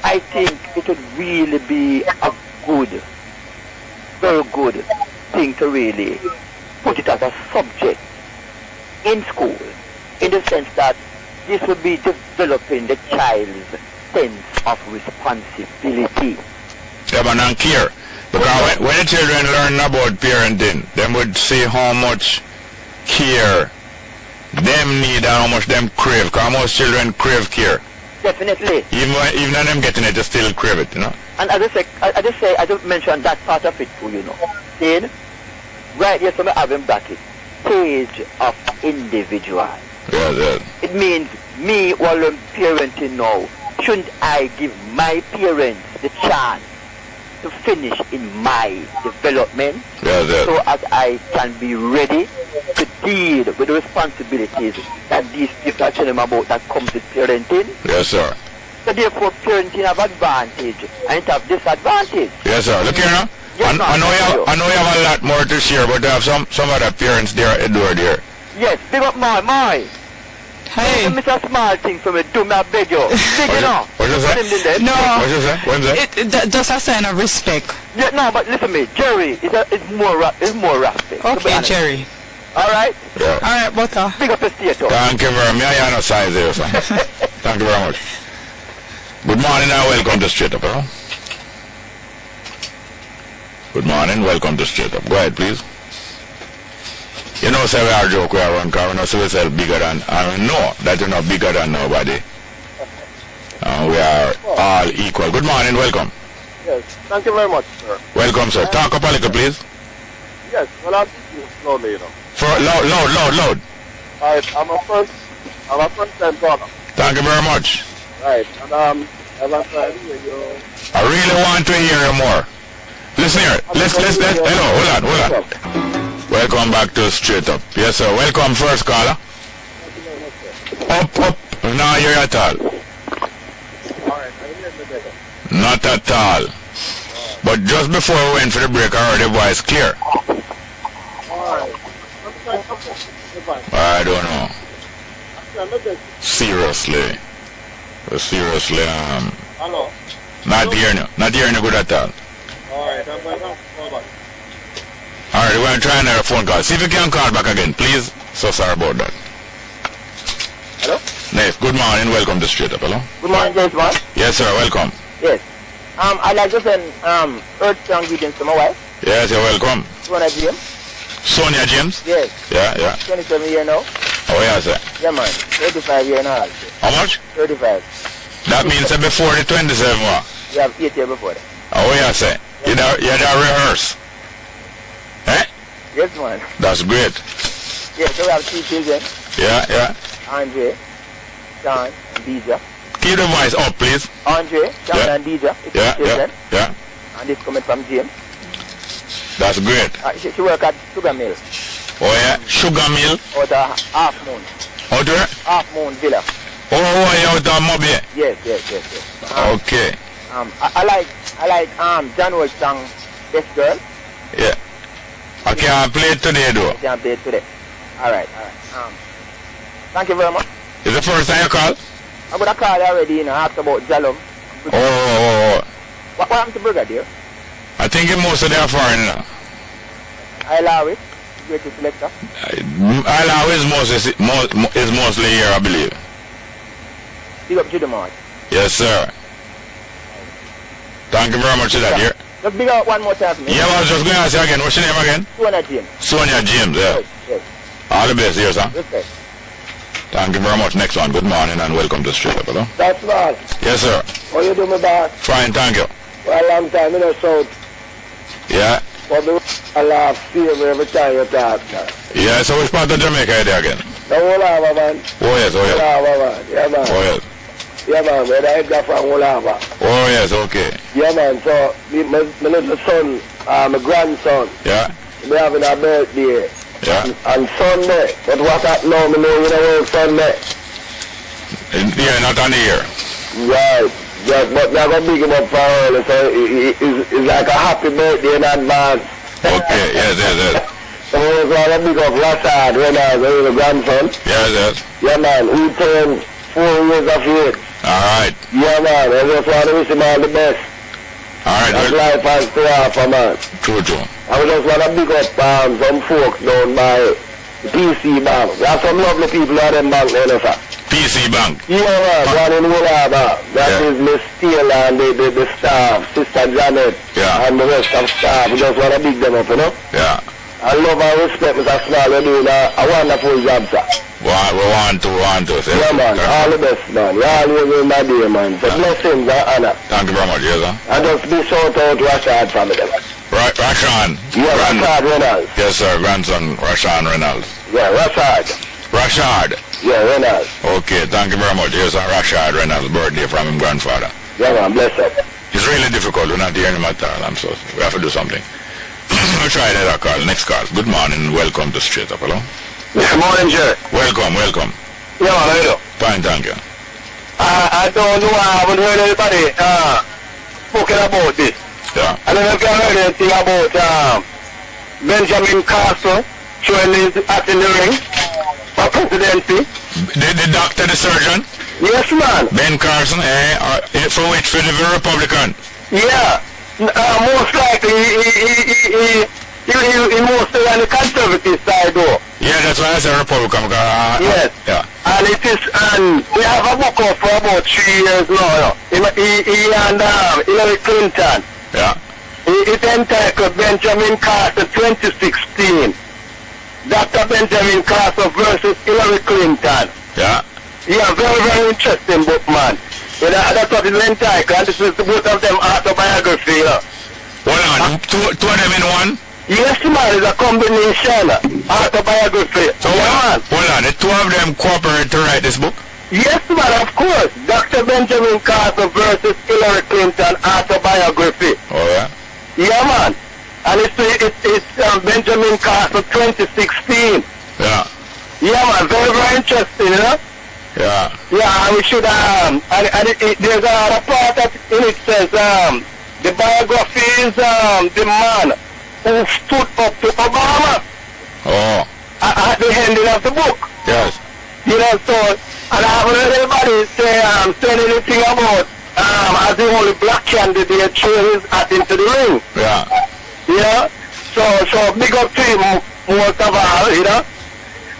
I think it would really be a very good thing to really put it as a subject in school, in the sense that this would be developing the child's sense of responsibility. Yeah, but not care. Because when the children learn about parenting, they would see how much care them need and how much them crave. Because most children crave care. Definitely. Even when them getting it, they still crave it, you know. And I just mentioned that part of it too, Then, right here, so I have in bracket, stage of individual. Yes. It means me while I'm parenting now, shouldn't I give my parents the chance to finish in my development, so as I can be ready to deal with the responsibilities that these people are telling them about that comes with parenting? Yes, sir. So therefore, parenting have advantage and it have disadvantage. Yes, sir. Look here now. Yes, I know you have a lot more to share, but I have some other parents there, Edward here. Yes, big up my. Hey. Mr. Small thing for me, do me a beg you. Big enough. What you say? No. What you say? What's that? Just a sign of respect. Yeah, no, but listen to me. Jerry is more respect. Okay, Jerry. All right? Yeah. All right, Butter. Big up the theater. Thank you very much. I no size there, sir. Thank you very much. Good morning and welcome to Straight Up, huh? Good morning, welcome to Straight Up. Go ahead, please. You know, say we are joke, we are one car, we know, so we sell bigger than, and we know that you're not bigger than nobody. We are all equal. Good morning, welcome. Yes, thank you very much, sir. Welcome, sir. Talk up a little, please. Yes, well, I'm speaking slowly, Loud. Alright, I'm a first-time caller. Thank you very much. Right, and I really want to hear you more. Listen here. Hello, hold on. Welcome back to Straight Up. Yes, sir. Welcome, first caller. Up. Now you're at all. Not at all. But just before we went for the break, I heard your voice clear. I don't know. Seriously, Hello? Not hearing you good at all. Alright, I'm going to call back. Alright, we're going to try another phone call. See if you can call back again, please. So sorry about that. Hello? Yes, good morning. Welcome to Straight Up. Hello? Good morning, James Bond. Yes, sir. Welcome. Yes. I'd like to send earth strong greetings to my wife. Yes, you're welcome. Sonia James? Yes. Yeah. 27 years now. Oh, yeah, sir. Yeah, man. 35 years now. How much? 35. That means that before the 27th, what? You have 8 years before that. Oh, what you say? You don't rehearse? Eh? Yes, man. That's great. Yeah, so we have 3 children. Yeah. Andre, Sean, and Deja. Keep the voice up, please. Andre, Sean, and Deja. Yeah. And this coming from James. That's great. She work at Sugar Mill. Oh, yeah? Sugar Mill? Out of Half Moon. Out there? Half Moon Villa. Oh, you out of Mobile? Yes. Okay. I like John Woods song, Best Girl. Yeah. I can't play it today, though. I can't play it today. All right. Thank you very much. Is the first time you call? I'm going to call you already, you know, ask about Jalum. Oh. What happened to Brigadier? I think most of them are foreign now. I allow it. Greatest selector. I allow is mostly here, I believe. Big up Judah March. Yes, sir. Thank you very much for that, dear. Just big up one more time for me. Yeah, I was just going to ask you again. What's your name again? Sonia James. Sonia James, yeah. Yes. All the best, dear, sir. Respect. Thank you very much. Next one. Good morning and welcome to Straight Up, hello? That's right. Yes, sir. How you doing, boss? Fine, thank you. For a long time in the south. Yeah. But I laugh favor every time you talk, man. Yeah, so which part of Jamaica are you there again? The whole Harbor, man. Oh, yes. Whole Harbor, man. Yeah, man. Oh, yes. Yeah, man. Where I got from Whole Harbor. Oh, yes, okay. Yeah, man. So, my little son, my grandson. Yeah. We're having a birthday. Yeah. On Sunday. But what happened now, me know you know Sunday. Yeah, not on the air. Right. Yeah, but they're going to big him up for early, so it's like a happy birthday in advance. Okay, yes. So we want to big up Rashad Reynolds, the grandson. Yes. Yeah, man, who turned 4 years of age. All right. Yeah, man, I just want to wish him all the best. All right. That's life has to offer, man. True. I just want to big up some folks down by PC Bank. There are some lovely people at them bank there, sir. PC Bank. Yeah, man, one in Willaba. That is Miss Steele and the staff, Sister Janet, and the rest of staff. We just want to big them up, you know? Yeah. I love and respect Mr. Small. You're doing a wonderful job, sir. We want to. Sir. Yeah, man. All the best, man. You're always in my day, man. So blessings and honor. Thank you very much, yes, sir. And just be shout out to Rashad family. Right, Rashan. Yeah, Rashad Reynolds. Yes, sir. Grandson, Rashan Reynolds. Yeah, Rashad. Yeah, Reynolds. Okay, thank you very much. Yes, sir. Rashad Reynolds' birthday from his grandfather. Yeah, man. Bless up. It's really difficult. We're not hearing him at all. I'm so we have to do something. We'll try another call. Next call. Good morning. Welcome to Straight Up. Hello? Good morning, Jerry. Welcome. Yeah, man. How you doing? Fine, thank you. I don't know. I haven't heard anybody spoken about this. Yeah. I don't know if you heard anything about Benjamin Castle showing his hat in the ring for presidency. The doctor, the surgeon? Yes, man. Ben Carson, for which? For the Republican? Yeah. Most likely, he mostly on the conservative side, though. Yeah, that's why I said Republican. Yes. Yeah. And it is, and we have a book out for about 3 years now. He and Hillary Clinton. Yeah. It entitled Benjamin Carter 2016. Dr. Benjamin Carter versus Hillary Clinton. Yeah. Yeah, very, very interesting book, man. You know, that's what it's entitled. This is both of them autobiography. Hold on, two of them in one? Yes, man, it's a combination. Autobiography. So hold on, the two of them cooperate to write this book? Yes, man, of course. Dr. Benjamin Carter versus Hillary Clinton autobiography. Oh, yeah? Yeah, man. And it's Benjamin Carter 2016. Yeah. Yeah, man, very, very interesting, you know? Yeah. Yeah, and we should, there's a part that in it says, the biography is the man who stood up to Obama. Oh. At the ending of the book. Yes. You know, so, and I haven't heard anybody say anything about, as the only black candidate threw his hat into the ring. Yeah. Yeah? So big up to him most of all, you know?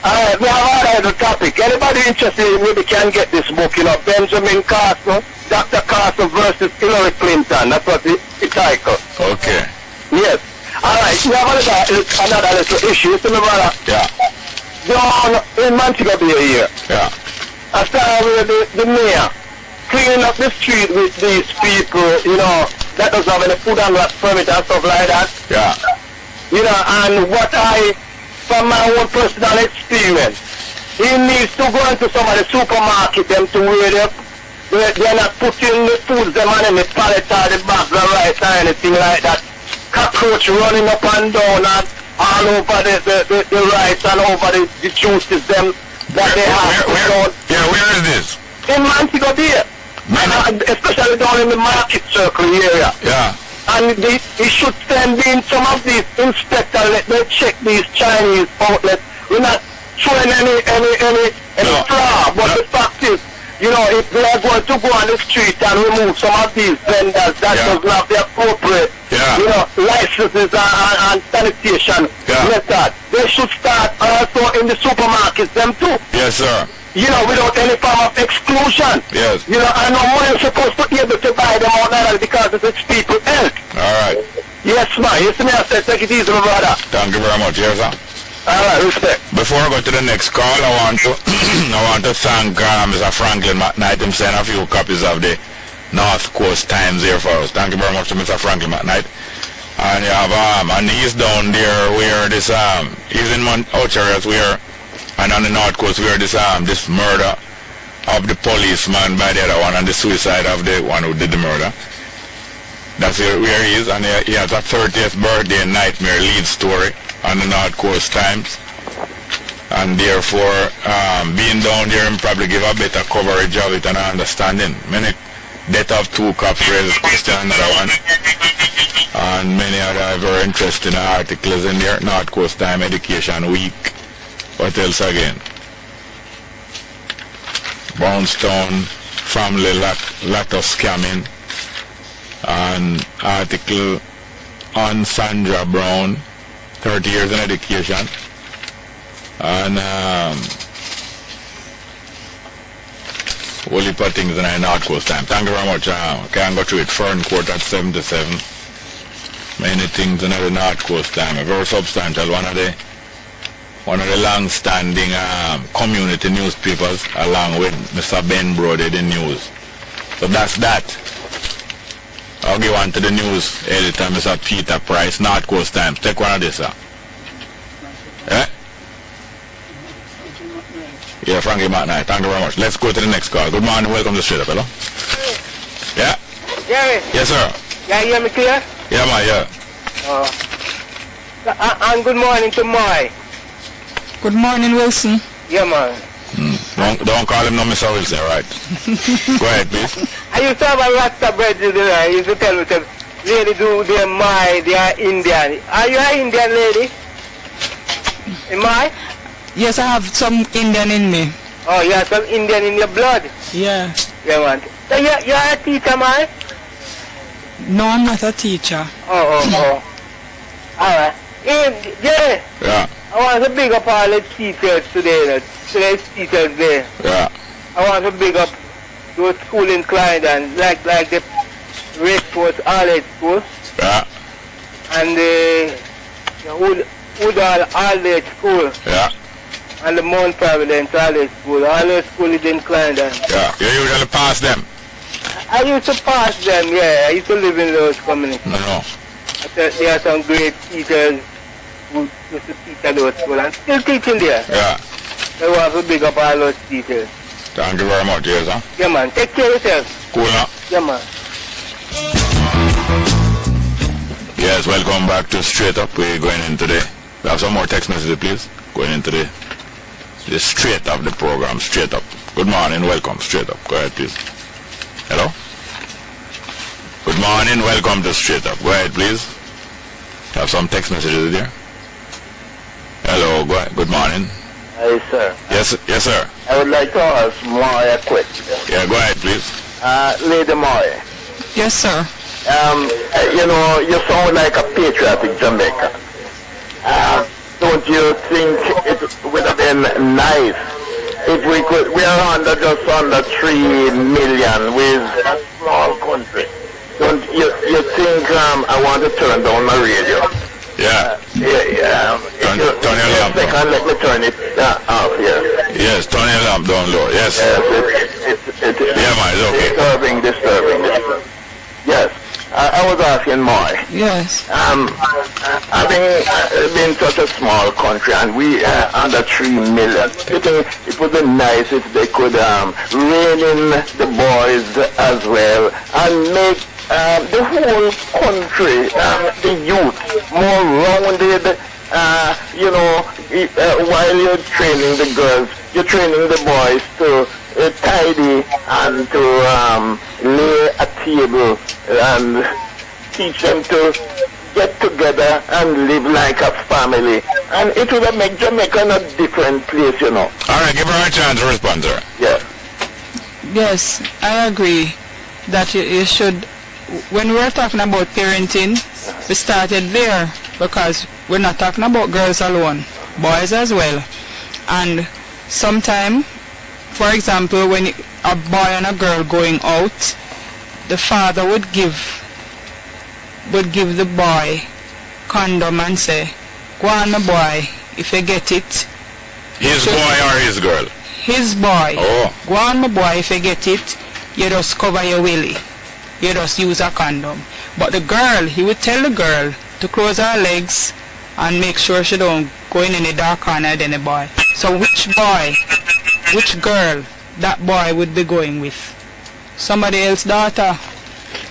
Alright, we have another topic. Anybody interested maybe can get this book, you know, Benjamin Carson, Dr. Carson versus Hillary Clinton. That's what the title. Okay. Yes. Alright, we have another little issue. You see me, brother? Yeah. Down in Montego Bay here. Yeah. I started with the mayor. 3 cleaning up the street with these people, you know, that doesn't have any food and rat permit and stuff like that. Yeah. You know, and what from my own personal experience, he needs to go into some of the supermarket them to where they're not putting the foods them on in the pallet or the bags of rice or anything like that. Cockroach running up and down and all over the rice and over the juices them that they have. Where is this? In Montego Bay. Especially down in the market circle area. Yeah. And he should send in some of these inspectors, let them check these Chinese outlets. We're not throwing any fraud, but the fact is, you know, if they are going to go on the street and remove some of these vendors that does not have the appropriate, you know, licenses and sanitation method, they should start also in the supermarkets, them too. Yes, sir. You know, without any form of exclusion. Yes. You know, I know money is supposed to be able to buy them out there because it's people's health. All right. Yes, man. Yes, me. I said, take it easy, my brother. Thank you very much. Yes, sir. All right, respect. Before I go to the next call, I want to thank Mr. Franklin McKnight. Him sent a few copies of the North Coast Times here for us. Thank you very much to Mr. Franklin McKnight. And you have and he's down there where this he's in Mount Ocherias where. And on the North Coast, where this murder of the policeman by the other one and the suicide of the one who did the murder. That's where he is, and he has a 30th birthday nightmare lead story on the North Coast Times. And therefore, being down there and probably give a better coverage of it and understanding. Many death of 2 cops raises question another one. And many other very interesting articles in there. North Coast Time Education Week. What else again? Brownstown family lot of scamming. An article on Sandra Brown, 30 years in education. And whole heap of things in the North Coast Time. Thank you very much. Can go through it. Fern Court at 7 to 7. Many things in the North Coast Time. A very substantial one of the long-standing community newspapers, along with Mr. Ben Brody, the news. So that's that. I'll give one to the news editor, Mr. Peter Price, North Coast Times. Take one of this, sir. Eh? Yeah, Frankie McKnight. Thank you very much. Let's go to the next call. Good morning. Welcome to Straight Up, hello? Yeah? Jerry? Yes, sir. Yeah, you hear me clear? Yeah, man, yeah. And good morning to Moy. Good morning, Wilson. Yeah, man. Don't call him no Mr. Wilson, right? Go ahead, please. I used to have a Rasta bread, you know. I used to tell myself, lady do they're my, they are Indian. Are you an Indian lady? Am I? Yes, I have some Indian in me. Oh, you have some Indian in your blood? Yeah. Yeah, man. So you're a teacher, man? No, I'm not a teacher. Oh. All right. Hey, Jerry. Yeah. I want to big up all the teachers today. Today's teachers there. Yeah. I want to big up those school in Clarendon, like the Red Force All-Age School. Yeah. And the Woodall All-Age School. Yeah. And the Mount Providence All-Age School. All those schools in Clarendon. Yeah. You usually pass them? I used to pass them, yeah. I used to live in those communities. No. There are some great teachers who used to teach at those schools and still teaching there. Yeah. I want to big up all those teachers. Thank you very much, yes, sir. Yeah, man. Take care of yourself. Cool, huh? Yeah, man. Yes, welcome back to Straight Up. We're going into we have some more text messages, please. Going into the straight of the program, Straight Up. Good morning, welcome, Straight Up. Go ahead, please. Hello? Good morning, welcome to Straight Up. Go ahead, please. Have some text messages there. Hello, go ahead. Good morning. Hey, sir. Yes, sir. I would like to ask Moy a question. Yeah, go ahead, please. Lady Moy. Yes, sir. You know, you sound like a patriotic Jamaican. Don't you think it would have been nice if we are just under 3 million with a small country? Don't you think I want to turn down my radio? Yeah. Yeah. Turn turn your lamp down. Let me turn it off here. Yes, turn your lamp down low. Yes. It's yeah, man, it's okay. Disturbing. Yes. I was asking Moy. Yes. Having been such a small country and we under 3 million, you think it would be nice if they could rein in the boys as well and make the whole country, the youth, more rounded. While you're training the girls, you're training the boys to tidy and to lay a table and teach them to get together and live like a family. And it would make Jamaica a different place, you know. All right, give her a chance to respond, sir. Yeah. Yes, I agree that you should. When we're talking about parenting, we started there because we're not talking about girls alone, boys as well. And sometime, for example, when a boy and a girl going out, the father would give the boy condom and say, "Go on, my boy, if you get it." His boy or his girl? His boy. Oh. Go on, my boy, if you get it, you just cover your willy. You just use a condom. But the girl, he would tell the girl to close her legs and make sure she don't go in any dark corner than the boy. So which boy, which girl that boy would be going with? Somebody else's daughter.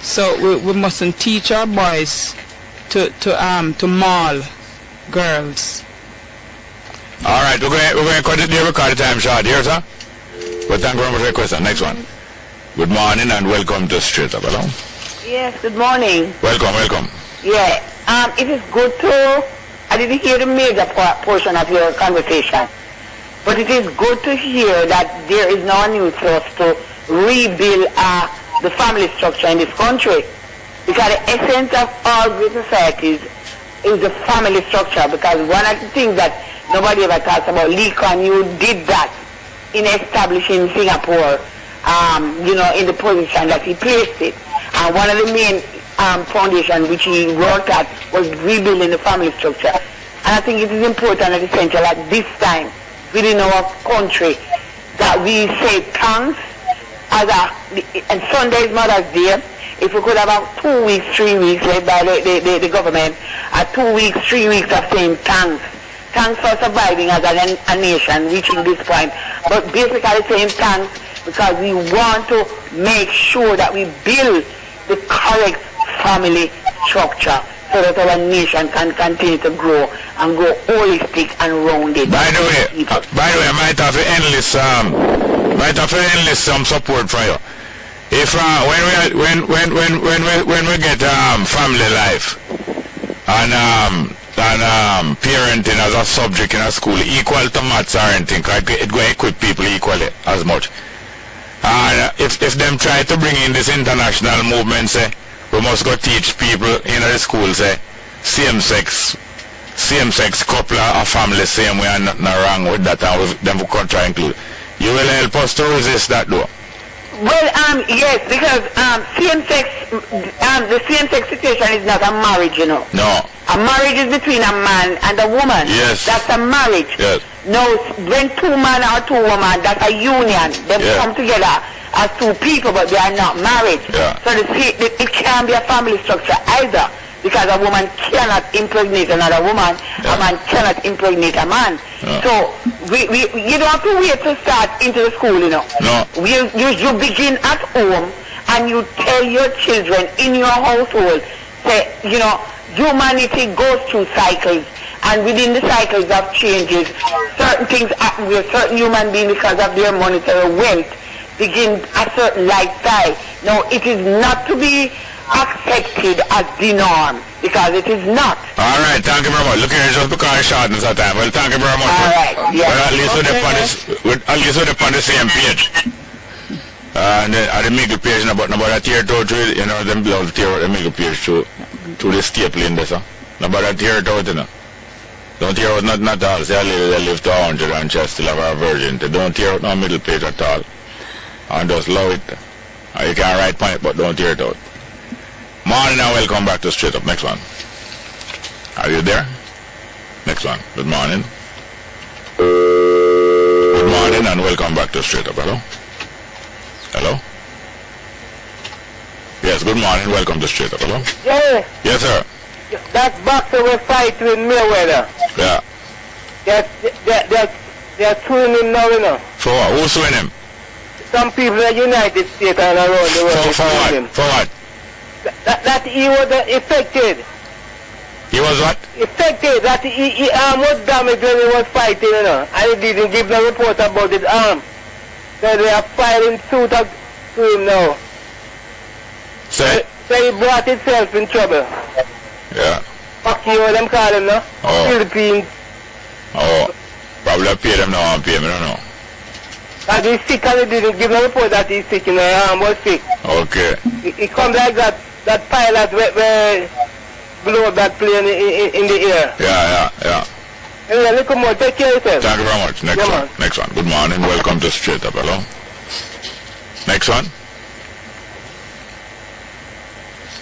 So we mustn't teach our boys to maul girls. All right, we're going to cut it there because the time short here, sir. But thank you very much for the question. Next one. Good morning and welcome to Straight Up. Hello. Yes, good morning. Welcome. Yeah, it is good to, I didn't hear the major portion of your conversation, but it is good to hear that there is now a new thrust to rebuild the family structure in this country, because the essence of all great societies is the family structure, because one of the things that nobody ever talks about, Lee Kuan Yew did that in establishing Singapore, in the position that he placed it. And one of the main foundations which he worked at was rebuilding the family structure. And I think it is important and essential at this time within our country that we say thanks and Sunday is Mother's Day. If we could have about 2 weeks, 3 weeks led by the government, 2 weeks, 3 weeks of saying thanks. Thanks for surviving as a nation, reaching this point. But basically saying thanks because we want to make sure that we build the correct family structure so that our nation can continue to grow and grow holistic and rounded. By the way, I might have endless some support from you. If when we get family life and parenting as a subject in a school equal to maths or anything, it going to equip people equally as much. And if them try to bring in this international movement, say we must go teach people in the school, say same sex couple or family same way, and nothing wrong with that, and them we could try to include. You will help us to resist that though. Well, yes, because the same-sex situation is not a marriage, you know. No. A marriage is between a man and a woman. Yes. That's a marriage. Yes. No, when 2 men or 2 women, that's a union. They come together as 2 people, but they are not married. Yeah. So it can't be a family structure either, because a woman cannot impregnate another woman. A man cannot impregnate a man. So you don't have to wait to start into the school, you know. No. You begin at home and you tell your children in your household, say, humanity goes through cycles, and within the cycles of changes, certain things happen where certain human beings, because of their monetary wealth, begin a certain lifestyle. Now, it is not to be accepted as the norm, because it is not. All right, thank you very much. Look here, just because it's shortness of time. Well, thank you very much. All right, yes. Well, at least we're on the same page. And at the middle page, about a tear to it, them love tear the middle page to the staple in there, so. About a tear to it, Don't tear out nothing at all. Say they live to 100 and just still have a virgin. Don't tear out no middle page at all. And just love it. You can write on it, but don't tear it out. Morning and welcome back to Straight Up. Next one. Are you there? Next one. Good morning. Good morning and welcome back to Straight Up. Hello? Hello? Yes, good morning. Welcome to Straight Up. Hello? Yeah. Yes, sir. That boxer was fighting with Mayweather. Yeah. They're suing him now, you know. For what? Who's suing him? Some people in the United States and around the world. For what? Him. For what? That he was affected. He was what? Affected. That he arm was damaged when he was fighting, you know. And he didn't give no report about his arm. So they are filing suit to him now. Say? So he brought himself in trouble. Yeah. Fuck you, them call him now. Oh. Philippines. Oh. Probably pay them now and pay me, I don't know. That he's sick and he didn't give no report that he's sick, you know, his arm was sick. Okay. He comes like that pilot where blow up that plane in the air. Yeah. Anyway, look more, take care of yourself. Thank you very much. Next Yeah, one. man. Next one. Good morning. Welcome to Straight Up. Hello? Next one?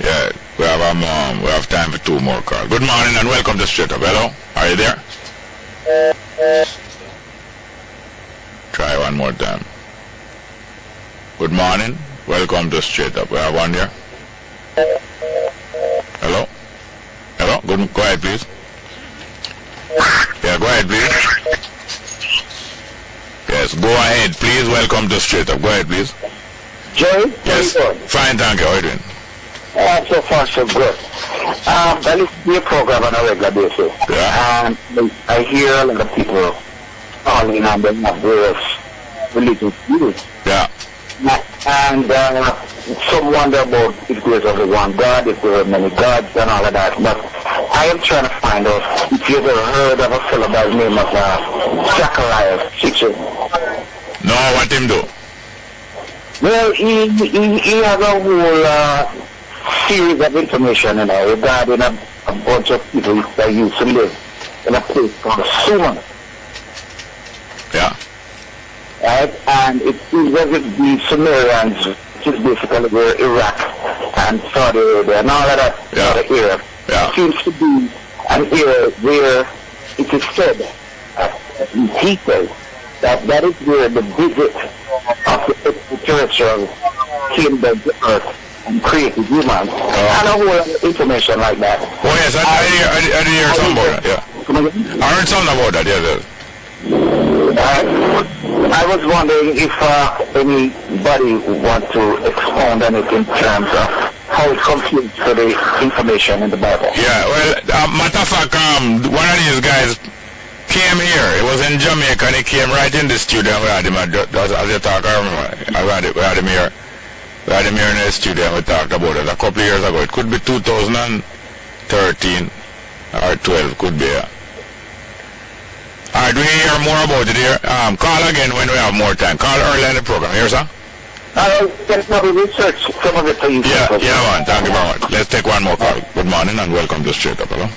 Yeah, we have time for 2 more calls. Good morning and welcome to Straight Up. Hello? Are you there? Try one more time. Good morning. Welcome to Straight Up. We have one here. Hello? Hello? Go ahead, please. Yeah, go ahead, please. Yes, go ahead, please. Welcome to Straight Up. Go ahead, please. Jerry? Yes. Fine, thank you. How are you doing? So far, so good. I listen to your program on a regular basis. Yeah. And I hear a lot of people calling on them of various religious views. Yeah. And some wonder about if there's only one God, if there are many gods and all of that. But I am trying to find out if you've ever heard of a fellow by the name of Zacharias Chichen. No, what him do? Well, he has a whole series of information, you know, regarding a bunch of people that used to live in a place called Sumer. Yeah. Right? And it seems as if the Sumerians, which is basically where Iraq and Saudi Arabia and all of that area, seems to be an area where it is said, he says, that is where the visit of the extraterrestrials came to the earth and created humans. And a whole lot of information like that. Oh yes, I did hear something about that, yeah. I heard something about that, yeah. I was wondering if anybody wants to expound on it in terms of how it conflicts with the information in the Bible. Yeah, well, matter of fact, one of these guys came here. He was in Jamaica and he came right in the studio. We had him, as you talk, I remember. We had him here. We had him here in the studio and we talked about it a couple of years ago. It could be 2013 or 12, could be, yeah. Alright, we hear more about it here. Call again when we have more time. Call early in the program. Here, sir? Can probably research some of it for you. Yeah, man. Thank you very much. Let's take one more call. Good morning and welcome to Straight Up. Hello?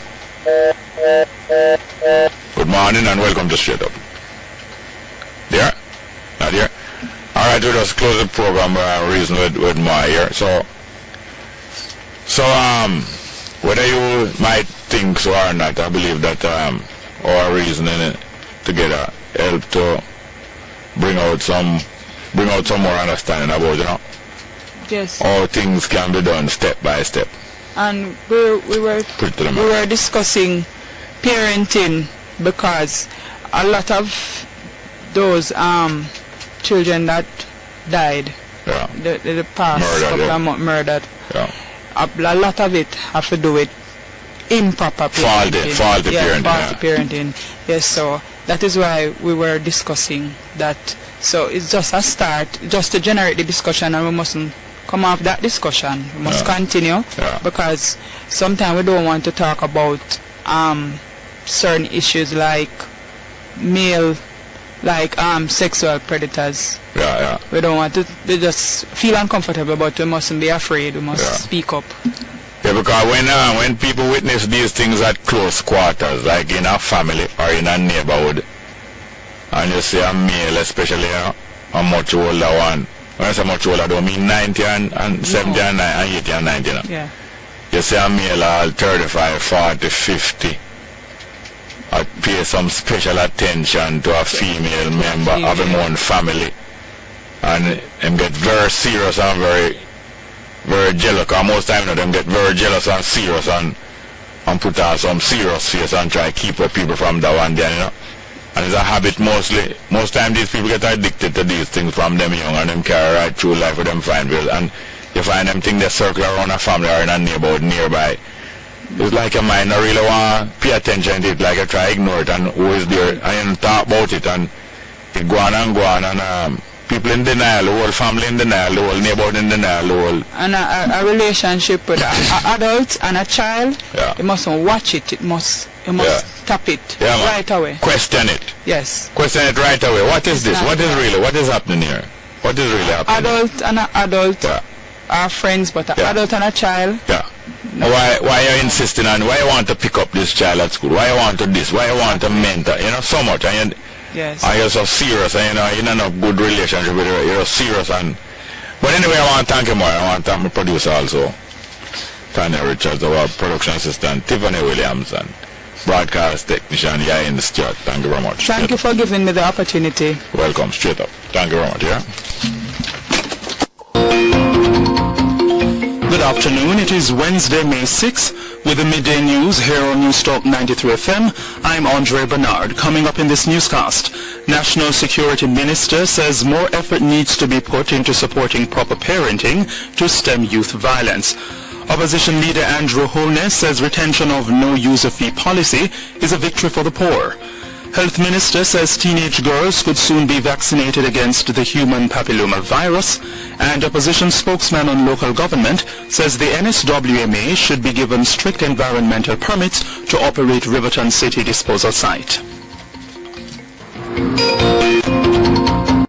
Good morning and welcome to Straight Up. There? Not here? Alright, we just close the program reason with Ma here. So, whether you might think so or not, I believe that our reasoning together help to bring out some more understanding about, you know, yes, how things can be done step by step. And we were discussing parenting because a lot of those children that died, the past couple of months murdered, a lot of it have to do with improper parenting. Faulty parenting. Yes, so that is why we were discussing that. So it's just a start, just to generate the discussion, and we mustn't come off that discussion. We must continue because sometimes we don't want to talk about certain issues like sexual predators. We don't want to. We just feel uncomfortable, but we mustn't be afraid. We must speak up. Yeah, because when people witness these things at close quarters, like in a family or in a neighborhood, and you see a male, especially a much older one. When I say much older, I don't mean 90 and 70 and 80 and 90. You know? Yeah. You see a male all 35, 40, 50. pay some special attention to a female member of his own family, and them get very serious and very jealous, because most time them get very jealous and serious and put on some serious face and try to keep people from that one there, you know. And it's a habit mostly. Most time these people get addicted to these things from them young, and them carry right through life with them fine bills. And you find them things they circle around a family or in a neighborhood nearby. It's like your mind not really want to pay attention to it, like you try to ignore it, and who is there, and you talk about it, and it go on, and people in denial, the whole family in denial, the whole neighborhood in denial, the whole... And a relationship with an adult and a child, you mustn't watch it, you must stop it right away. Question it. Yes. Question it right away. What is this? What is happening here? What is really happening? Adult and an adult are friends, but an adult and a child... Why are you insisting on, why you want to pick up this child at school? Why you want to this? Why you want to mentor? You know, so much. And you're so serious, and you know, a good relationship with her. You're serious. But anyway, I want to thank you more. I want to thank my producer also, Tanya Richards, our production assistant, Tiffany Williams, and broadcast technician, Yain Stewart. Thank you very much. Thank you for giving me the opportunity. Welcome, straight up. Thank you very much, Good afternoon. It is Wednesday, May 6th, with the midday news here on Newstalk 93 FM. I'm Andre Bernard. Coming up in this newscast, National Security Minister says more effort needs to be put into supporting proper parenting to stem youth violence. Opposition leader Andrew Holness says retention of no user fee policy is a victory for the poor. Health Minister says teenage girls could soon be vaccinated against the human papilloma virus, and opposition spokesman on local government says the NSWMA should be given strict environmental permits to operate Riverton City disposal site.